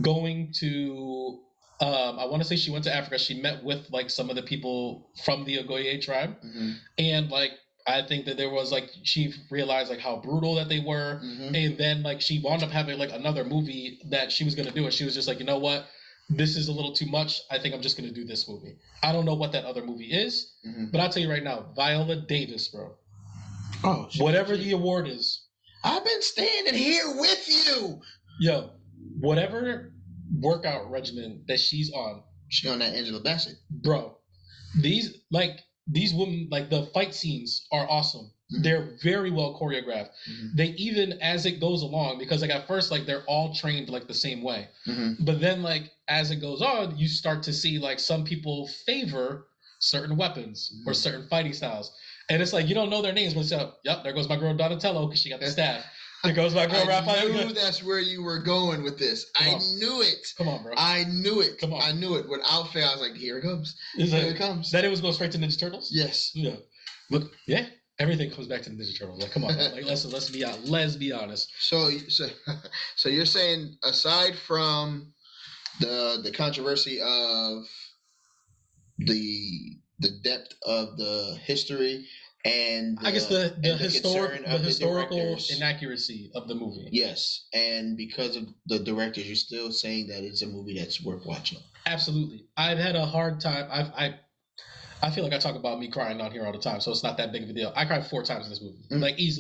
S2: going to I want to say she went to Africa. She met with like some of the people from the Ogoye tribe, and like I think that there was like she realized like how brutal that they were, and then like she wound up having like another movie that she was gonna do, and she was just like, you know what, this is a little too much. I think I'm just gonna do this movie. I don't know what that other movie is, but I'll tell you right now, Viola Davis, bro. Oh, whatever the award is,
S4: I've been standing here with you.
S2: Yo, whatever workout regimen that she's on
S4: that Angela Bassett,
S2: bro. These women, like the fight scenes are awesome. They're very well choreographed. They even as it goes along, because like at first like they're all trained like the same way, but then like as it goes on, you start to see like some people favor certain weapons or certain fighting styles, and it's like you don't know their names, but it's like, yep, there goes my girl Donatello because she got the staff. There goes my girl Raphael.
S4: I knew that's where you were going with this. I knew it.
S2: Come on, bro.
S4: I knew it.
S2: Come on.
S4: I knew it. Without fail, I was like, here it comes.
S2: Here it comes. That it was going straight to Ninja Turtles?
S4: Yes.
S2: Yeah. Look, yeah. Everything comes back to the Ninja Turtles. Like, come on. Like, let's be honest.
S4: So you're saying aside from the controversy of the depth of the history and
S2: I guess the historical inaccuracy of the movie.
S4: Yes, and because of the directors, you're still saying that it's a movie that's worth watching.
S2: Absolutely. I've had a hard time. I feel like I talk about me crying on here all the time, so it's not that big of a deal. I cried 4 times in this movie.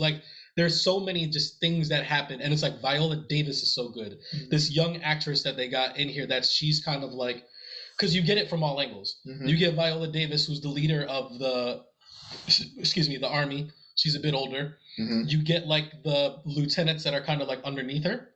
S2: Like there's so many just things that happen, and it's like Viola Davis is so good. This young actress that they got in here, she's kind of like, because you get it from all angles. You get Viola Davis, who's the leader of the army. She's a bit older. You get like the lieutenants that are kind of like underneath her,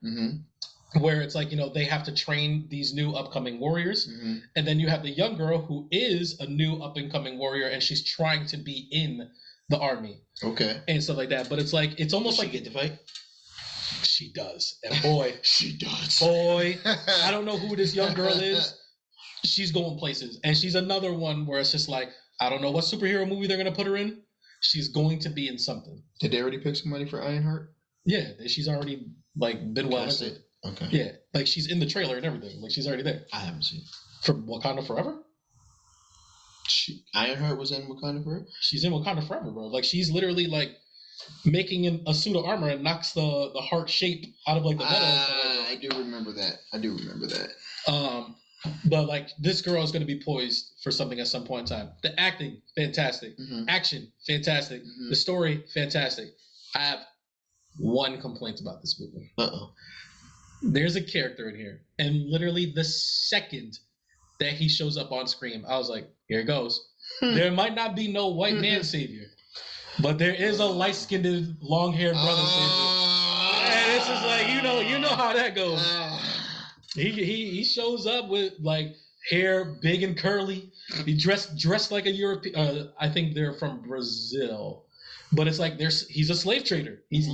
S2: where it's like, you know, they have to train these new upcoming warriors. And then you have the young girl who is a new up and coming warrior, and she's trying to be in the army. Okay. And stuff like that. But it's like, it's almost like
S4: get to fight.
S2: She does. And boy,
S4: she does.
S2: Boy, I don't know who this young girl is. She's going places. And she's another one where it's just like, I don't know what superhero movie they're going to put her in. She's going to be in something.
S4: Did they already pick somebody for Ironheart?
S2: Yeah, she's already like been well into it.
S4: Okay.
S2: Yeah, like she's in the trailer and everything. Like she's already there.
S4: I haven't seen it.
S2: From Wakanda Forever?
S4: Ironheart was in Wakanda Forever?
S2: She's in Wakanda Forever, bro. Like she's literally like making a suit of armor and knocks the heart shape out of like the metal.
S4: I do remember that.
S2: But like this girl is going to be poised for something at some point in time. The acting, fantastic.
S4: Mm-hmm.
S2: Action, fantastic.
S4: Mm-hmm.
S2: The story, fantastic. I have one complaint about this movie. There's a character in here, and literally the second that he shows up on screen, I was like, here it goes. There might not be no white man savior, but there is a light-skinned, long-haired brother savior. And it's just like, you know how that goes. He shows up with like hair big and curly. He dressed like a European. I think they're from Brazil, but it's like he's a slave trader. He's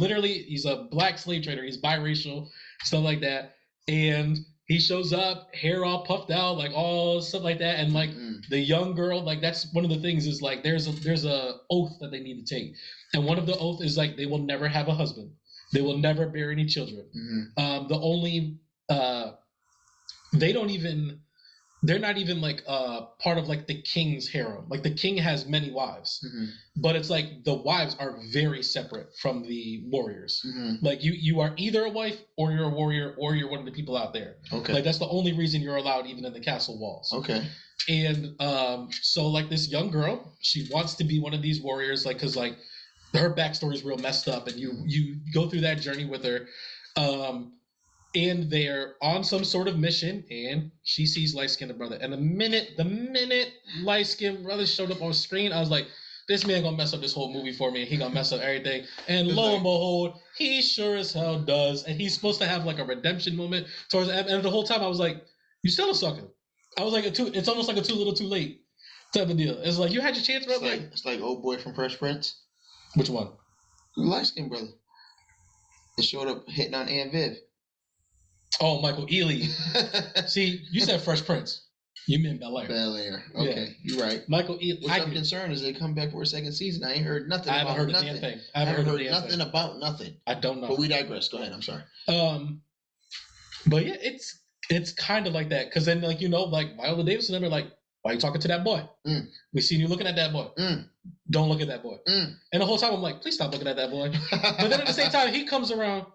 S2: a black slave trader. He's biracial, stuff like that. And he shows up, hair all puffed out, like all stuff like that. And like the young girl, like that's one of the things is like there's a oath that they need to take, and one of the oath is like they will never have a husband. They will never bear any children. Mm-hmm. The only they're not even like part of like the king's harem. Like the king has many wives, but it's like the wives are very separate from the warriors. Like you are either a wife or you're a warrior or you're one of the people out there. Okay. Like that's the only reason you're allowed even in the castle walls. Okay. And so like this young girl, she wants to be one of these warriors, like because like her backstory is real messed up, and you go through that journey with her. And they're on some sort of mission, and she sees light-skinned brother. And the minute light-skinned brother showed up on screen, I was like, this man gonna mess up this whole movie for me, and he gonna mess up everything. And lo and behold, he sure as hell does. And he's supposed to have like a redemption moment towards the end. And the whole time I was like, you still a sucker. I was like, it's almost like a too little too late type of deal. It's like, you had your chance, bro.
S4: It's like old boy from Fresh Prince.
S2: Which one?
S4: The light-skinned brother. They showed up hitting on Aunt Viv.
S2: Oh, Michael Ealy. See, you said Fresh Prince. You meant Bel Air.
S4: Bel Air. Okay, yeah. You're right.
S2: Michael Ealy.
S4: What's I'm concerned is they come back for a second season. I ain't heard nothing. I haven't heard nothing. A damn thing. I haven't heard nothing about nothing.
S2: I don't know.
S4: But we digress. Go ahead. I'm sorry.
S2: But yeah, it's kind of like that because then like like Viola Davis and them are like, why are you talking to that boy? We seen you looking at that boy. Don't look at that boy. And the whole time I'm like, please stop looking at that boy. But then at the same time he comes around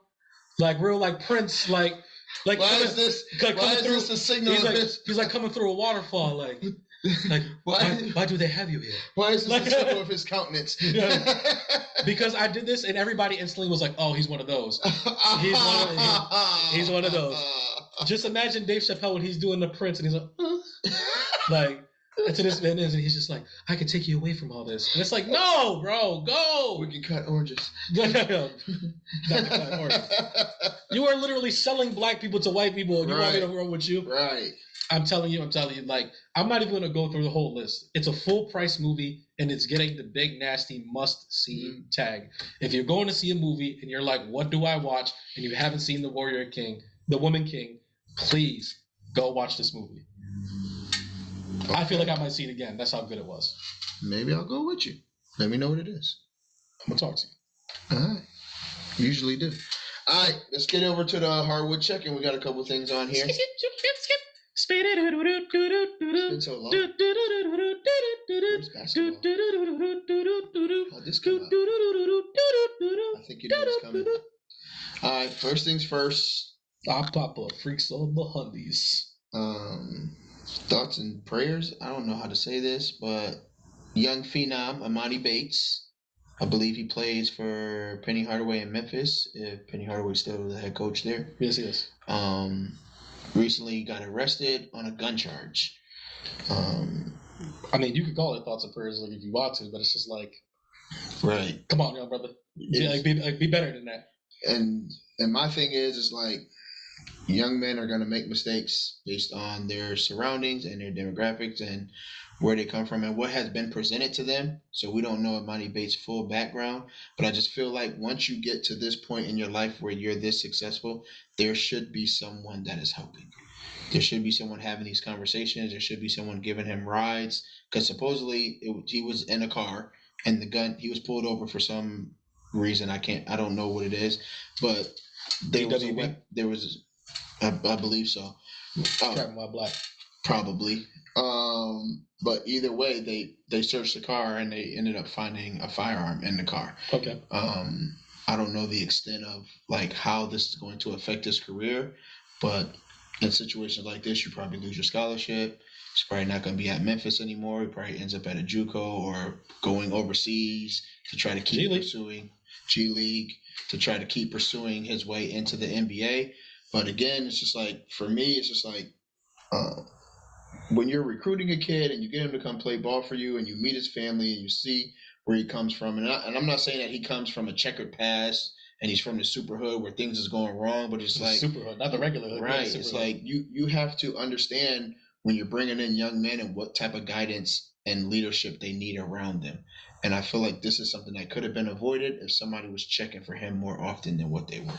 S2: like real like Prince like. Like
S4: why is this a signal?
S2: He's like coming through a waterfall. Like why do they have you here?
S4: Why is this a symbol of his countenance?
S2: Yeah. Because I did this and everybody instantly was like, oh, he's one of those. He's one of those. Just imagine Dave Chappelle when he's doing the Prince and he's like and to this man is, and he's just like, I can take you away from all this. And it's like, no, bro, go.
S4: We can cut oranges.
S2: Not to cut oranges. You are literally selling black people to white people. And you want me to roll with you?
S4: Right.
S2: I'm telling you, like, I'm not even going to go through the whole list. It's a full price movie, and it's getting the big, nasty must-see tag. If you're going to see a movie, and you're like, what do I watch? And you haven't seen The Woman King, please go watch this movie. Okay. I feel like I might see it again. That's how good it was.
S4: Maybe I'll go with you. Let me know what it is.
S2: I'm going to talk to you.
S4: All right. Usually do. All right. Let's get over to the Hardwood Check-in. We got a couple things on here.
S2: Skip.
S4: It's been so long. Where's basketball? How'd this come out? I think you know what's coming. All right. First things first.
S2: Papa freaks on the hundies.
S4: Thoughts and prayers. I don't know how to say this, but young phenom Emoni Bates. I believe he plays for Penny Hardaway in Memphis. If Penny Hardaway's still the head coach there.
S2: Yes.
S4: Recently got arrested on a gun charge.
S2: I mean, you could call it thoughts and prayers like if you want to, but it's just like,
S4: right?
S2: Come on, young brother. Yeah, be better than that.
S4: And my thing is like. Young men are going to make mistakes based on their surroundings and their demographics and where they come from and what has been presented to them. So we don't know Emoni Bates' full background, but I just feel like once you get to this point in your life where you're this successful, there should be someone that is helping. There should be someone having these conversations. There should be someone giving him rides because supposedly he was in a car and he was pulled over for some reason. I don't know what it is, but there was I believe so.
S2: Driving while black.
S4: Probably. But either way, they searched the car and they ended up finding a firearm in the car.
S2: Okay.
S4: I don't know the extent of like how this is going to affect his career, but in situations like this, you probably lose your scholarship. He's probably not going to be at Memphis anymore. He probably ends up at a JUCO or going overseas to try to keep pursuing G League, to try to keep pursuing his way into the NBA. But again, it's just like, for me, it's just like, when you're recruiting a kid and you get him to come play ball for you and you meet his family and you see where he comes from, and I'm not saying that he comes from a checkered past and he's from the super hood where things is going wrong, but it's like
S2: super hood, not the regular hood.
S4: Right. It's hood. Like you have to understand when you're bringing in young men and what type of guidance and leadership they need around them. And I feel like this is something that could have been avoided if somebody was checking for him more often than what they were.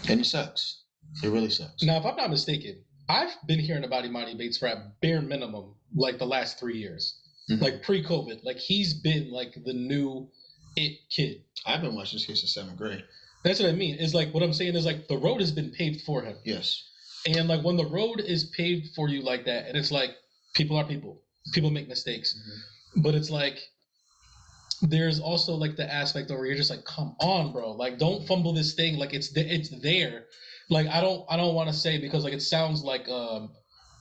S4: And it sucks. It really sucks.
S2: Now, if I'm not mistaken, I've been hearing about Emoni Bates for at bare minimum like the last 3 years. Mm-hmm. Like pre-COVID. Like he's been like the new it kid.
S4: I've been watching this kid since 7th grade.
S2: That's what I mean. It's like what I'm saying is like the road has been paved for him.
S4: Yes.
S2: And like when the road is paved for you like that, and it's like people are people. People make mistakes. Mm-hmm. But it's like there's also like the aspect where you're just like, come on, bro. Like don't fumble this thing. Like it's there. Like I don't want to say because like it sounds like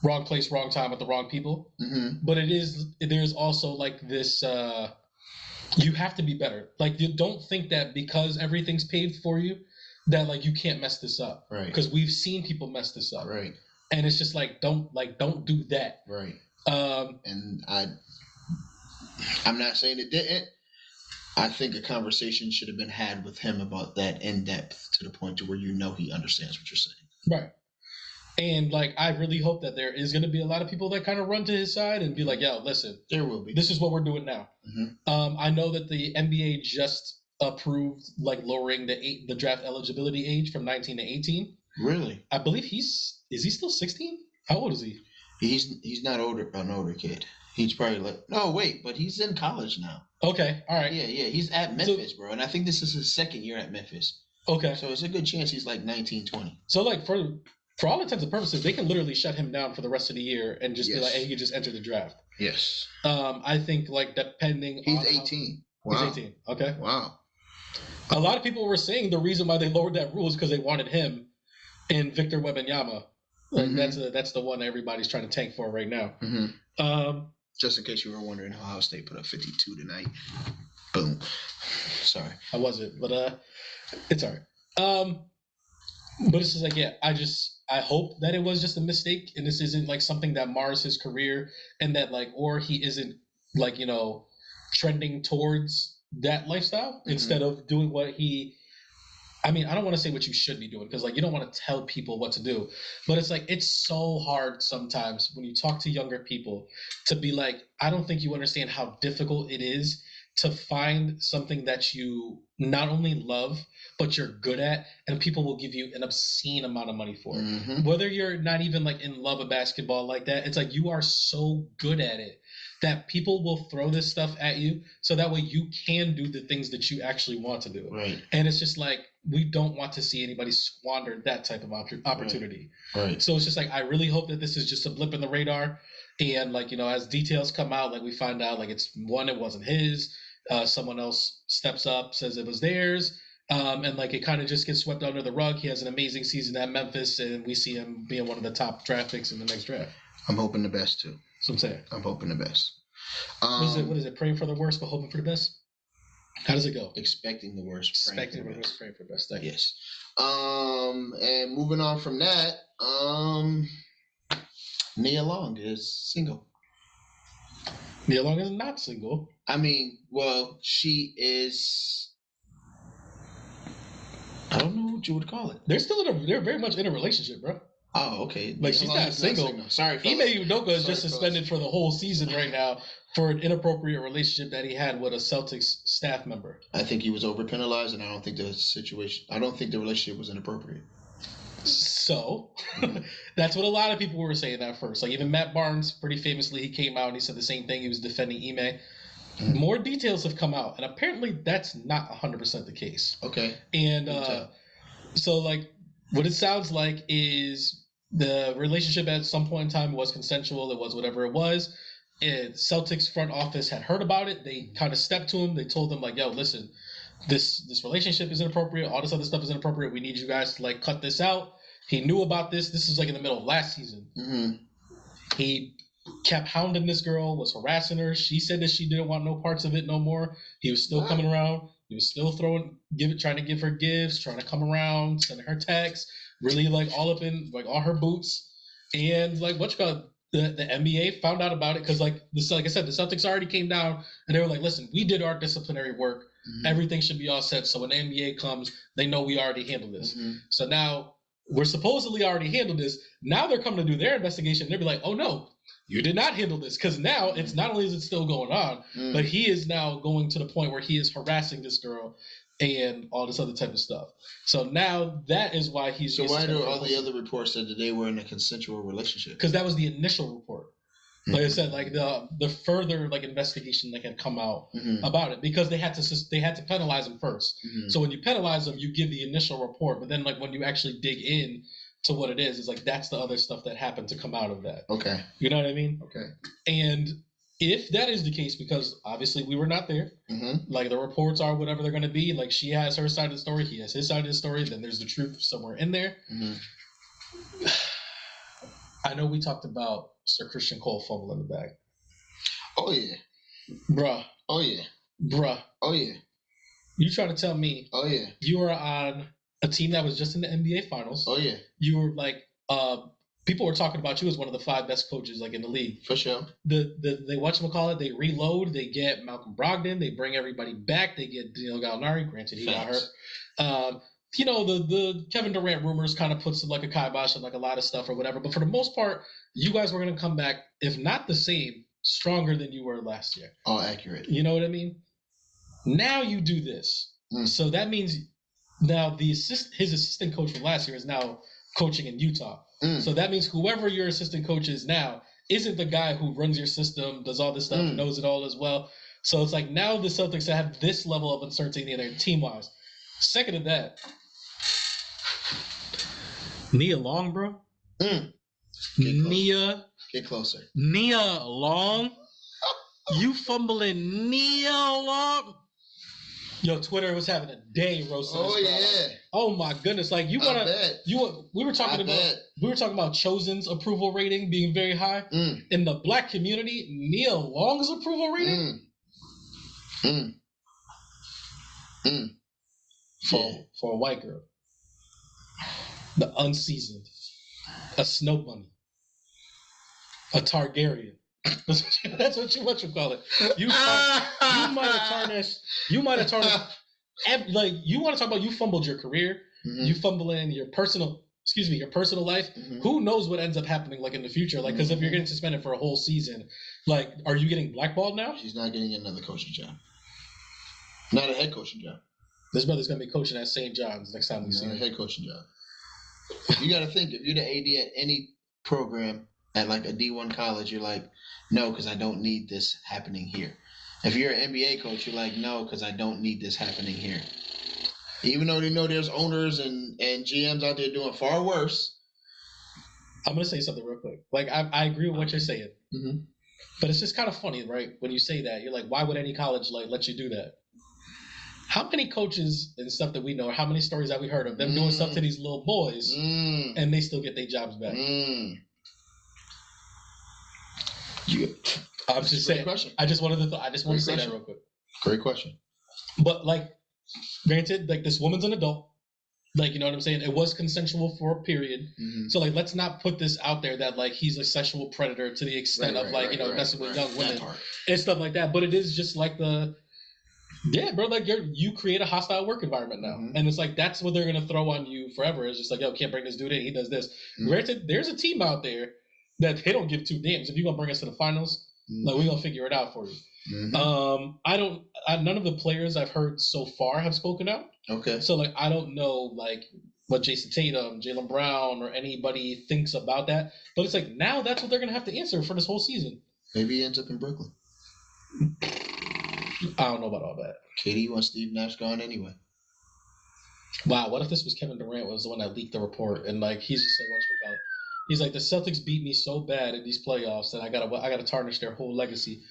S2: wrong place, wrong time with the wrong people. Mm-hmm. But there's also like this you have to be better. Like you don't think that because everything's paved for you that like you can't mess this up.
S4: Right.
S2: Because we've seen people mess this up.
S4: Right.
S2: And it's just like don't do that.
S4: Right. And I'm not saying it didn't. I think a conversation should have been had with him about that in depth to the point to where you know he understands what you're saying.
S2: Right. And like I really hope that there is going to be a lot of people that kind of run to his side and be like, yo, listen.
S4: There will be.
S2: This is what we're doing now. Mm-hmm. I know that the NBA just approved like lowering the draft eligibility age from 19 to 18.
S4: Really?
S2: I believe is he still 16? How old is he?
S4: He's not an older kid. He's probably like, no, wait, but he's in college now.
S2: Okay, all right.
S4: Yeah, he's at Memphis, bro. And I think this is his second year at Memphis.
S2: Okay.
S4: So it's a good chance he's like 19, 20.
S2: So like for all intents and purposes, they can literally shut him down for the rest of the year and just be like, hey, he can just enter the draft.
S4: Yes.
S2: I think like depending
S4: He's 18. Wow.
S2: He's 18. Okay.
S4: Wow.
S2: A lot of people were saying the reason why they lowered that rule is because they wanted him and Victor Wembanyama. Like that's the one that everybody's trying to tank for right now.
S4: Mm-hmm. Just in case you were wondering, Ohio State put up 52 tonight. Boom. Sorry.
S2: I wasn't, but it's all right. But it's just like, yeah, I hope that it was just a mistake and this isn't like something that mars his career and that like, or he isn't like, you know, trending towards that lifestyle instead of doing what I don't want to say what you should be doing because like you don't want to tell people what to do, but it's like it's so hard sometimes when you talk to younger people to be like, I don't think you understand how difficult it is to find something that you not only love but you're good at, and people will give you an obscene amount of money for it. Mm-hmm. Whether you're not even like in love of basketball like that, it's like you are so good at it that people will throw this stuff at you so that way you can do the things that you actually want to do.
S4: Right.
S2: And it's just like, we don't want to see anybody squander that type of opportunity.
S4: Right.
S2: So it's just like, I really hope that this is just a blip in the radar. And like, you know, as details come out, like we find out like it wasn't his, someone else steps up, says it was theirs. And like it kind of just gets swept under the rug. He has an amazing season at Memphis and we see him being one of the top draft picks in the next draft.
S4: I'm hoping the best too.
S2: That's what I'm saying.
S4: I'm hoping the best.
S2: What is it? Praying for the worst, but hoping for the best? How does it go?
S4: Expecting the worst,
S2: praying for the best. Praying for the best. Thank
S4: yes. And moving on from that, Nia Long is single.
S2: Nia Long is not single.
S4: I mean, well, she is. I don't know what you would call it.
S2: They're very much in a relationship, bro.
S4: Oh, okay.
S2: Like she's not single.
S4: Sorry,
S2: Ime Udoka is just suspended for the whole season right now for an inappropriate relationship that he had with a Celtics staff member.
S4: I think he was overpenalized, and I don't think the relationship was inappropriate.
S2: So that's what a lot of people were saying at first. Like even Matt Barnes, pretty famously, he came out and he said the same thing. He was defending Ime. Mm-hmm. More details have come out, and apparently that's not 100% the case.
S4: Okay.
S2: And so like What it sounds like is the relationship at some point in time was consensual. It was whatever it was. And Celtics front office had heard about it. They kind of stepped to him. They told him like, "Yo, listen, this relationship is inappropriate. All this other stuff is inappropriate. We need you guys to like cut this out." He knew about this. This was like in the middle of last season.
S4: Mm-hmm.
S2: He kept hounding this girl, was harassing her. She said that she didn't want no parts of it no more. He was still coming around. He was still trying to give her gifts, trying to come around, sending her texts, really like all up in like all her boots. And like the NBA found out about it because like I said, the Celtics already came down and they were like, listen, we did our disciplinary work. Mm-hmm. Everything should be all set. So when the NBA comes, they know we already handled this. Mm-hmm. So now we're supposedly already handled this. Now they're coming to do their investigation. They'll be like, oh no, you did not handle this, because now it's not only is it still going on, but he is now going to the point where he is harassing this girl and all this other type of stuff. So now that is why he's.
S4: So why do all the other reports said that they were in a consensual relationship?
S2: Because that was the initial report. Like I said, like the further like investigation that had come out about it, because they had to penalize him first. So when you penalize them, you give the initial report, but then like when you actually dig in to what it is, it's like that's the other stuff that happened to come out of that.
S4: Okay.
S2: You know what I mean?
S4: Okay.
S2: And if that is the case, because obviously we were not there, like the reports are whatever they're going to be, like she has her side of the story, he has his side of the story, then there's the truth somewhere in there. I know we talked about Sir Christian Cole fumbling the bag.
S4: Oh, yeah.
S2: Bruh.
S4: Oh, yeah.
S2: Bruh.
S4: Oh, yeah.
S2: You trying to tell me you were on a team that was just in the NBA Finals.
S4: Oh, yeah.
S2: You were like, people were talking about you as one of the 5 best coaches like in the league.
S4: For sure.
S2: They whatchamacallit, they reload, they get Malcolm Brogdon, they bring everybody back, they get Danilo Gallinari, granted he got hurt. You know, the Kevin Durant rumors kind of puts like a kibosh on like a lot of stuff or whatever. But for the most part, you guys were going to come back, if not the same, stronger than you were last year.
S4: All accurate.
S2: You know what I mean? Now you do this. So that means now his assistant coach from last year is now coaching in Utah. So that means whoever your assistant coach is now isn't the guy who runs your system, does all this stuff, knows it all as well. So it's like now the Celtics have this level of uncertainty in their team-wise. Second to that, Nia Long, bro.
S4: Get closer.
S2: Nia Long. You fumbling Nia Long. Yo, Twitter was having a day roasting.
S4: Oh yeah.
S2: Oh my goodness! Like we were talking about Chosen's approval rating being very high in the black community. Nia Long's approval rating for a white girl, the unseasoned, a snow bunny, a Targaryen. That's what you call it. You might have tarnished. Like you want to talk about you fumbled your career, you fumble in your personal life. Who knows what ends up happening like in the future? Like because if you're getting suspended for a whole season, like are you getting blackballed now?
S4: She's not getting another coaching job. Not a head coaching job.
S2: This brother's gonna be coaching at St. John's next time we see him.
S4: A head coaching job. You got to think, if you're the AD at any program at like a D1 college, you're like, no, because I don't need this happening here. If you're an NBA coach, you're like, no, because I don't need this happening here. Even though you know there's owners and GMs out there doing far worse.
S2: I'm gonna say something real quick. Like I agree with what you're saying, but it's just kind of funny, right? When you say that, you're like, why would any college like let you do that? How many coaches and stuff that we know, or how many stories have we heard of them doing stuff to these little boys and they still get their jobs back? I'm just saying.
S4: Question.
S2: I just wanted to say that real quick.
S4: Great question.
S2: But like, granted, like this woman's an adult. Like, you know what I'm saying? It was consensual for a period. So like, let's not put this out there that like he's a sexual predator to the extent of messing with young women and stuff like that. But it is just like bro, like you create a hostile work environment now. And it's like, that's what they're going to throw on you forever. It's just like, yo, can't bring this dude in. He does this. Granted, there's a team out there that they don't give 2 damns. If you're going to bring us to the finals, like we're going to figure it out for you. None of the players I've heard so far have spoken out.
S4: Okay.
S2: So like, I don't know like what Jason Tatum, Jaylen Brown, or anybody thinks about that. But it's like, now that's what they're going to have to answer for this whole season.
S4: Maybe he ends up in Brooklyn.
S2: I don't know about all that.
S4: KD wants Steve Nash gone anyway.
S2: Wow, what if this was Kevin Durant was the one that leaked the report and like he's just like whatchamacallit? He's like the Celtics beat me so bad in these playoffs that I gotta tarnish their whole legacy.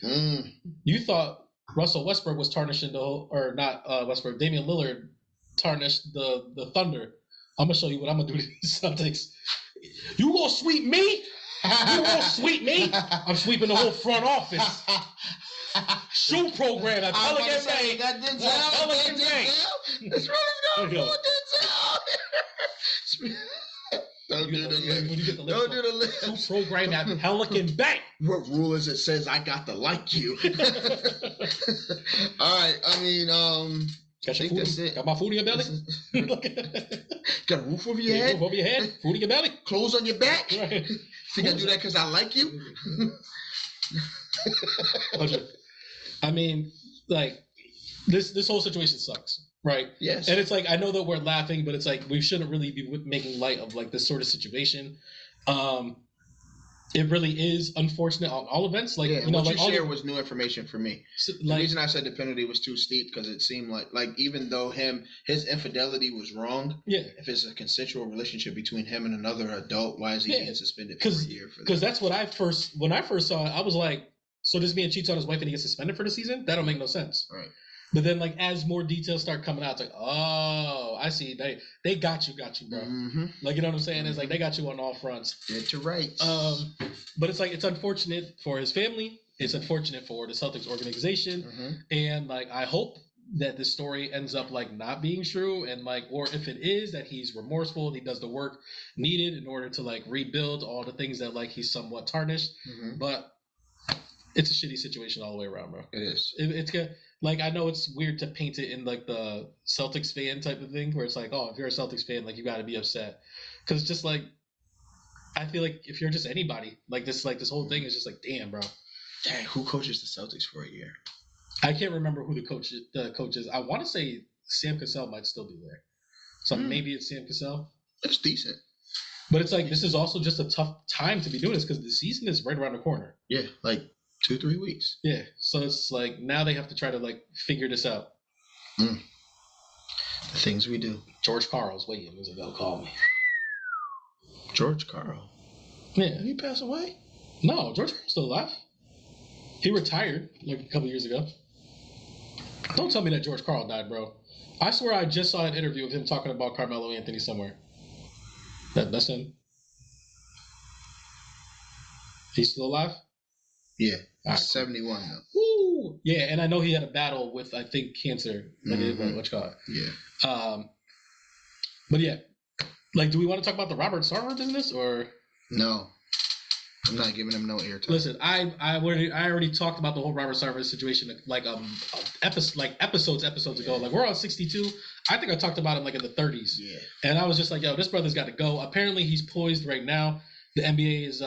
S2: You thought Russell Westbrook was tarnishing the whole, or not Westbrook, Damian Lillard tarnished the Thunder. I'm gonna show you what I'm gonna do to these Celtics. You gonna sweep me? You gonna sweep me? I'm sweeping the whole front office. Shoe program at Pelican Bay. Pelican Bay.
S4: It's really going for Denzel. Don't do the list.
S2: Shoe program at Pelican Bay.
S4: What rule is it says I got to like you? All right. I mean,
S2: got your food? Got my food in your belly?
S4: Got a roof over your head?
S2: Roof over your head? Food in your belly?
S4: Clothes on your back?
S2: Right.
S4: Think I do that because I like you?
S2: I mean, like, this whole situation sucks, right?
S4: Yes.
S2: And it's like, I know that we're laughing, but it's like, we shouldn't really be making light of, like, this sort of situation. It really is unfortunate on all events. Like,
S4: yeah,
S2: you know,
S4: what
S2: like
S4: you shared was new information for me.
S2: So,
S4: the reason I said the penalty was too steep because it seemed like even though his infidelity was wrong,
S2: yeah,
S4: if it's a consensual relationship between him and another adult, why is he being suspended for a year?
S2: Because that's what when I first saw it, I was like, so this man cheats on his wife and he gets suspended for the season? That don't make no sense.
S4: Right.
S2: But then, like, as more details start coming out, it's like, oh, I see. They got you, bro.
S4: Mm-hmm.
S2: Like, you know what I'm saying? It's like they got you on all fronts.
S4: Dead to rights.
S2: But it's like, it's unfortunate for his family. It's unfortunate for the Celtics organization.
S4: Mm-hmm.
S2: And, like, I hope that this story ends up, like, not being true. And, like, or if it is, that he's remorseful and he does the work needed in order to, like, rebuild all the things that, like, he's somewhat tarnished.
S4: Mm-hmm.
S2: But it's a shitty situation all the way around, bro.
S4: It is.
S2: It's good. Like, I know it's weird to paint it in, like, the Celtics fan type of thing, where it's like, oh, if you're a Celtics fan, like, you got to be upset. Because it's just, like, I feel like if you're just anybody, this whole thing is just like, damn, bro.
S4: Dang, who coaches the Celtics for a year?
S2: I can't remember who the coach is. I want to say Sam Cassell might still be there. So maybe it's Sam Cassell.
S4: It's decent.
S2: But it's like, this is also just a tough time to be doing this because the season is right around the corner.
S4: Yeah, like 2-3 weeks.
S2: Yeah, so it's like now they have to try to like figure this out.
S4: The things we do.
S2: George Carl's waiting. He's like, they'll call me.
S4: George Carl?
S2: Yeah.
S4: Did he pass away?
S2: No, George Carl's still alive. He retired like a couple years ago. Don't tell me that George Carl died, bro. I swear I just saw an interview of him talking about Carmelo Anthony somewhere. That's him. He's still alive?
S4: Yeah.
S2: Right,
S4: 71 though.
S2: Woo! Yeah, and I know he had a battle with, I think, cancer. What you call it?
S4: Yeah.
S2: But yeah, like, do we want to talk about the Robert Sarver business or
S4: no? I'm not giving him no airtime.
S2: Listen, I already talked about the whole Robert Sarver situation episodes ago. Like, we're on 62. I think I talked about him like in the 30s.
S4: Yeah.
S2: And I was just like, yo, this brother's got to go. Apparently, he's poised right now. The NBA is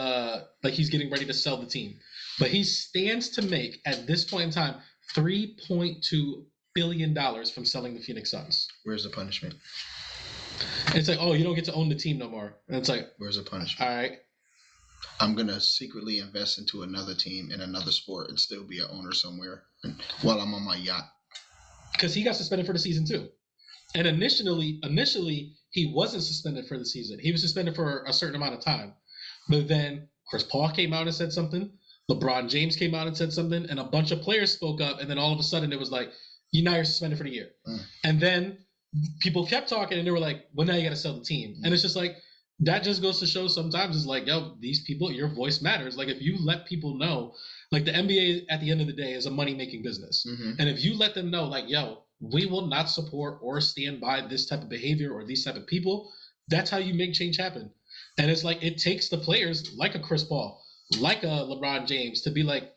S2: he's getting ready to sell the team. But he stands to make, at this point in time, $3.2 billion from selling the Phoenix Suns.
S4: Where's the punishment?
S2: It's like, oh, you don't get to own the team no more. And it's like,
S4: where's the punishment?
S2: All right.
S4: I'm going to secretly invest into another team in another sport and still be an owner somewhere while I'm on my yacht.
S2: Because he got suspended for the season too. And initially, he wasn't suspended for the season. He was suspended for a certain amount of time. But then Chris Paul came out and said something. LeBron James came out and said something. And a bunch of players spoke up. And then all of a sudden it was like, you're suspended for the year. And then people kept talking and they were like, well, now you got to sell the team. And it's just like, that just goes to show sometimes it's like, yo, these people, your voice matters. Like, if you let people know, like, the NBA at the end of the day is a money-making business. And if you let them know, like, yo, we will not support or stand by this type of behavior or these type of people, that's how you make change happen. And it's like, it takes the players like a Chris Paul, like a LeBron James to be like,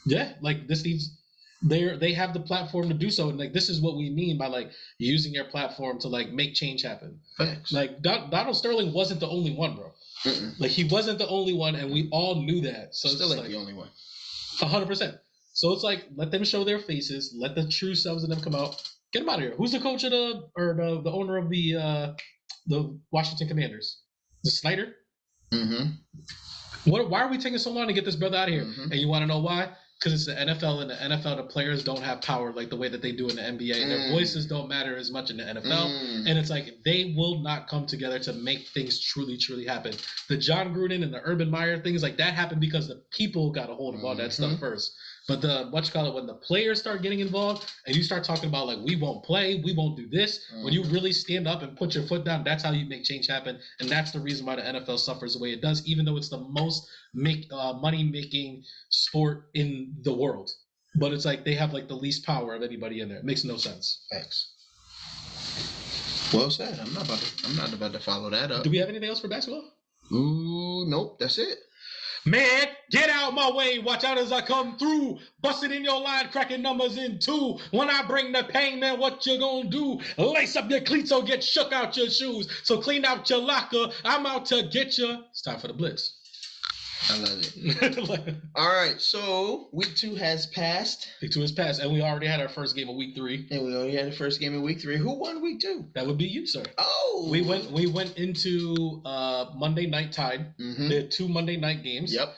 S2: yeah, like, this needs... They have the platform to do so, and like, this is what we mean by like using your platform to like make change happen.
S4: Facts.
S2: Like, Donald Sterling wasn't the only one, bro. Like, he wasn't the only one, and we all knew that. So
S4: still
S2: it's
S4: like the only one.
S2: 100%. So it's like, let them show their faces, let the true selves of them come out. Get them out of here. Who's the coach of the owner of the Washington Commanders? The Snyder. Why are we taking so long to get this brother out of here? And you want to know why? because it's the NFL, and the NFL, the players don't have power like the way that they do in the NBA. Their voices don't matter as much in the NFL. And it's like they will not come together to make things truly, truly happen. The John Gruden and the Urban Meyer things, like that happened because the people got a hold of all that stuff first. But when the players start getting involved and you start talking about like, we won't play, we won't do this, when you really stand up and put your foot down, that's how you make change happen. And that's the reason why the NFL suffers the way it does, even though it's the most money-making sport in the world. But it's like they have like the least power of anybody in there. It makes no sense.
S4: Thanks. Well said. I'm not about to follow that up.
S2: Do we have anything else for basketball?
S4: Ooh, nope. That's it.
S2: Man, get out my way. Watch out as I come through. Busting in your line, cracking numbers in two. When I bring the pain, man, what you gonna do? Lace up your cleats or get shook out your shoes. So clean out your locker. I'm out to get you. It's time for the Blitz.
S4: I love it. All right, so week 2 has passed.
S2: Week 2 has passed, and we already had our first game of week 3.
S4: And we already had the first game of week 3. Who won week 2?
S2: That would be you, sir.
S4: Oh,
S2: we went into Monday night tied. There had 2 Monday night games.
S4: Yep.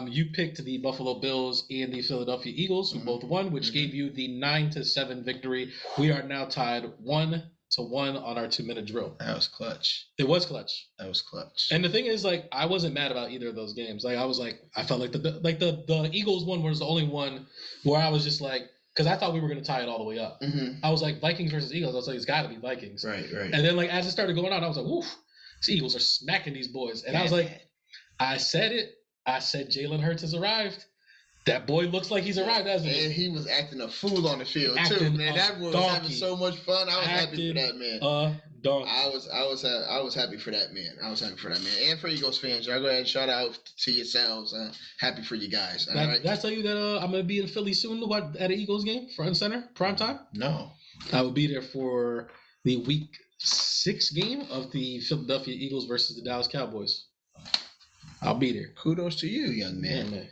S2: You picked the Buffalo Bills and the Philadelphia Eagles, who both won, which gave you the 9-7 victory. We are now tied 1-1 on our 2-minute drill.
S4: That was clutch.
S2: It was clutch.
S4: That was clutch.
S2: And the thing is, like, I wasn't mad about either of those games. Like, I was like, I felt like the Eagles one was the only one where I was just like, because I thought we were going to tie it all the way up. I was like, Vikings versus Eagles. I was like, it's got to be Vikings.
S4: Right.
S2: And then, like, as it started going on, I was like, oof, these Eagles are smacking these boys. And I was like, I said it. I said Jalen Hurts has arrived. That boy looks like he's arrived, hasn't he?
S4: And he was acting a fool on the field too, man. That boy was having so much fun. I was happy for that man. I was happy for that man. And for Eagles fans, y'all go ahead and shout out to yourselves. Happy for you guys. All right.
S2: Did I tell you that I'm gonna be in Philly soon at an Eagles game, front and center, prime time?
S4: No.
S2: I will be there for the week 6 game of the Philadelphia Eagles versus the Dallas Cowboys. I'll be there.
S4: Kudos to you, young man.
S2: Yeah, man.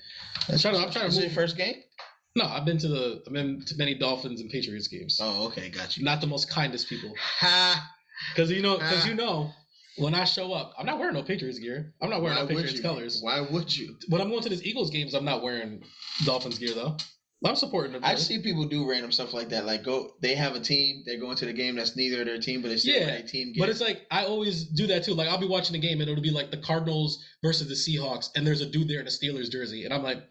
S4: I'm trying to see your first game.
S2: No, I've been to many Dolphins and Patriots games.
S4: Oh, okay, got you.
S2: Not the most kindest people.
S4: Ha!
S2: Because you know, when I show up, I'm not wearing no Patriots gear. I'm not wearing no Patriots colors.
S4: Why would you?
S2: When I'm going to this Eagles games, I'm not wearing Dolphins gear though. I'm supporting them.
S4: I see people do random stuff like that. Like they have a team, they're going to the game that's neither their team, but they still wear a team gear.
S2: But it's like I always do that too. Like I'll be watching the game and it'll be like the Cardinals versus the Seahawks, and there's a dude there in a Steelers jersey, and I'm like,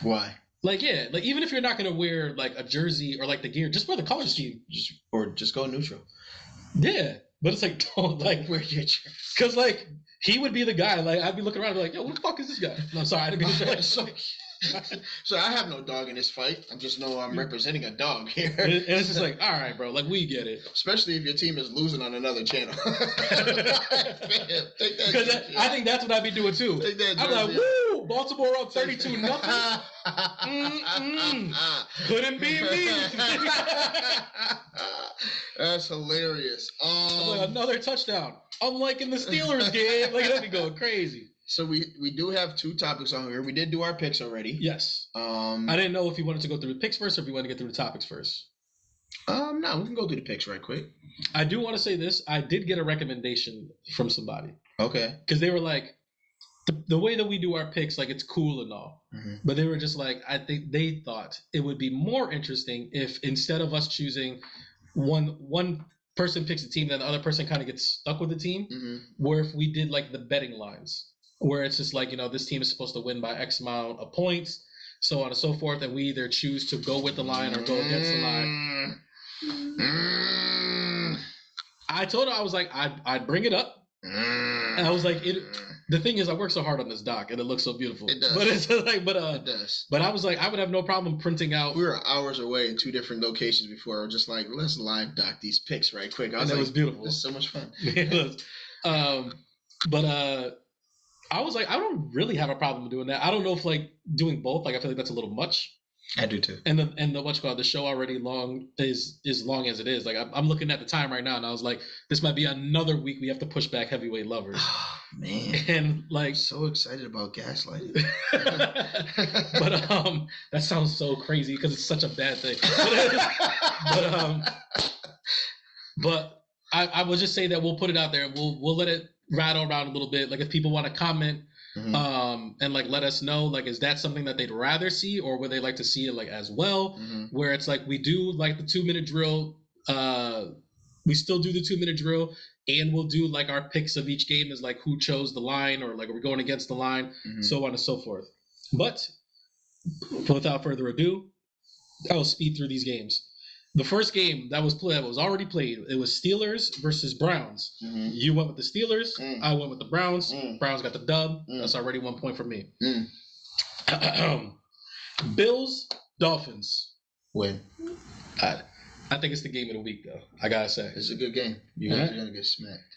S4: why?
S2: Like like even if you're not gonna wear like a jersey or like the gear, just wear the color scheme,
S4: just go neutral.
S2: Yeah, but it's like don't like
S4: wear your jersey
S2: because like he would be the guy. Like I'd be looking around and be like, yo, who the fuck is this guy? No, I'm sorry, I didn't mean to.
S4: So I have no dog in this fight. I'm just I'm representing a dog here.
S2: And it's just like, all right, bro, like we get it.
S4: Especially if your team is losing on another channel.
S2: Because I think that's what I'd be doing too. I'm like, woo, Baltimore up 32-0. Couldn't be me.
S4: That's hilarious.
S2: Like, another touchdown. Unlike in the Steelers game, like that'd be going crazy.
S4: So we do have 2 topics on here. We did do our picks already.
S2: Yes. I didn't know if you wanted to go through the picks first or if you wanted to get through the topics first.
S4: No, we can go through the picks right quick.
S2: I do want to say this. I did get a recommendation from somebody.
S4: Okay.
S2: Because they were like, the way that we do our picks, like it's cool and all. But they were just like, I think they thought it would be more interesting if instead of us choosing one person picks a team, then the other person kind of gets stuck with the team, where if we did like the betting lines. Where it's just like, this team is supposed to win by X amount of points, so on and so forth, and we either choose to go with the line or go against the line. I told her, I was like, I'd bring it up. And I was like, the thing is, I work so hard on this doc, and it looks so beautiful.
S4: It does.
S2: But it's like,
S4: it does.
S2: But I was like, I would have no problem printing out.
S4: We were hours away in 2 different locations before. I was just like, let's live doc these picks right quick.
S2: It was beautiful.
S4: It's so much fun.
S2: It was. I was like, I don't really have a problem doing that. I don't know if like doing both, like I feel like that's a little much.
S4: I do too.
S2: And the show already is long as it is. Like I'm looking at the time right now, and I was like, this might be another week we have to push back heavyweight lovers.
S4: Oh, man,
S2: and like
S4: I'm so excited about gaslighting.
S2: But that sounds so crazy because it's such a bad thing. But I will just say that we'll put it out there and we'll let it rattle around a little bit. Like if people want to comment and like let us know, like, is that something that they'd rather see, or would they like to see it like as well, where it's like we do like the 2-minute drill, we still do the 2-minute drill, and we'll do like our picks of each game as like who chose the line, or like are we going against the line, so on and so forth. But without further ado, I'll speed through these games. The first game that was already played, it was Steelers versus Browns. You went with the Steelers. I went with the Browns. Browns got the dub. That's already 1 point for me. Bills, Dolphins.
S4: Win.
S2: I think it's the game of the week, though. I gotta say.
S4: It's a good game. You guys are gonna get smacked.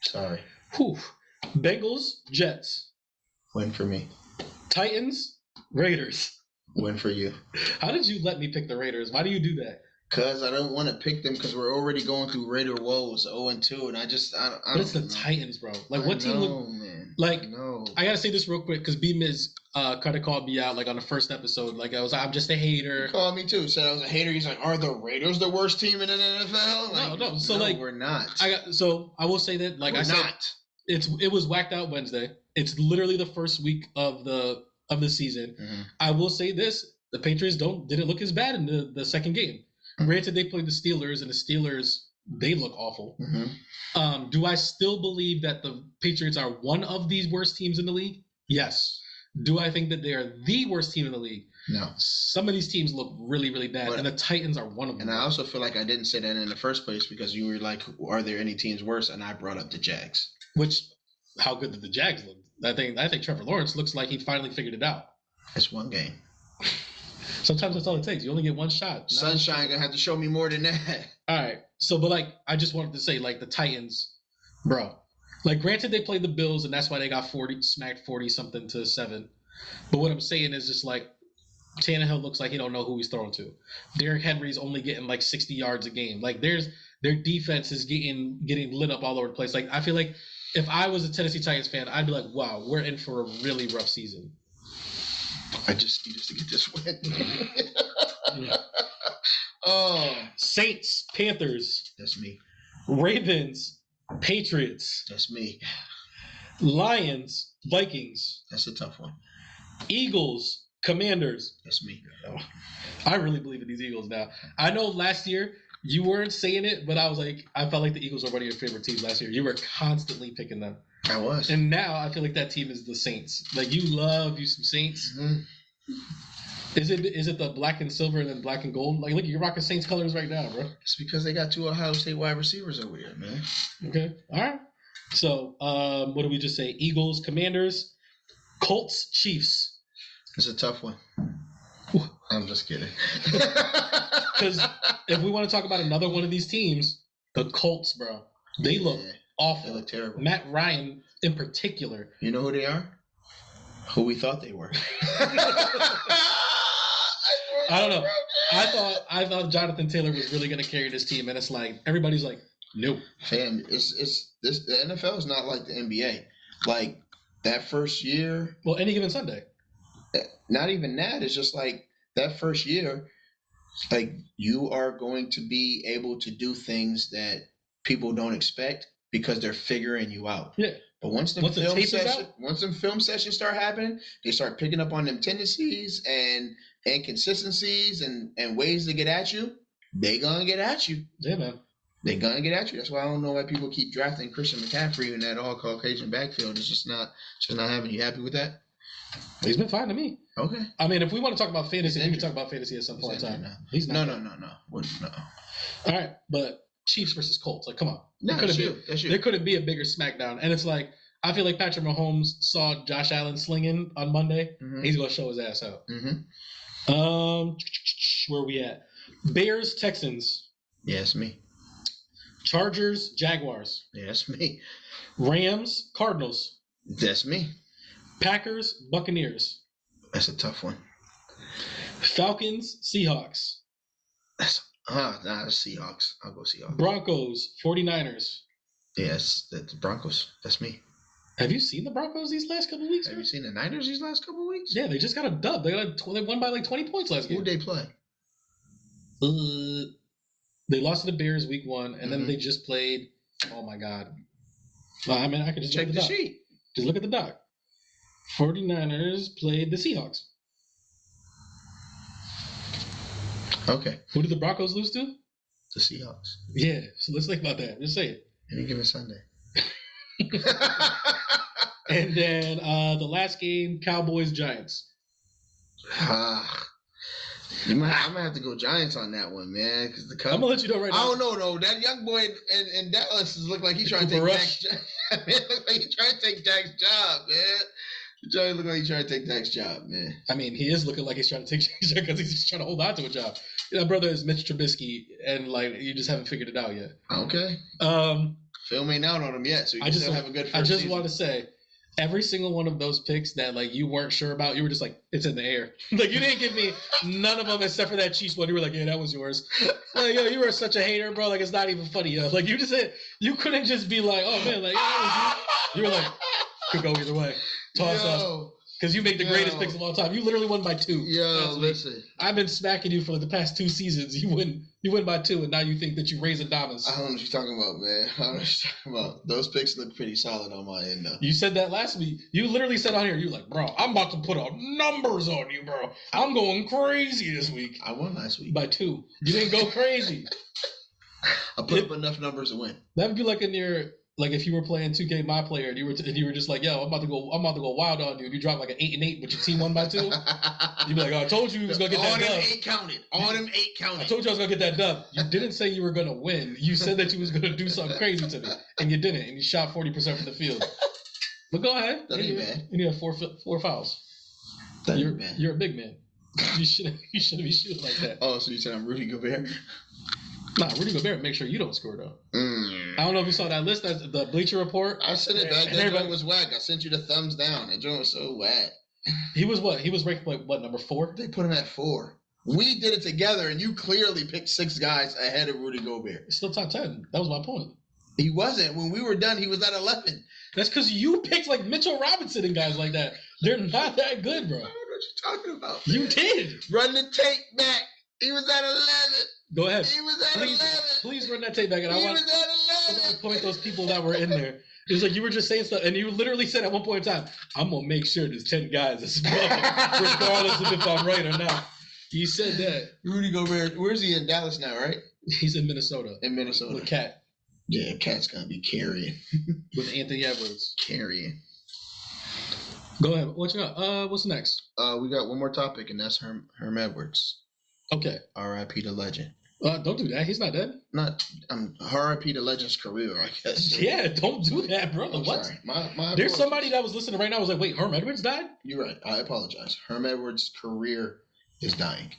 S4: Sorry.
S2: Bengals, Jets.
S4: Win for me.
S2: Titans, Raiders.
S4: Win for you.
S2: How did you let me pick the Raiders? Why do you do that?
S4: Because I don't want to pick them because we're already going through Raider woes 0-2, and I
S2: But it's the Titans, bro. Like, what team would...
S4: man.
S2: Like, I gotta say this real quick because B-Miz kind of called me out like on the first episode. Like, I'm just a hater.
S4: He called me too. Said I was a hater. He's like, are the Raiders the worst team in the NFL? Like,
S2: no. So like,
S4: we're not.
S2: I will say that, like, it was whacked out Wednesday. It's literally the first week of the season. I will say this: the Patriots didn't look as bad in the second game. Granted, they played the Steelers, and the Steelers, they look awful. Do I still believe that the Patriots are one of these worst teams in the league? Yes. Do I think that they are the worst team in the league?
S4: No.
S2: Some of these teams look really, really bad, and the Titans are one of them.
S4: And I also feel like I didn't say that in the first place because you were like, are there any teams worse? And I brought up the Jags.
S2: Which, how good did the Jags look? I think Trevor Lawrence looks like he finally figured it out.
S4: It's one game.
S2: Sometimes that's all it takes. You only get one shot.
S4: Sunshine gonna have to show me more than that.
S2: All right. So, but like, I just wanted to say, like, the Titans, bro. Like, granted, they played the Bills, and that's why they got smacked 40-something to 7. But what I'm saying is just like, Tannehill looks like he don't know who he's throwing to. Derrick Henry's only getting like 60 yards a game. Like, their defense is getting lit up all over the place. Like, I feel like if I was a Tennessee Titans fan, I'd be like, wow, we're in for a really rough season.
S4: I just need us to get this win.
S2: Saints, Panthers.
S4: That's me.
S2: Ravens, Patriots.
S4: That's me.
S2: Lions, Vikings.
S4: That's a tough one.
S2: Eagles, Commanders.
S4: That's me.
S2: I really believe in these Eagles now. I know last year you weren't saying it, but I felt like the Eagles were one of your favorite teams last year. You were constantly picking them.
S4: I was.
S2: And now I feel like that team is the Saints. Like, you love you some Saints. Is it the black and silver and then black and gold? Like, look, you're rocking Saints colors right now, bro.
S4: It's because they got 2 Ohio State wide receivers over here, man.
S2: Okay. All right. So, what do we just say? Eagles, Commanders, Colts, Chiefs.
S4: It's a tough one. I'm just kidding.
S2: Because if we want to talk about another one of these teams, the Colts, bro, they look awful.
S4: They look terrible.
S2: Matt Ryan in particular.
S4: You know who they are? Who we thought they were.
S2: I don't know. I thought Jonathan Taylor was really going to carry this team, and it's like everybody's like, nope.
S4: Fam, the NFL is not like the NBA. Like that first year.
S2: Well, any given Sunday.
S4: Not even that. It's just like that first year. Like, you are going to be able to do things that people don't expect because they're figuring you out.
S2: Yeah.
S4: But once them film sessions start happening, they start picking up on them tendencies and inconsistencies and ways to get at you. They gonna get at you.
S2: Yeah, man.
S4: They gonna get at you. That's why I don't know why people keep drafting Christian McCaffrey in that all Caucasian backfield. It's just not having. You happy with that?
S2: He's been fine to me.
S4: Okay.
S2: I mean, if we want to talk about fantasy, we can talk about fantasy at some point in time. He's not.
S4: No.
S2: All right, but Chiefs versus Colts. Like, come on.
S4: No, that's you.
S2: There couldn't be a bigger smackdown. And it's like, I feel like Patrick Mahomes saw Josh Allen slinging on Monday. Mm-hmm. He's going to show his ass out. Mm-hmm. Where are we at? Bears, Texans.
S4: Yeah, it's me.
S2: Chargers, Jaguars.
S4: Yeah, that's me.
S2: Rams, Cardinals.
S4: That's me.
S2: Packers, Buccaneers.
S4: That's a tough one.
S2: Falcons, Seahawks.
S4: That's Seahawks. I'll go Seahawks.
S2: Broncos, 49ers.
S4: Yes, the Broncos. That's me.
S2: Have you seen the Broncos these last couple of weeks?
S4: Have you seen the Niners these last couple of weeks?
S2: Yeah, they just got a dub. They won by like 20 points last game.
S4: Who'd they play?
S2: They lost to the Bears week 1, and then they just played. Oh my God! Well, I mean, I could just
S4: check the sheet.
S2: Just look at the doc. 49ers played the Seahawks.
S4: Okay.
S2: Who did the Broncos lose to?
S4: The Seahawks.
S2: Yeah, so let's think about that. Just say it.
S4: Any given Sunday.
S2: And then the last game, Cowboys-Giants.
S4: I'm gonna have to go Giants on that one, man. Because the Cubs.
S2: I'm gonna let you know right now.
S4: I don't know though. That young boy in Dallas look like he's trying to take Dak's job. Look like he's trying to take Dak's job, man. Look like he's trying to take Dak's job, man.
S2: I mean, he is looking like he's trying to take Dak's job because he's just trying to hold on to a job. That brother is Mitch Trubisky, and like you just haven't figured it out yet.
S4: Okay. Film ain't out on him yet, so you still have a good first season.
S2: Want to say, every single one of those picks that like you weren't sure about, you were just like, it's in the air. Like you didn't give me none of them except for that Chiefs one. You were like, yeah, that was yours. Like, yo, you were such a hater, bro. Like it's not even funny, yo. Like you just said, you couldn't just be like, oh man, like yeah, that was you. You were like, could go either way. Toss up. Because you make the greatest picks of all time. You literally won by 2.
S4: Yo, listen.
S2: I've been smacking you for the past 2 seasons. You win by 2, and now you think that you raise Adamas.
S4: I don't know what you're talking about, man. I don't know what you're talking about. Those picks look pretty solid on my end, though.
S2: You said that last week. You literally said on here, you were like, bro, I'm about to put out numbers on you, bro. I'm going crazy this week.
S4: I won last week.
S2: By 2. You didn't go crazy.
S4: I put up enough numbers to win.
S2: That would be like in your... Like if you were playing 2K My Player and you were just like, yo, I'm about to go wild on you, and you drop like an 8-8, but your team won by 2. You'd be like, oh, I told you he was gonna get that dub.
S4: All them 8 counted.
S2: I told you I was gonna get that dub. You didn't say you were gonna win. You said that you was gonna do something crazy to me, and you didn't, and you shot 40% from the field. But go ahead.
S4: That ain't bad.
S2: You have 4 fouls. You're a big man. You shouldn't be shooting like that.
S4: Oh, so you said I'm Rudy Gobert?
S2: Nah, Rudy Gobert, make sure you don't score though. I don't know if you saw that list, that's the Bleacher Report.
S4: I said it back. That joint was whack. I sent you the thumbs down. That joint was so whack.
S2: He was what? He was ranked like what, number 4?
S4: They put him at 4. We did it together, and you clearly picked 6 guys ahead of Rudy Gobert.
S2: It's still top 10. That was my point.
S4: He wasn't. When we were done, he was at 11.
S2: That's because you picked like Mitchell Robinson and guys like that. They're not that good, bro.
S4: I don't know what you're talking about.
S2: You did.
S4: Run the tape back. He was at 11.
S2: Go ahead.
S4: He was at 11.
S2: Please run that tape back. And I want to point those people that were in there. It was like you were just saying stuff, and you literally said at one point in time, I'm going to make sure there's 10 guys that's above him, regardless of if I'm right or not. You said that.
S4: Rudy Gobert, where's he in Dallas now, right?
S2: He's in Minnesota.
S4: In Minnesota.
S2: With Cat.
S4: Yeah, Cat's going to be carrying.
S2: With Anthony Edwards.
S4: Carrying.
S2: Go ahead. What you got? What's next?
S4: We got one more topic, and that's Herm Edwards.
S2: Okay.
S4: R.I.P. the legend.
S2: Don't do that. He's not dead.
S4: R.I.P. the legend's career, I guess.
S2: Yeah, don't do that, bro. What?
S4: Sorry. My
S2: There's somebody that was listening right now. Was like, wait, Herm Edwards died?
S4: You're right. I apologize. Herm Edwards' career is dying.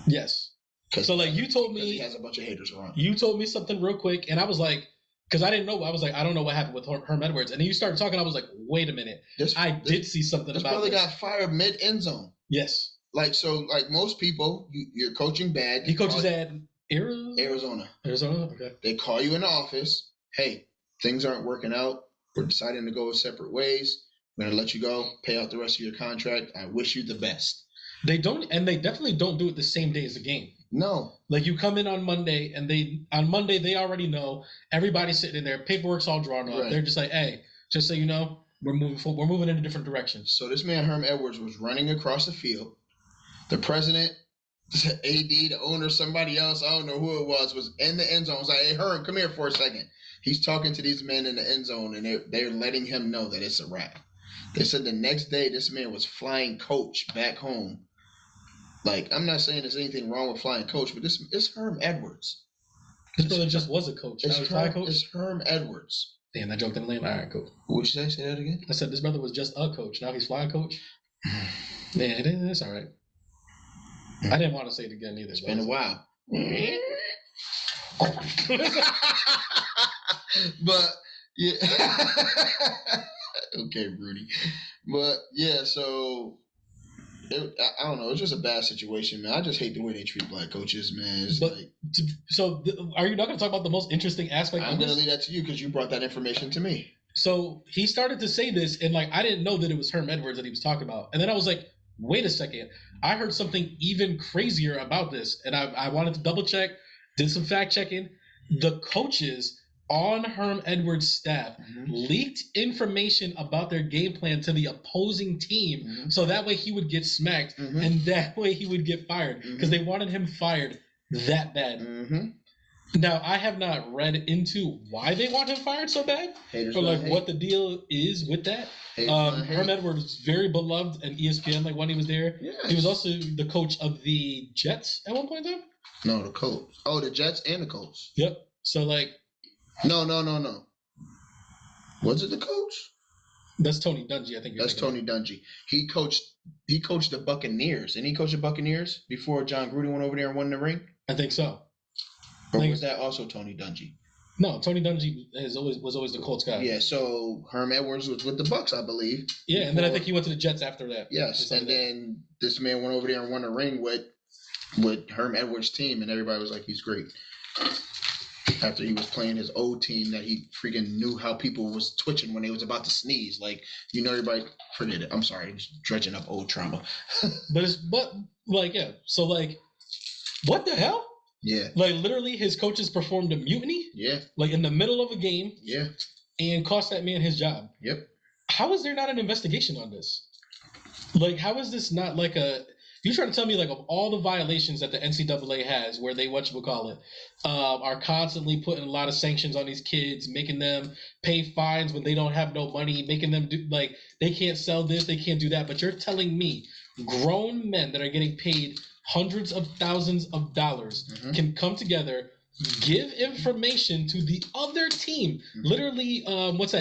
S2: Yes. So like you told me
S4: he has a bunch of haters around.
S2: You told me something real quick, and I was like, because I didn't know. I was like, I don't know what happened with Herm Edwards, and then you started talking. I was like, wait a minute. I did see something about
S4: this. Brother got fired mid end zone.
S2: Yes.
S4: Like most people, you're coaching bad.
S2: He coaches at Arizona. Okay.
S4: They call you in the office. Hey, things aren't working out. We're deciding to go separate ways. We're gonna let you go. Pay out the rest of your contract. I wish you the best.
S2: They don't, and they definitely don't do it the same day as the game.
S4: No. Like
S2: you come in on Monday, and on Monday they already know. Everybody's sitting in there. Paperwork's all drawn up. Right. They're just like, hey, just so you know, we're moving in a different direction.
S4: So this man Herm Edwards was running across the field. The president, AD, the owner, somebody else, I don't know who it was in the end zone. I was like, hey, Herm, come here for a second. He's talking to these men in the end zone, and they're letting him know that it's a wrap. They said the next day this man was flying coach back home. Like, I'm not saying there's anything wrong with flying coach, but it's Herm Edwards.
S2: His brother just was a coach.
S4: It's Herm Edwards.
S2: Damn, that joke didn't land. All right, cool.
S4: What'd you say? Say that again?
S2: I said this brother was just a coach. Now he's flying coach. Yeah, it's all right. I didn't want to say it again either.
S4: It's been a while. But, yeah. Okay, Rudy. But, yeah, so, I don't know. It's just a bad situation, man. I just hate the way they treat black coaches, man.
S2: Are you not going to talk about the most interesting aspect of this?
S4: I'm going to leave that to you because you brought that information to me.
S2: So, he started to say this, and, I didn't know that it was Herm Edwards that he was talking about. And then I was like, wait a second. I heard something even crazier about this, and I wanted to double check, did some fact checking. The coaches on Herm Edwards' staff leaked information about their game plan to the opposing team, so that way he would get smacked and that way he would get fired because they wanted him fired that bad. Now, I have not read into why they want him fired so bad, or like what the deal is with that. Herm Edwards was very beloved at ESPN, like when he was there. Yes. He was also the coach of the Jets at one point in time.
S4: No, the Colts. Oh, the Jets and the Colts.
S2: Yep. So like,
S4: no. Was it the coach?
S2: That's Tony Dungy, I think.
S4: That's Tony Dungy. He coached the Buccaneers. And he coached the Buccaneers before John Gruden went over there and won the ring?
S2: I think so.
S4: Or was that also Tony Dungy?
S2: No, Tony Dungy was always the Colts guy.
S4: Yeah, so Herm Edwards was with the Bucs, I believe.
S2: Yeah, and then I think he went to the Jets after that.
S4: Yes, and then this man went over there and won a ring with Herm Edwards' team, and everybody was like, he's great. After he was playing his old team that he freaking knew how people was twitching when they was about to sneeze. Like, everybody, forget it. I'm sorry, I'm just dredging up old trauma.
S2: So like, what the hell?
S4: Yeah.
S2: Like, literally, his coaches performed a mutiny.
S4: Yeah. Like,
S2: in the middle of a game.
S4: Yeah.
S2: And cost that man his job.
S4: Yep.
S2: How is there not an investigation on this? Like, how is this not like a... You trying to tell me, like, of all the violations that the NCAA has, where they, are constantly putting a lot of sanctions on these kids, making them pay fines when they don't have no money, making them do, like, they can't sell this, they can't do that. But you're telling me grown men that are getting paid hundreds of thousands of dollars can come together, give information to the other team, literally,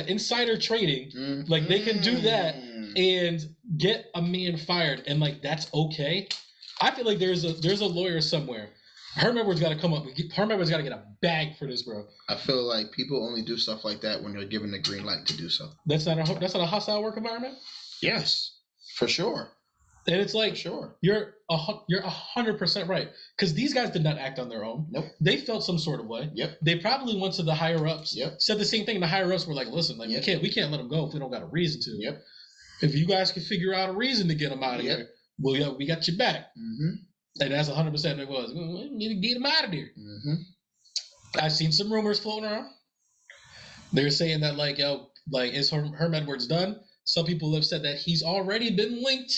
S2: insider trading, like they can do that and get a man fired, and like that's okay. I feel like there's a lawyer somewhere. Herm Edwards got to come up. Herm Edwards got to get a bag for this, bro.
S4: I feel like people only do stuff like that when they're given the green light to do so.
S2: That's not a hostile work environment.
S4: Yes, for sure.
S2: And it's like,
S4: sure,
S2: you're 100% right, because these guys did not act on their own.
S4: Nope.
S2: They felt some sort of way.
S4: Yep.
S2: They probably went to the higher ups.
S4: Yep.
S2: Said the same thing. The higher ups were like, "Listen, like we can't let them go if we don't got a reason to.
S4: Yep.
S2: If you guys can figure out a reason to get them out of here, well, yeah, we got your back." And that's 100% it was. We need to get them out of there. I've seen some rumors floating around. They're saying that is Herm Edwards done? Some people have said that he's already been linked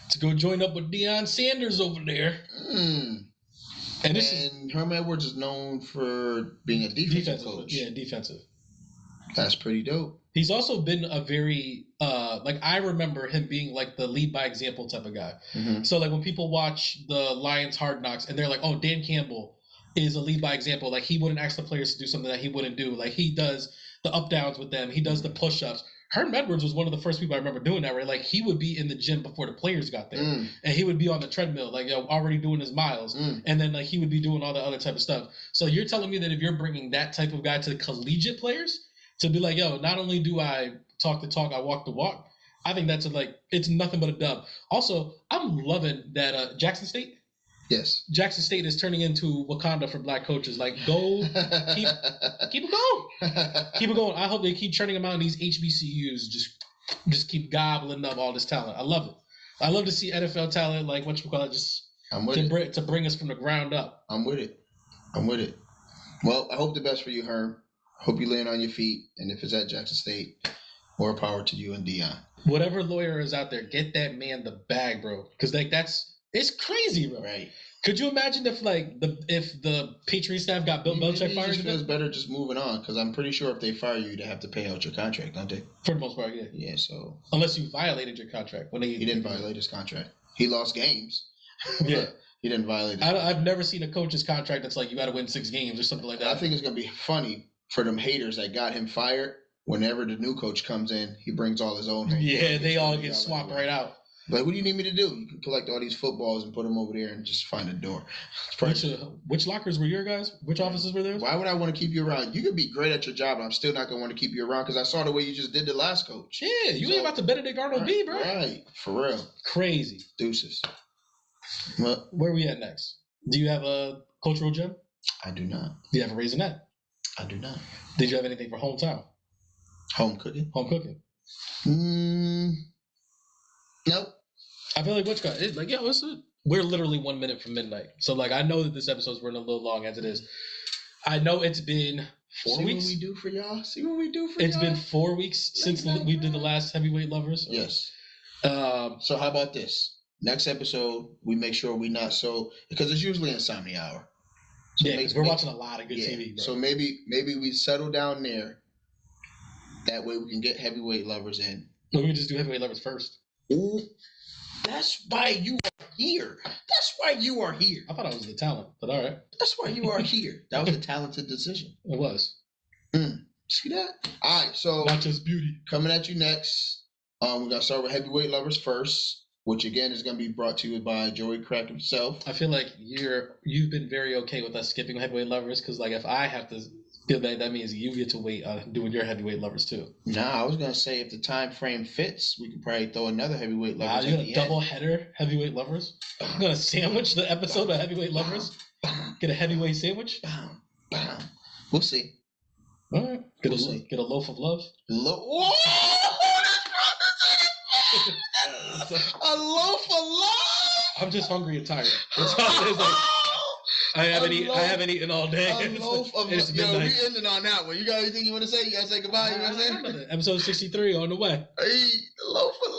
S2: to go join up with Deion Sanders over there. And
S4: Herm Edwards is known for being a defensive coach.
S2: Yeah, defensive.
S4: That's pretty dope.
S2: He's also been a very I remember him being like the lead by example type of guy. So like when people watch the Lions Hard Knocks and they're like, "Oh, Dan Campbell is a lead by example." Like he wouldn't ask the players to do something that he wouldn't do. Like he does the up downs with them. He does the push ups. Herm Edwards was one of the first people I remember doing that, right? Like, he would be in the gym before the players got there. And he would be on the treadmill, already doing his miles. And then, he would be doing all the other type of stuff. So you're telling me that if you're bringing that type of guy to the collegiate players to be like, yo, not only do I talk the talk, I walk the walk, I think that's it's nothing but a dub. Also, I'm loving that Jackson State.
S4: Yes.
S2: Jackson State is turning into Wakanda for black coaches. Like, go, keep it going. Keep it going. I hope they keep churning them out in these HBCUs. Just keep gobbling up all this talent. I love it. I love to see NFL talent, to bring us from the ground up.
S4: I'm with it. Well, I hope the best for you, Herm. Hope you land on your feet. And if it's at Jackson State, more power to you and Deion.
S2: Whatever lawyer is out there, get that man the bag, bro. Because it's crazy, bro.
S4: Right.
S2: Could you imagine if the Patriots staff got Bill Belichick fired?
S4: It feels better just moving on, because I'm pretty sure if they fire you, they have to pay out your contract, don't they?
S2: For the most part, yeah.
S4: Yeah, so
S2: unless you violated your contract
S4: he didn't violate his contract. He lost games.
S2: Yeah,
S4: he didn't violate.
S2: I've never seen a coach's contract that's like you got to win 6 games or something like that.
S4: I think it's gonna be funny for them haters that got him fired. Whenever the new coach comes in, he brings all his own.
S2: Yeah, they all get swapped right out.
S4: Like, what do you need me to do? You can collect all these footballs and put them over there and just find a door.
S2: Which lockers were your guys? Which offices were there?
S4: Why would I want to keep you around? You could be great at your job, but I'm still not going to want to keep you around because I saw the way you just did the last coach.
S2: Yeah, you ain't about to Benedict Arnold B, bro.
S4: Right, for real.
S2: Crazy.
S4: Deuces.
S2: Well, where are we at next? Do you have a cultural gem?
S4: I do not.
S2: Do you have a raisinette?
S4: I do not.
S2: Did you have anything for hometown?
S4: Home cooking?
S2: Home cooking.
S4: Nope.
S2: I feel like we're literally 1 minute from midnight. So I know that this episode's running a little long as it is. I know it's been 4
S4: See
S2: weeks.
S4: what we do for y'all. See what we do for
S2: It's
S4: y'all.
S2: been 4 weeks since we did the last heavyweight lovers.
S4: Yes.
S2: Um,
S4: So how about this? Next episode, we make sure we not so because it's usually Insomnia hour. So
S2: yeah, because we're watching a lot of good TV, bro.
S4: So maybe we settle down there. That way we can get heavyweight lovers in.
S2: No, we can just do heavyweight lovers first.
S4: Ooh, that's why you are here. That's why you are here.
S2: I thought I was the talent, but all right.
S4: That's why you are here. That was a talented decision.
S2: It was.
S4: See that? All right, so
S2: Not just beauty.
S4: Coming at you next. We're gonna start with heavyweight lovers first, which again is gonna be brought to you by Joey Crack himself.
S2: I feel like you've been very okay with us skipping heavyweight lovers because like if I have to do that means you get to wait doing your heavyweight lovers too.
S4: Nah, I was gonna say if the time frame fits, we could probably throw another heavyweight lovers.
S2: You're gonna double header heavyweight lovers. I'm gonna sandwich the episode of heavyweight lovers. Get a heavyweight sandwich.
S4: We'll see.
S2: All right. Get a loaf of love.
S4: Whoa! A loaf of love.
S2: I'm just hungry and tired. That's all it is. Like, I haven't eaten all day.
S4: A loaf of love. Yo, we ending on that one. You got anything you want to say? You got to say goodbye? You want to say?
S2: Episode 63 on the way.
S4: Hey, a loaf of love.